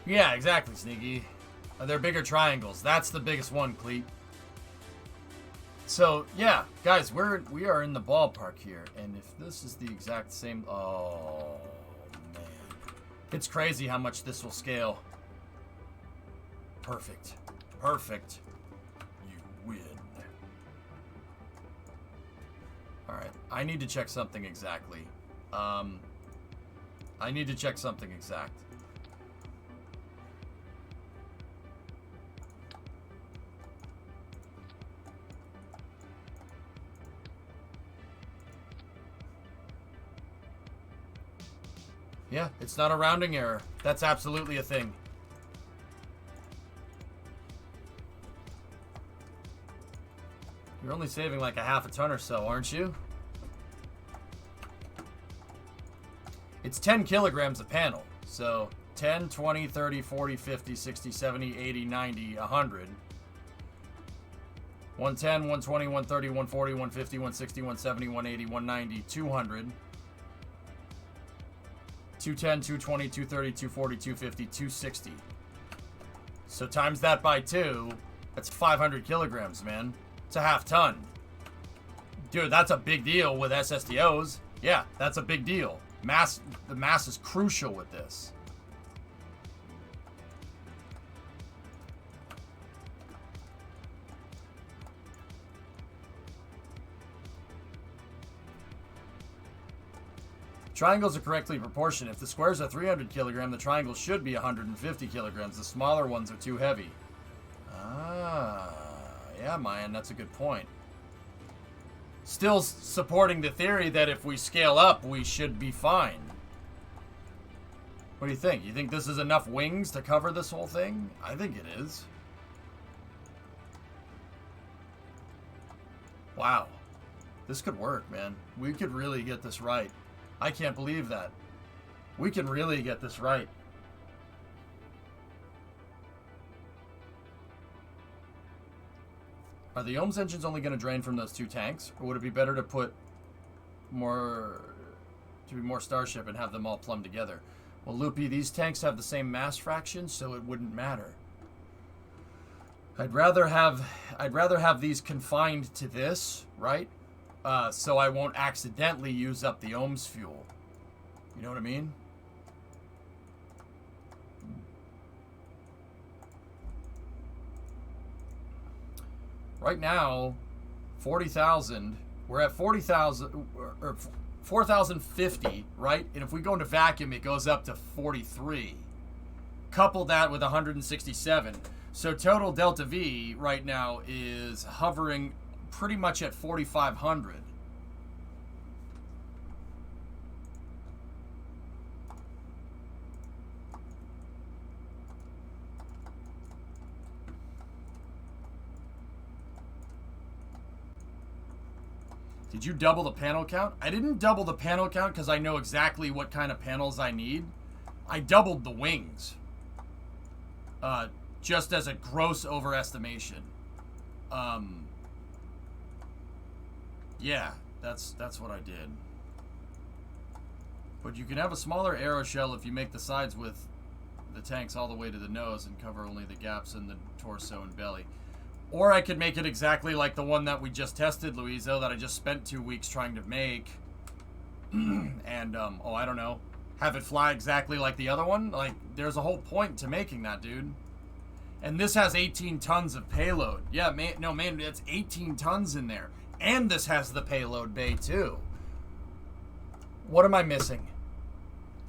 Yeah, exactly, Sneaky. They're bigger triangles. That's the biggest one, Cleat. So, yeah, guys, we are in the ballpark here. And if this is the exact same... Oh, man. It's crazy how much this will scale. Perfect. Perfect. You win. Alright, I need to check something exactly. I need to check something exact. Yeah, it's not a rounding error. That's absolutely a thing. You're only saving like a half a ton or so, aren't you? It's 10 kilograms a panel. So 10, 20, 30, 40, 50, 60, 70, 80, 90, 100. 110, 120, 130, 140, 150, 160, 170, 180, 190, 200. 210, 220, 230, 240, 250, 260. So times that by 2, that's 500 kilograms, man. It's a half ton. Dude, that's a big deal with SSTOs. Yeah, that's a big deal. The mass is crucial with this. Triangles are correctly proportioned. If the squares are 300 kilogram, the triangles should be 150 kilograms. The smaller ones are too heavy. Ah, yeah, Mayan, that's a good point. Still supporting the theory that if we scale up, we should be fine. What do you think? You think this is enough wings to cover this whole thing? I think it is. Wow. This could work, man. We could really get this right. I can't believe that. We can really get this right. Are the Ohms engines only going to drain from those 2 tanks? Or would it be better to put more... to be more Starship and have them all plumb together? Well, Loopy, these tanks have the same mass fraction, so it wouldn't matter. I'd rather have these confined to this, right? So I won't accidentally use up the Ohms fuel. You know what I mean? Right now, 40,000. We're at 40,000 or 4,050, right? And if we go into vacuum, it goes up to 43. Couple that with 167. So total delta V right now is hovering pretty much at 4,500. Did you double the panel count? I didn't double the panel count because I know exactly what kind of panels I need. I doubled the wings. Just as a gross overestimation. Yeah, that's what I did. But you can have a smaller aeroshell if you make the sides with the tanks all the way to the nose and cover only the gaps in the torso and belly. Or I could make it exactly like the one that we just tested, Louiso, that I just spent 2 weeks trying to make. And, oh, I don't know. Have it fly exactly like the other one? Like, there's a whole point to making that, dude. And this has 18 tons of payload. Yeah, man, no, man, it's 18 tons in there. And this has the payload bay, too. What am I missing?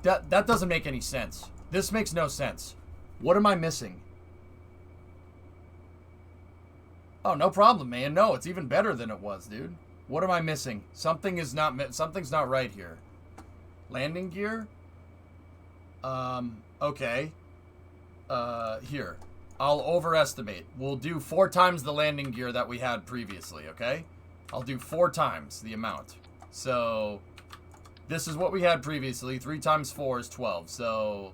That doesn't make any sense. This makes no sense. What am I missing? Oh, no problem, man. No, it's even better than it was, dude. What am I missing? Something's not right here. Landing gear? Okay. Here. I'll overestimate. We'll do 4 times the landing gear that we had previously, okay? I'll do 4 times the amount. So, this is what we had previously. 3 times 4 is 12. So,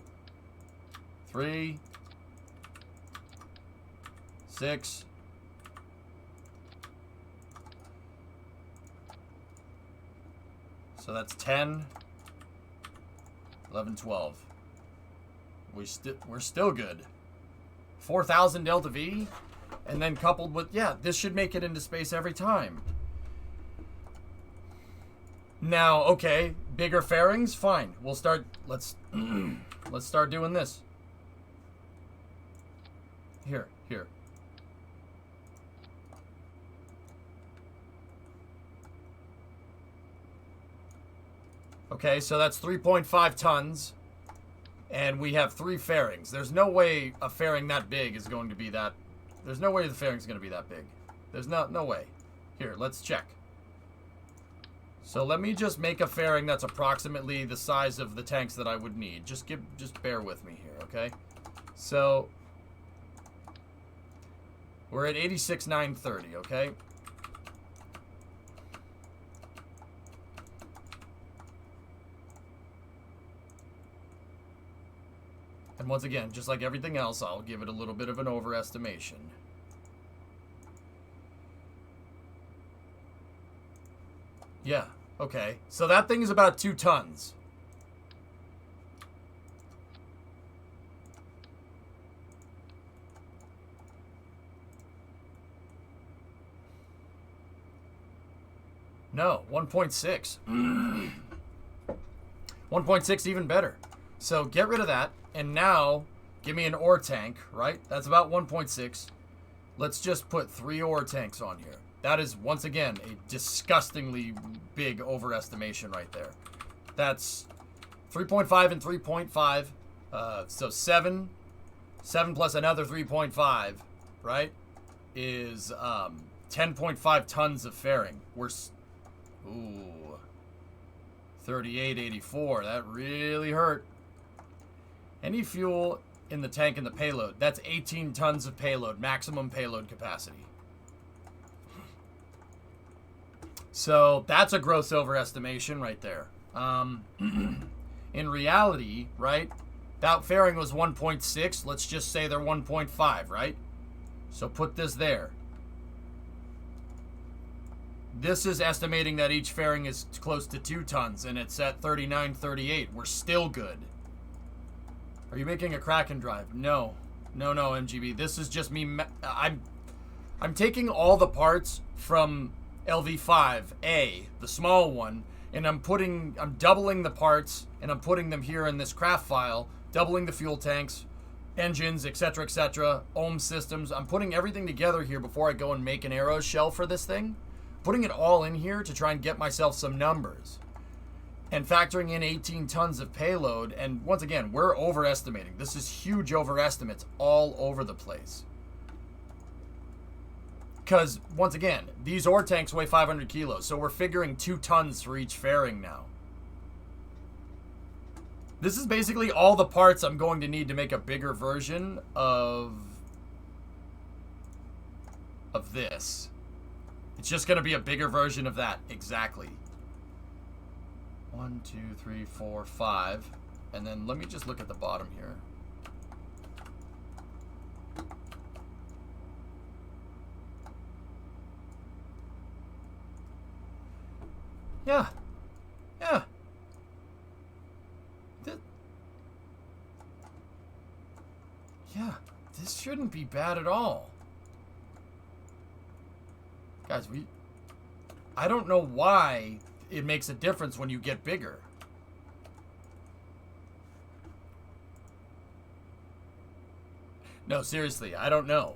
3, 6, so that's 10, 11, 12. We're still good. 4,000 delta V, and then coupled with, yeah, this should make it into space every time. Now, okay, bigger fairings, fine. We'll start. Let's start doing this. Here. Okay, so that's 3.5 tons, and we have 3 fairings. There's no way a fairing that big is going to be that. There's no way the fairing's going to be that big. There's no way. Here, let's check. So let me just make a fairing that's approximately the size of the tanks that I would need. Just bear with me here, okay? So we're at 86,930, okay? And once again, just like everything else, I'll give it a little bit of an overestimation. Yeah, okay. So that thing is about 2 tons. No, 1.6. 1.6 even better. So get rid of that. And now, give me an ore tank, right? That's about 1.6. Let's just put 3 ore tanks on here. That is, once again, a disgustingly big overestimation right there. That's 3.5 and 3.5. So 7 plus another 3.5, right, is 10.5 tons of fairing. We're... Ooh. 38.84. That really hurt. Any fuel in the tank and the payload. That's 18 tons of payload, maximum payload capacity. So that's a gross overestimation right there. In reality, right, that fairing was 1.6. Let's just say they're 1.5, right? So put this there. This is estimating that each fairing is close to 2 tons, and it's at 39.38. We're still good. Are you making a Kraken drive? No, MGB. This is just me. I'm taking all the parts from LV5A, the small one, and I'm doubling the parts, and I'm putting them here in this craft file, doubling the fuel tanks, engines, etc., ohm systems. I'm putting everything together here before I go and make an arrow shell for this thing. Putting it all in here to try and get myself some numbers. And factoring in 18 tons of payload, and once again, we're overestimating. This is huge overestimates all over the place. Because, once again, these ore tanks weigh 500 kilos, so we're figuring 2 tons for each fairing now. This is basically all the parts I'm going to need to make a bigger version of this. It's just going to be a bigger version of that, exactly. 1, 2, 3, 4, 5. And then let me just look at the bottom here. Yeah. This shouldn't be bad at all. Guys, I don't know why it makes a difference when you get bigger. No, seriously, I don't know.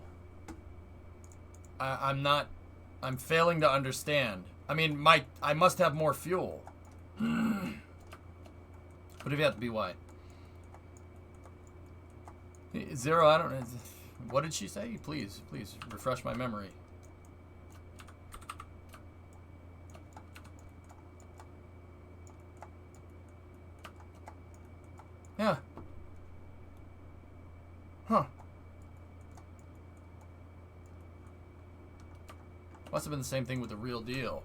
I'm failing to understand. I mean, I must have more fuel. But if you have to be why? Zero, I don't know. What did she say? Please refresh my memory. Yeah. Huh. Must have been the same thing with the real deal.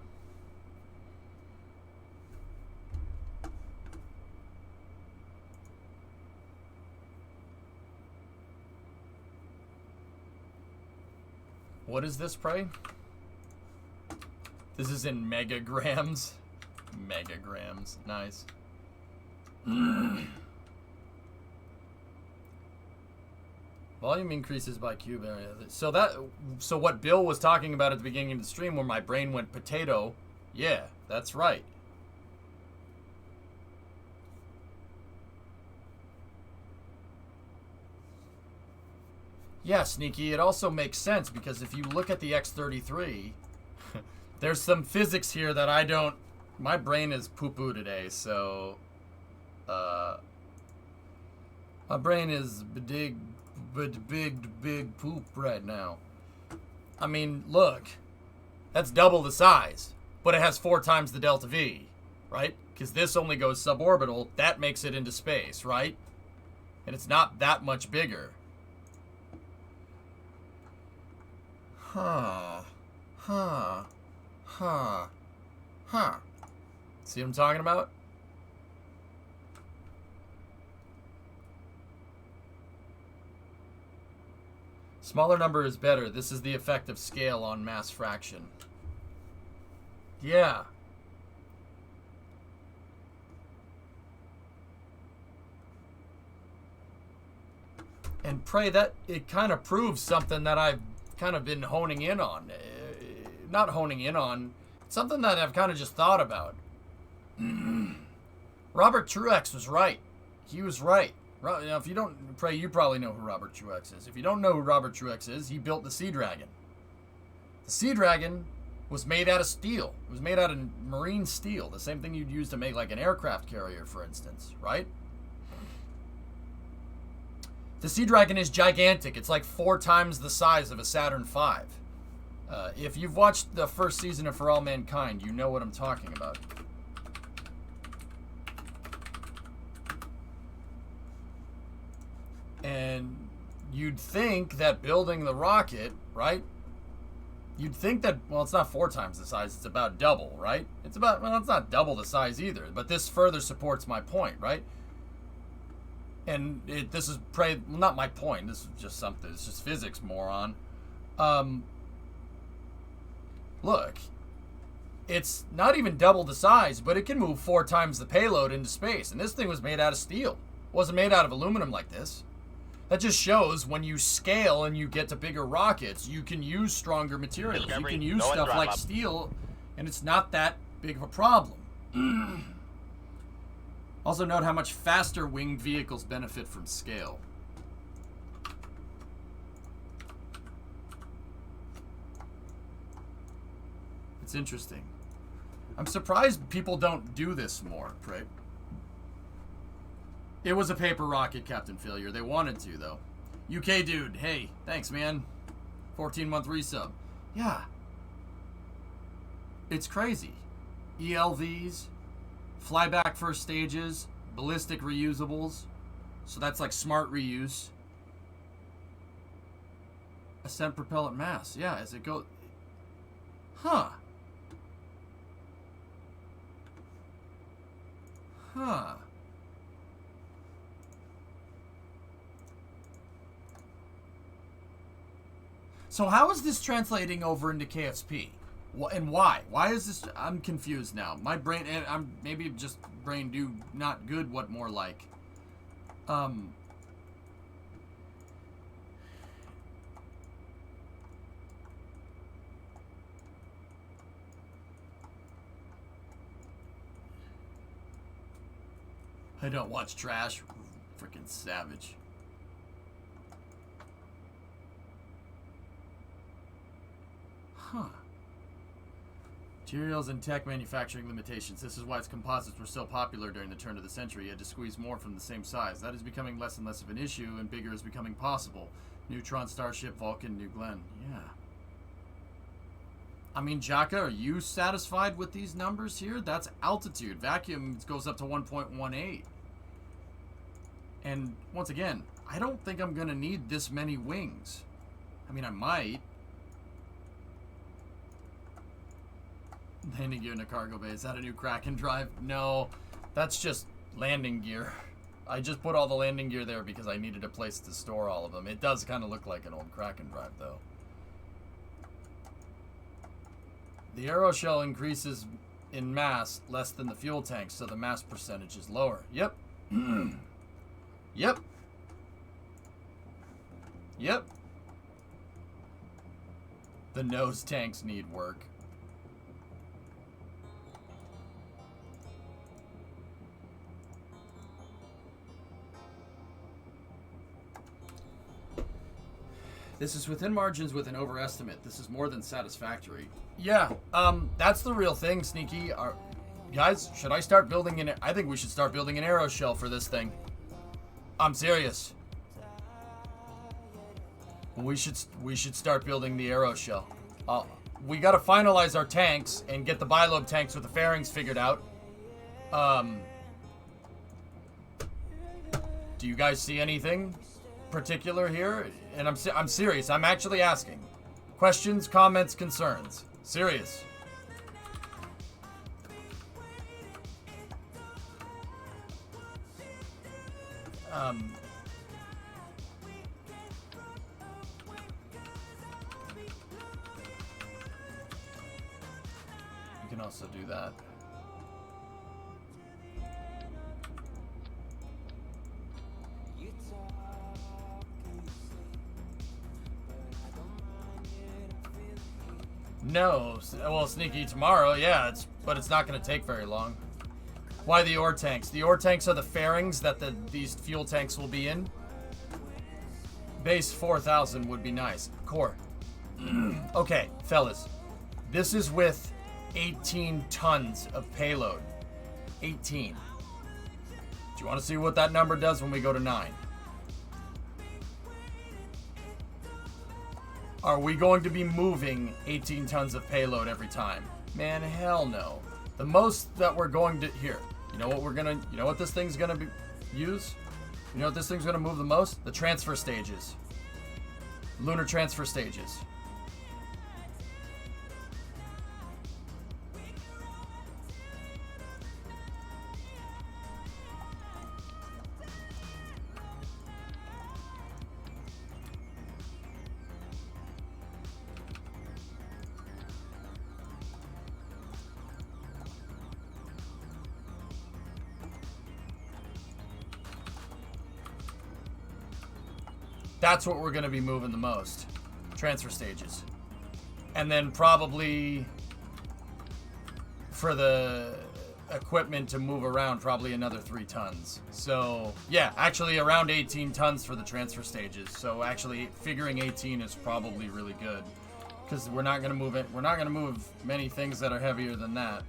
What is this, pray? This is in megagrams. Megagrams. Nice. Volume increases by cube area. So what Bill was talking about at the beginning of the stream where my brain went potato, yeah, that's right. Yeah, Sneaky, it also makes sense because if you look at the X-33, there's some physics here that I don't... My brain is poo-poo today, so... my brain is big poop right now. I mean, look. That's double the size, but it has 4 times the delta V, right? Because this only goes suborbital. That makes it into space, right? And it's not that much bigger. Huh. See what I'm talking about? Smaller number is better. This is the effect of scale on mass fraction. Yeah. And pray that it kind of proves something that I've kind of been honing in on. Not honing in on. Something that I've kind of just thought about. Robert Truex was right. He was right. Now, if you don't, Pray, you probably know who Robert Truex is. If you don't know who Robert Truex is, he built the Sea Dragon. The Sea Dragon was made out of steel. It was made out of marine steel. The same thing you'd use to make like an aircraft carrier, for instance, right? The Sea Dragon is gigantic. It's like 4 times the size of a Saturn V. If you've watched the first season of For All Mankind, you know what I'm talking about. And you'd think that building the rocket, right? You'd think that, well, it's not 4 times the size, it's about double, right? It's about, well, it's not double the size either, but this further supports my point, right? And this is, well, not my point, this is just something, it's just physics, moron. Look, it's not even double the size, but it can move 4 times the payload into space, and this thing was made out of steel. It wasn't made out of aluminum like this. That just shows when you scale and you get to bigger rockets, you can use stronger materials. Discovery, you can use go stuff and like drop. steel, and it's not that big of a problem. Also note how much faster winged vehicles benefit from scale. It's interesting. I'm surprised people don't do this more, right? It was a paper rocket, Captain Failure. They wanted to, though. UK dude, hey, thanks, man. 14-month resub. Yeah. It's crazy. ELVs, flyback first stages, ballistic reusables. So that's like smart reuse. Ascent propellant mass. Yeah, as it goes. Huh. Huh. So how is this translating over into KSP? And why? Why is this? I'm confused now. My brain, and I'm maybe just brain do not good. What more like? I don't watch trash. Freaking savage. Huh. Materials and tech manufacturing limitations. This is why its composites were so popular during the turn of the century. You had to squeeze more from the same size. That is becoming less and less of an issue, and bigger is becoming possible. Neutron, Starship, Vulcan, New Glenn. Yeah. I mean, Jaka, are you satisfied with these numbers here? That's altitude. Vacuum goes up to 1.18. And once again, I don't think I'm going to need this many wings. I mean, I might. Landing gear in a cargo bay. Is that a new Kraken drive? No, that's just landing gear. I just put all the landing gear there because I needed a place to store all of them. It does kind of look like an old Kraken drive, though. The aeroshell increases in mass less than the fuel tank, so the mass percentage is lower. Yep. Yep. Yep. The nose tanks need work. This is within margins with an overestimate. This is more than satisfactory. Yeah, that's the real thing, Sneaky. Guys, should I start building an... I think we should start building an arrow shell for this thing. I'm serious. We should start building the arrow shell. We gotta finalize our tanks and get the bilobe tanks with the fairings figured out. Do you guys see anything particular here? And I'm serious. I'm actually asking. Questions, comments, concerns. Serious. You can also do that. No, well, Sneaky, tomorrow, yeah, but it's not going to take very long. Why the ore tanks? The ore tanks are the fairings that these fuel tanks will be in. Base 4,000 would be nice. Core. Okay, fellas. This is with 18 tons of payload. 18. Do you want to see what that number does when we go to 9? Are we going to be moving 18 tons of payload every time? Man, hell no. The most that we're going to... Here. You know what this thing's gonna use? You know what this thing's gonna move the most? The transfer stages. Lunar transfer stages. That's what we're going to be moving the most. Transfer stages. And then probably for the equipment to move around, probably another 3 tons. So, yeah, actually around 18 tons for the transfer stages. So actually figuring 18 is probably really good. Because we're not going to move it. We're not going to move many things that are heavier than that.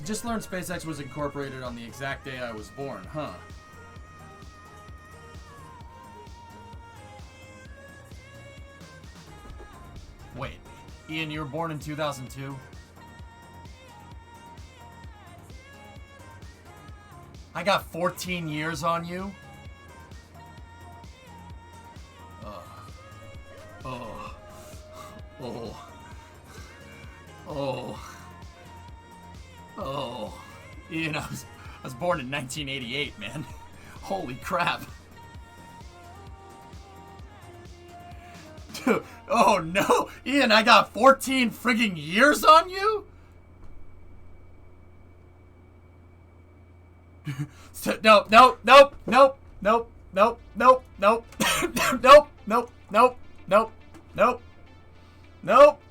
Just learned SpaceX was incorporated on the exact day I was born, huh? Wait, Ian, you were born in 2002? I got 14 years on you? Oh, Ian, I was born in 1988, man. Holy crap. Dude, oh no, Ian, I got 14 frigging years on you? Nope, nope, nope, nope, nope, nope, nope, nope, nope, nope, nope, nope, nope, nope,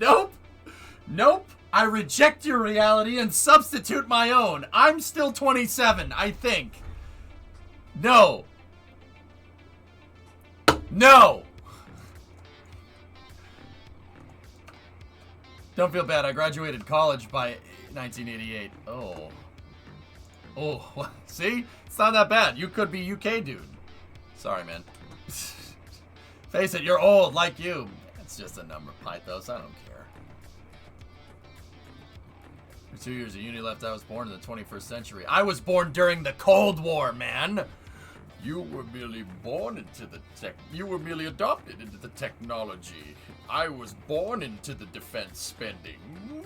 nope, nope. I reject your reality and substitute my own. I'm still 27, I think. No. No. Don't feel bad. I graduated college by 1988. Oh. Oh, see? It's not that bad. You could be UK dude. Sorry, man. Face it, you're old like you. It's just a number, Pythos. I don't care. For 2 years of uni left, I was born in the 21st century. I was born during the Cold War, man. You were merely born into the you were merely adopted into the technology. I was born into the defense spending.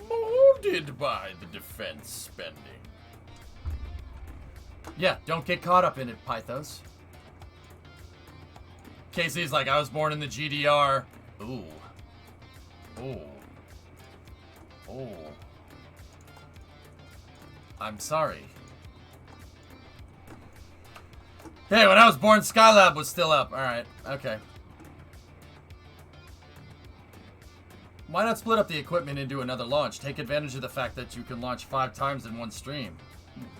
Molded by the defense spending. Yeah, don't get caught up in it, Pythos. Casey's like, I was born in the GDR. Ooh. Ooh. Ooh. I'm sorry. Hey, when I was born, Skylab was still up. Alright, okay. Why not split up the equipment into another launch? Take advantage of the fact that you can launch 5 times in one stream.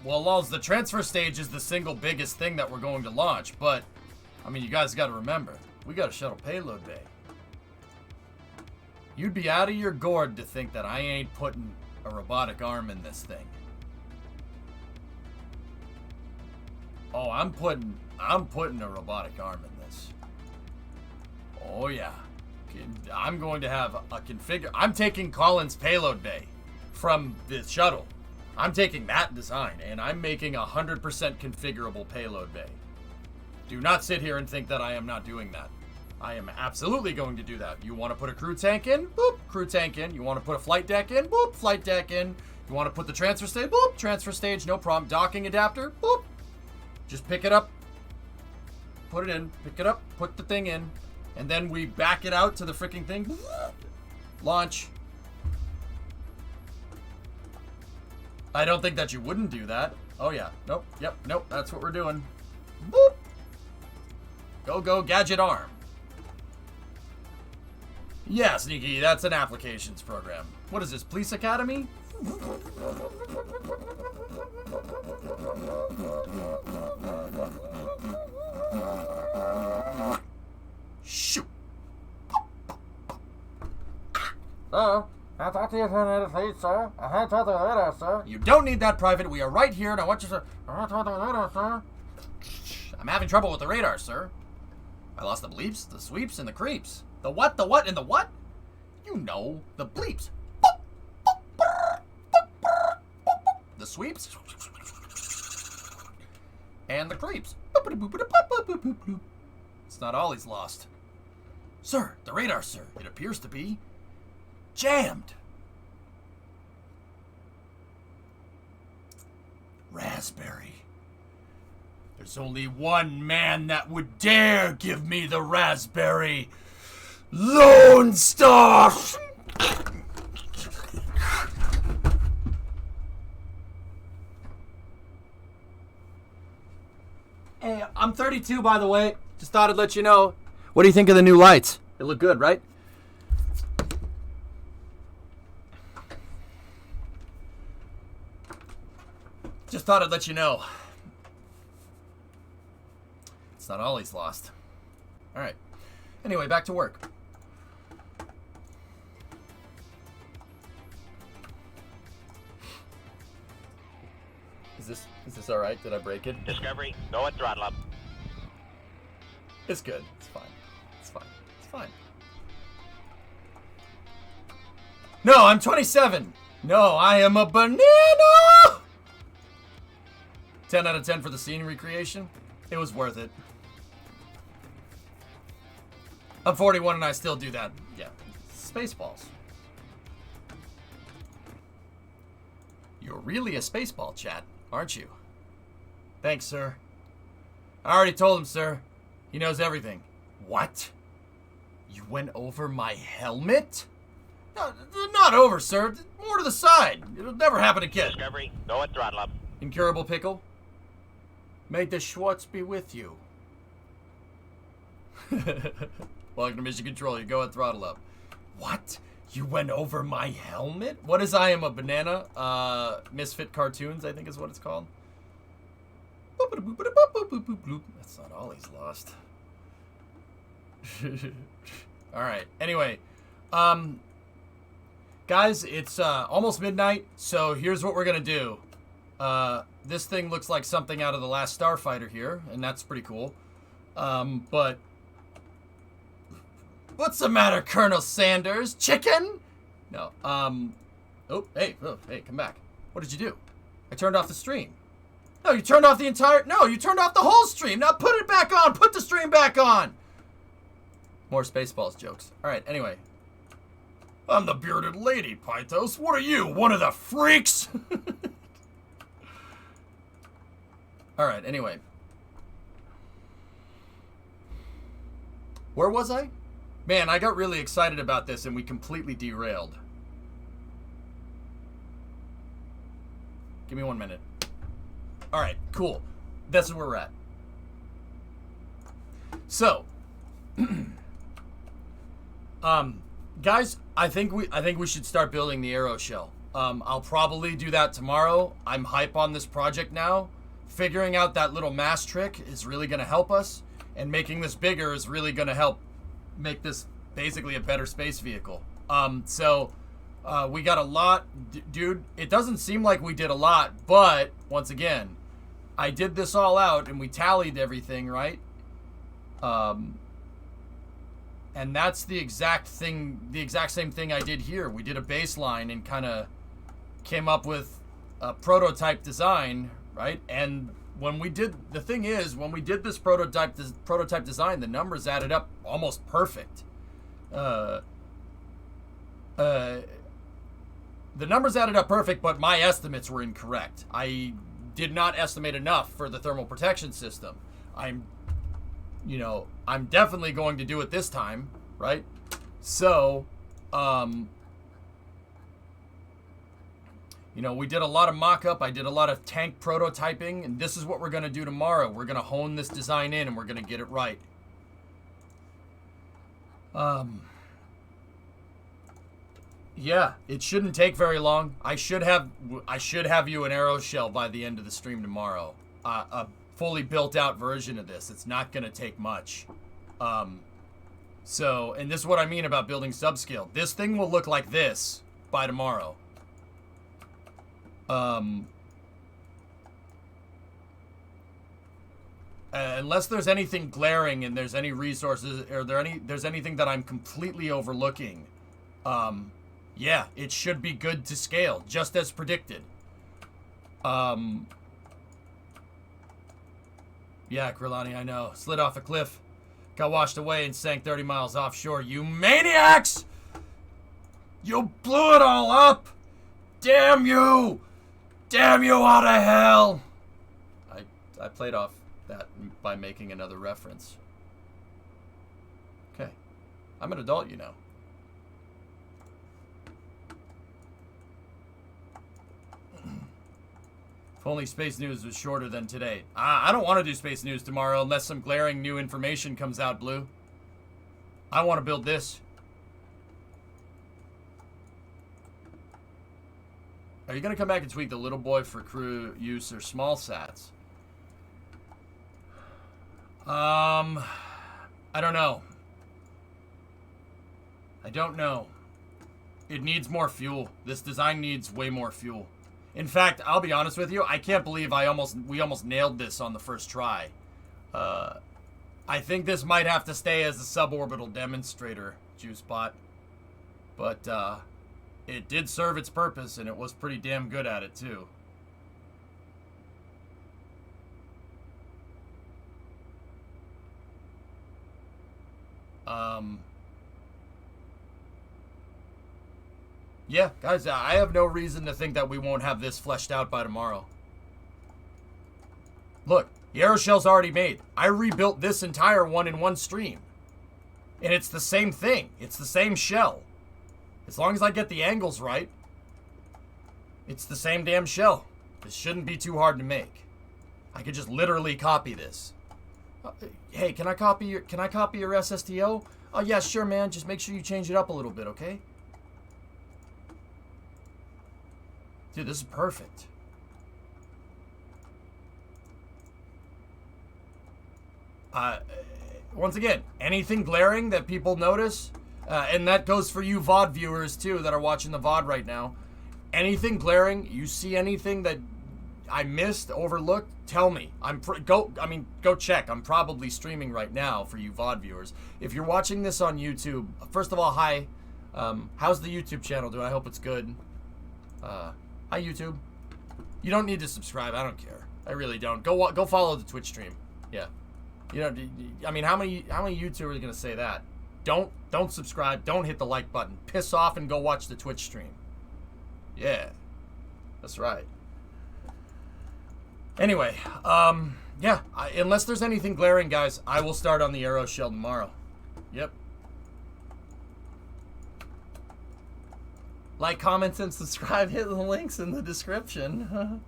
Well, Lulz, the transfer stage is the single biggest thing that we're going to launch, but, I mean, you guys got to remember, we got a shuttle payload bay. You'd be out of your gourd to think that I ain't putting a robotic arm in this thing. Oh, I'm putting a robotic arm in this. Oh, yeah. I'm going to have a configure. I'm taking Colin's payload bay from the shuttle. I'm taking that design and I'm making 100% configurable payload bay. Do not sit here and think that I am not doing that. I am absolutely going to do that. You want to put a crew tank in? Boop, crew tank in. You want to put a flight deck in? Boop, flight deck in. You want to put the transfer stage? Boop, transfer stage, no problem. Docking adapter? Boop. Just pick it up, put it in, pick it up, put the thing in, and then we back it out to the freaking thing. Launch. I don't think that you wouldn't do that. Oh yeah, nope, yep, nope, that's what we're doing. Boop. Go, go, gadget arm. Yeah, Sneaky, that's an applications program. What is this, Police Academy? Shoot. Sir, I thought you had please, sir. I had told the radar, sir. You don't need that, Private. We are right here, and I want you to... I told the radar, sir. I'm having trouble with the radar, sir. I lost the bleeps, the sweeps, and the creeps. The what, and the what? You know, the bleeps. The sweeps. And the creeps. It's not all he's lost. Sir, the radar, sir. It appears to be jammed. Raspberry. There's only one man that would dare give me the raspberry. Lone Star! Hey, I'm 32, by the way. Just thought I'd let you know. What do you think of the new lights? They look good, right? Just thought I'd let you know. It's not all he's lost. All right. Anyway, back to work. Is this all right? Did I break it? Discovery, go at throttle up. It's good. It's fine. It's fine. It's fine. No, I'm 27. No, I am a banana. 10 out of 10 for the scene recreation. It was worth it. I'm 41 and I still do that. Yeah. Spaceballs. You're really a spaceball, chat, aren't you? Thanks, sir. I already told him, sir. He knows everything. What? You went over my helmet? No, not over, sir. More to the side. It'll never happen again. Discovery, go at throttle up. Incurable pickle? May the Schwartz be with you. Welcome to Mission Control. You go at throttle up. What? You went over my helmet? What is I Am a Banana? Misfit Cartoons, I think is what it's called. That's not all he's lost. Alright, anyway. Guys, it's almost midnight, so here's what we're gonna do. This thing looks like something out of The Last Starfighter here, and that's pretty cool. But... What's the matter, Colonel Sanders? Chicken? No, Oh, hey, come back. What did you do? I turned off the stream. No, you turned off the entire... No, you turned off the whole stream. Now put it back on. Put the stream back on. More Spaceballs jokes. All right, anyway. I'm the bearded lady, Pythos. What are you, one of the freaks? All right, anyway. Where was I? Man, I got really excited about this and we completely derailed. Give me 1 minute. All right, cool. That's where we're at. So, Guys, I think we should start building the arrow shell. I'll probably do that tomorrow. I'm hype on this project now. Figuring out that little mass trick is really going to help us, and making this bigger is really going to help make this basically a better space vehicle. So we got a lot, dude. It doesn't seem like we did a lot, but once again, I did this all out and we tallied everything, right? And that's the exact same thing I did here. We did a baseline and kind of came up with a prototype design, right? And when we did this prototype design, the numbers added up almost perfect. The numbers added up perfect, but my estimates were incorrect. I did not estimate enough for the thermal protection system. I'm definitely going to do it this time, right? So, we did a lot of mock-up. I did a lot of tank prototyping, and this is what we're going to do tomorrow. We're going to hone this design in, and we're going to get it right. Yeah, it shouldn't take very long. I should have you an arrow shell by the end of the stream tomorrow. A fully built out version of this. It's not going to take much. And this is what I mean about building subscale. This thing will look like this by tomorrow. Unless there's anything glaring and there's any resources, or there's anything that I'm completely overlooking, yeah, it should be good to scale, just as predicted. Yeah, Krilani, I know. Slid off a cliff, got washed away, and sank 30 miles offshore. You maniacs! You blew it all up! Damn you! Damn you out of hell! I played off that by making another reference. Okay. I'm an adult, you know. If only Space News was shorter than today. I don't want to do Space News tomorrow unless some glaring new information comes out, Blue. I want to build this. Are you going to come back and tweak the little boy for crew use or small sats? I don't know. I don't know. It needs more fuel. This design needs way more fuel. In fact, I'll be honest with you, I can't believe we almost nailed this on the first try. I think this might have to stay as a suborbital demonstrator, JuiceBot. But it did serve its purpose, and it was pretty damn good at it, too. Yeah, guys, I have no reason to think that we won't have this fleshed out by tomorrow. Look, the aeroshell's already made. I rebuilt this entire one in one stream. And it's the same thing. It's the same shell. As long as I get the angles right, it's the same damn shell. This shouldn't be too hard to make. I could just literally copy this. Hey, can I copy your SSTO? Oh yeah, sure, man. Just make sure you change it up a little bit, okay? Dude, this is perfect. Once again, anything glaring that people notice, and that goes for you VOD viewers too that are watching the VOD right now. Anything glaring, you see anything that I missed, overlooked, tell me. Go check. I'm probably streaming right now for you VOD viewers. If you're watching this on YouTube, first of all, hi. How's the YouTube channel doing? I hope it's good. Hi YouTube. You don't need to subscribe. I don't care. I really don't. Go follow the Twitch stream. Yeah. You know, I mean, how many YouTubers are gonna say that? Don't subscribe. Don't hit the like button. Piss off and go watch the Twitch stream. Yeah, that's right. Anyway, yeah. Unless there's anything glaring, guys, I will start on the arrow shell tomorrow. Yep. Like, comment, and subscribe. Hit the links in the description.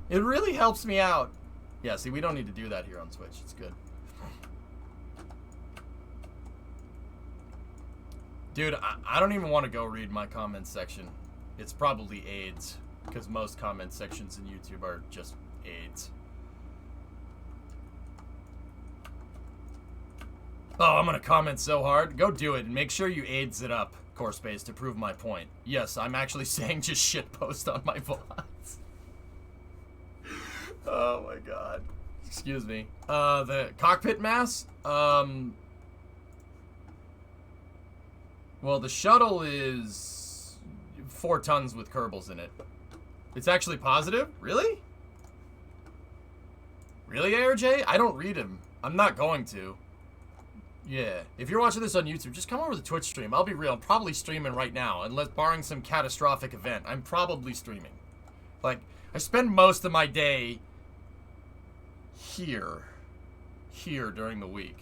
It really helps me out. Yeah, see, we don't need to do that here on Twitch. It's good. Dude, I don't even want to go read my comments section. It's probably AIDS, because most comment sections in YouTube are just AIDS. Oh, I'm gonna comment so hard. Go do it and make sure you AIDS it up, CoreSpace, to prove my point. Yes, I'm actually saying just shitpost on my VODs. Oh my god. Excuse me. The cockpit mass? Well, the shuttle is 4 tons with Kerbals in it. It's actually positive? Really? Really, ARJ? I don't read him. I'm not going to. Yeah. If you're watching this on YouTube, just come over to the Twitch stream. I'll be real. I'm probably streaming right now. Unless, barring some catastrophic event, I'm probably streaming. Like, I spend most of my day here during the week.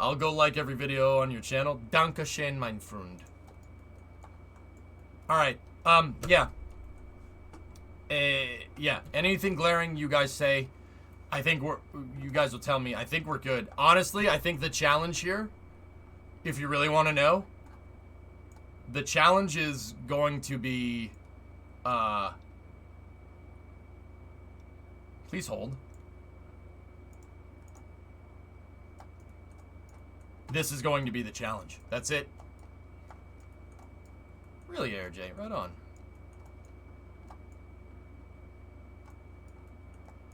I'll go like every video on your channel. Dankeschön, mein Freund. Alright, yeah. Yeah, anything glaring you guys say, I think you guys will tell me, I think we're good. Honestly, I think the challenge here, if you really want to know, the challenge is going to be, please hold. This is going to be the challenge. That's it. Really, AirJ, right on.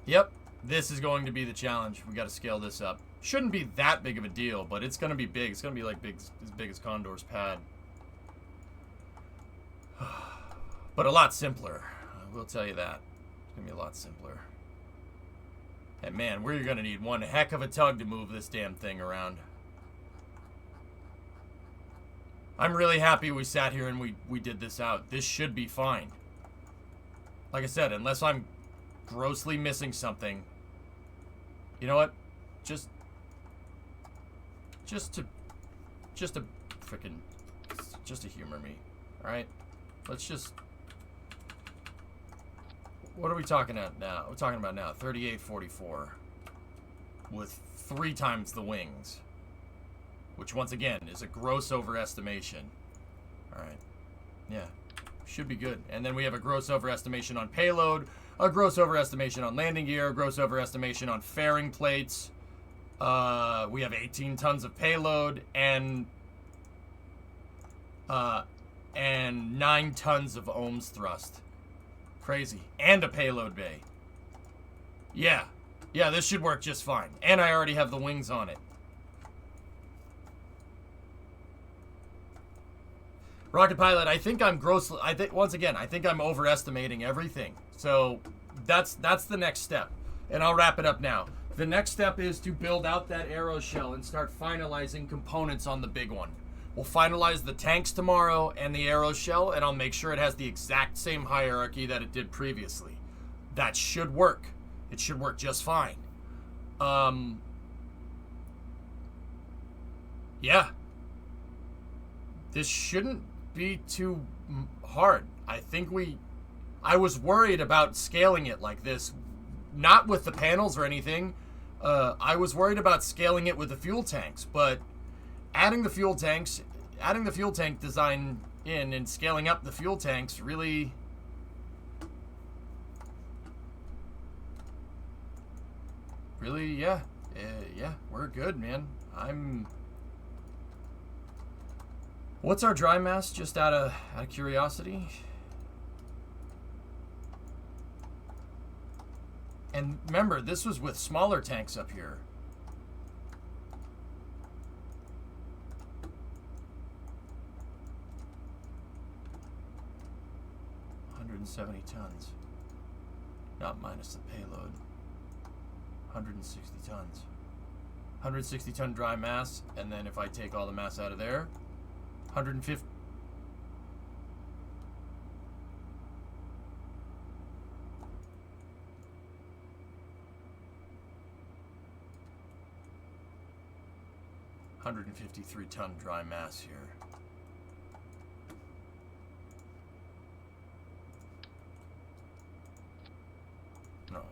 Yep, this is going to be the challenge. We got to scale this up. Shouldn't be that big of a deal, but it's going to be big. It's going to be like as big as Condor's pad. But a lot simpler. I will tell you that. It's going to be a lot simpler. And man, we're going to need one heck of a tug to move this damn thing around. I'm really happy we sat here and we did this out. This should be fine. Like I said, unless I'm grossly missing something. You know what? Just to humor me. Alright? Let's just... What are we talking about now? We're talking about now 3844 with 3 times the wings. Which, once again, is a gross overestimation. Alright. Yeah. Should be good. And then we have a gross overestimation on payload, a gross overestimation on landing gear, a gross overestimation on fairing plates. We have 18 tons of payload and 9 tons of ohms thrust. Crazy. And a payload bay. Yeah. Yeah, this should work just fine. And I already have the wings on it. Rocket pilot, I think I'm grossly... once again, I think I'm overestimating everything. So, that's the next step. And I'll wrap it up now. The next step is to build out that aero shell and start finalizing components on the big one. We'll finalize the tanks tomorrow and the aero shell, and I'll make sure it has the exact same hierarchy that it did previously. That should work. It should work just fine. Yeah. This shouldn't be too hard. I was worried about scaling it like this, not with the panels or anything. I was worried about scaling it with the fuel tanks, but adding the fuel tank design in and scaling up the fuel tanks really yeah, we're good, man. What's our dry mass, just out of curiosity? And remember, this was with smaller tanks up here. $170 tons. Not minus the payload. 160 tons. 160 ton dry mass, and then if I take all the mass out of there, 150. $153-ton dry mass here. No.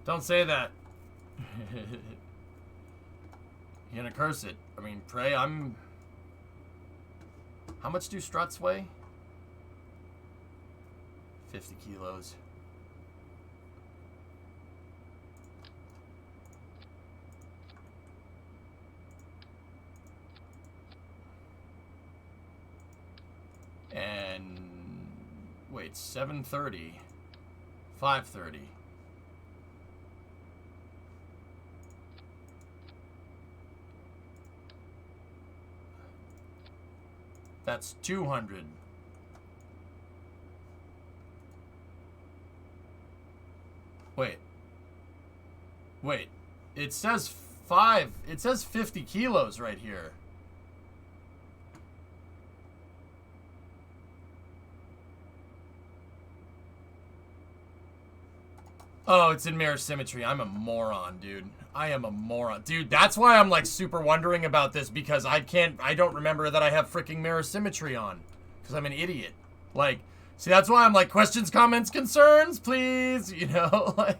Don't say that. You're gonna curse it. I mean, pray. I'm. How much do struts weigh? 50 kilos. And wait, 7:30, 5:30. That's 200. Wait. It says 50 kilos right here. Oh, it's in mirror symmetry. I'm a moron, dude. I am a moron. Dude, that's why I'm like super wondering about this, because I don't remember that I have freaking mirror symmetry on. Because I'm an idiot. Like, see, that's why I'm like, questions, comments, concerns, please. You know, like,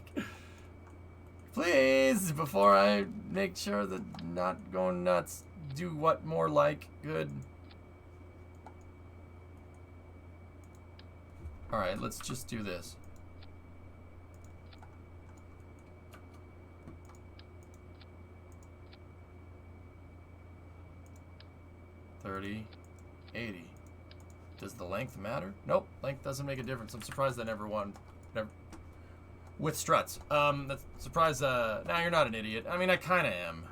please, before I make sure that not going nuts, do what more like good. All right, let's just do this. $30, $80. Does the length matter? Nope, length doesn't make a difference. I'm surprised I never won. Never. With struts. That's surprised. Nah, you're not an idiot. I mean, I kind of am.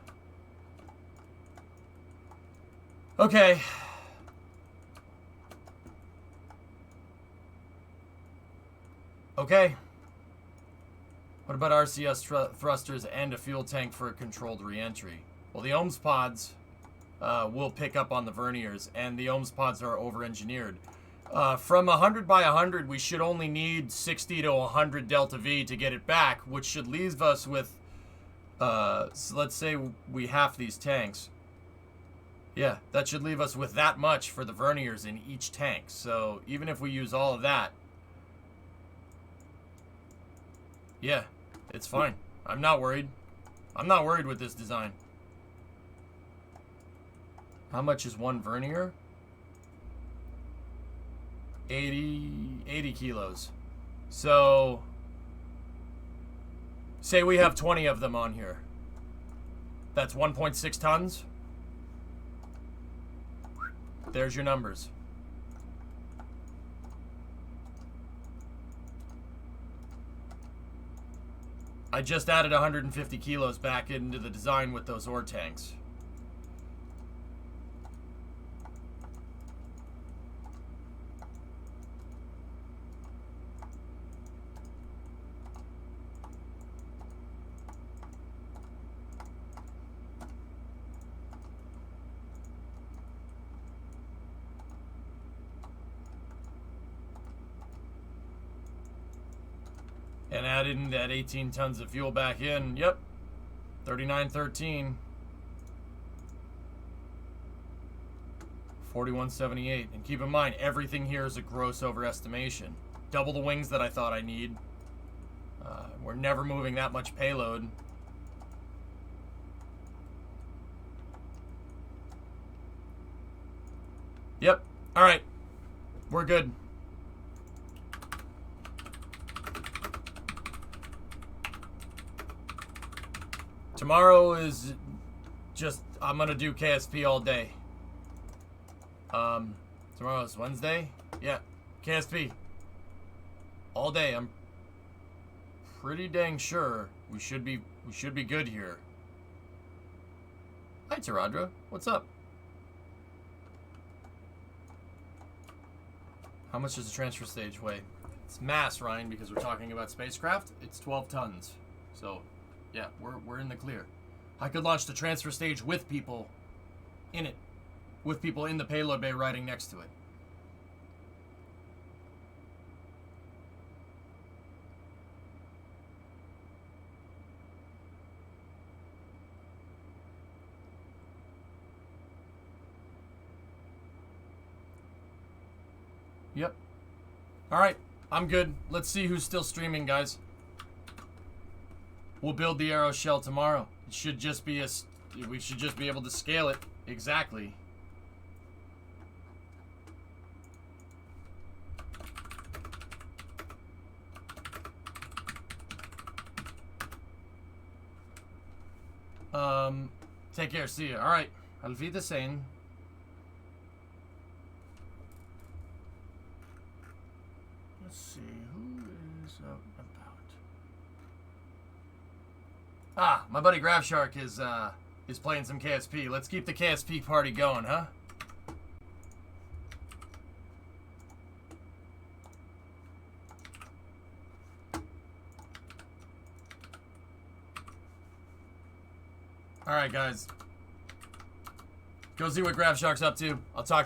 Okay. Okay. What about RCS thrusters and a fuel tank for a controlled re-entry? Well, the ohms pods will pick up on the verniers, and the ohms pods are over-engineered. From 100 by 100, we should only need 60 to 100 delta V to get it back, which should leave us with, so let's say we half these tanks. Yeah, that should leave us with that much for the verniers in each tank. So even if we use all of that, yeah, it's fine. I'm not worried. I'm not worried with this design. How much is one vernier? 80 kilos. So, say we have 20 of them on here. That's 1.6 tons. There's your numbers. I just added 150 kilos back into the design with those ore tanks. And add in that 18 tons of fuel back in. Yep. 3913. 4178. And keep in mind, everything here is a gross overestimation. Double the wings that I thought I need. We're never moving that much payload. Yep. All right. We're good. Tomorrow is just, I'm going to do KSP all day. Tomorrow is Wednesday? Yeah, KSP. All day. I'm pretty dang sure we should be good here. Hi, Taradra. What's up? How much does the transfer stage weigh? It's mass, Ryan, because we're talking about spacecraft. It's 12 tons. So, yeah, we're in the clear. I could launch the transfer stage with people in it. With people in the payload bay riding next to it. Yep. All right, I'm good. Let's see who's still streaming, guys. We'll build the arrow shell tomorrow. It should just be a we should just be able to scale it exactly. Take care. See you. All right. Auf Wiedersehen. Let's see, who is out and about? Ah, my buddy Gravshark is playing some KSP. Let's keep the KSP party going, huh? All right, guys. Go see what Gravshark's up to. I'll talk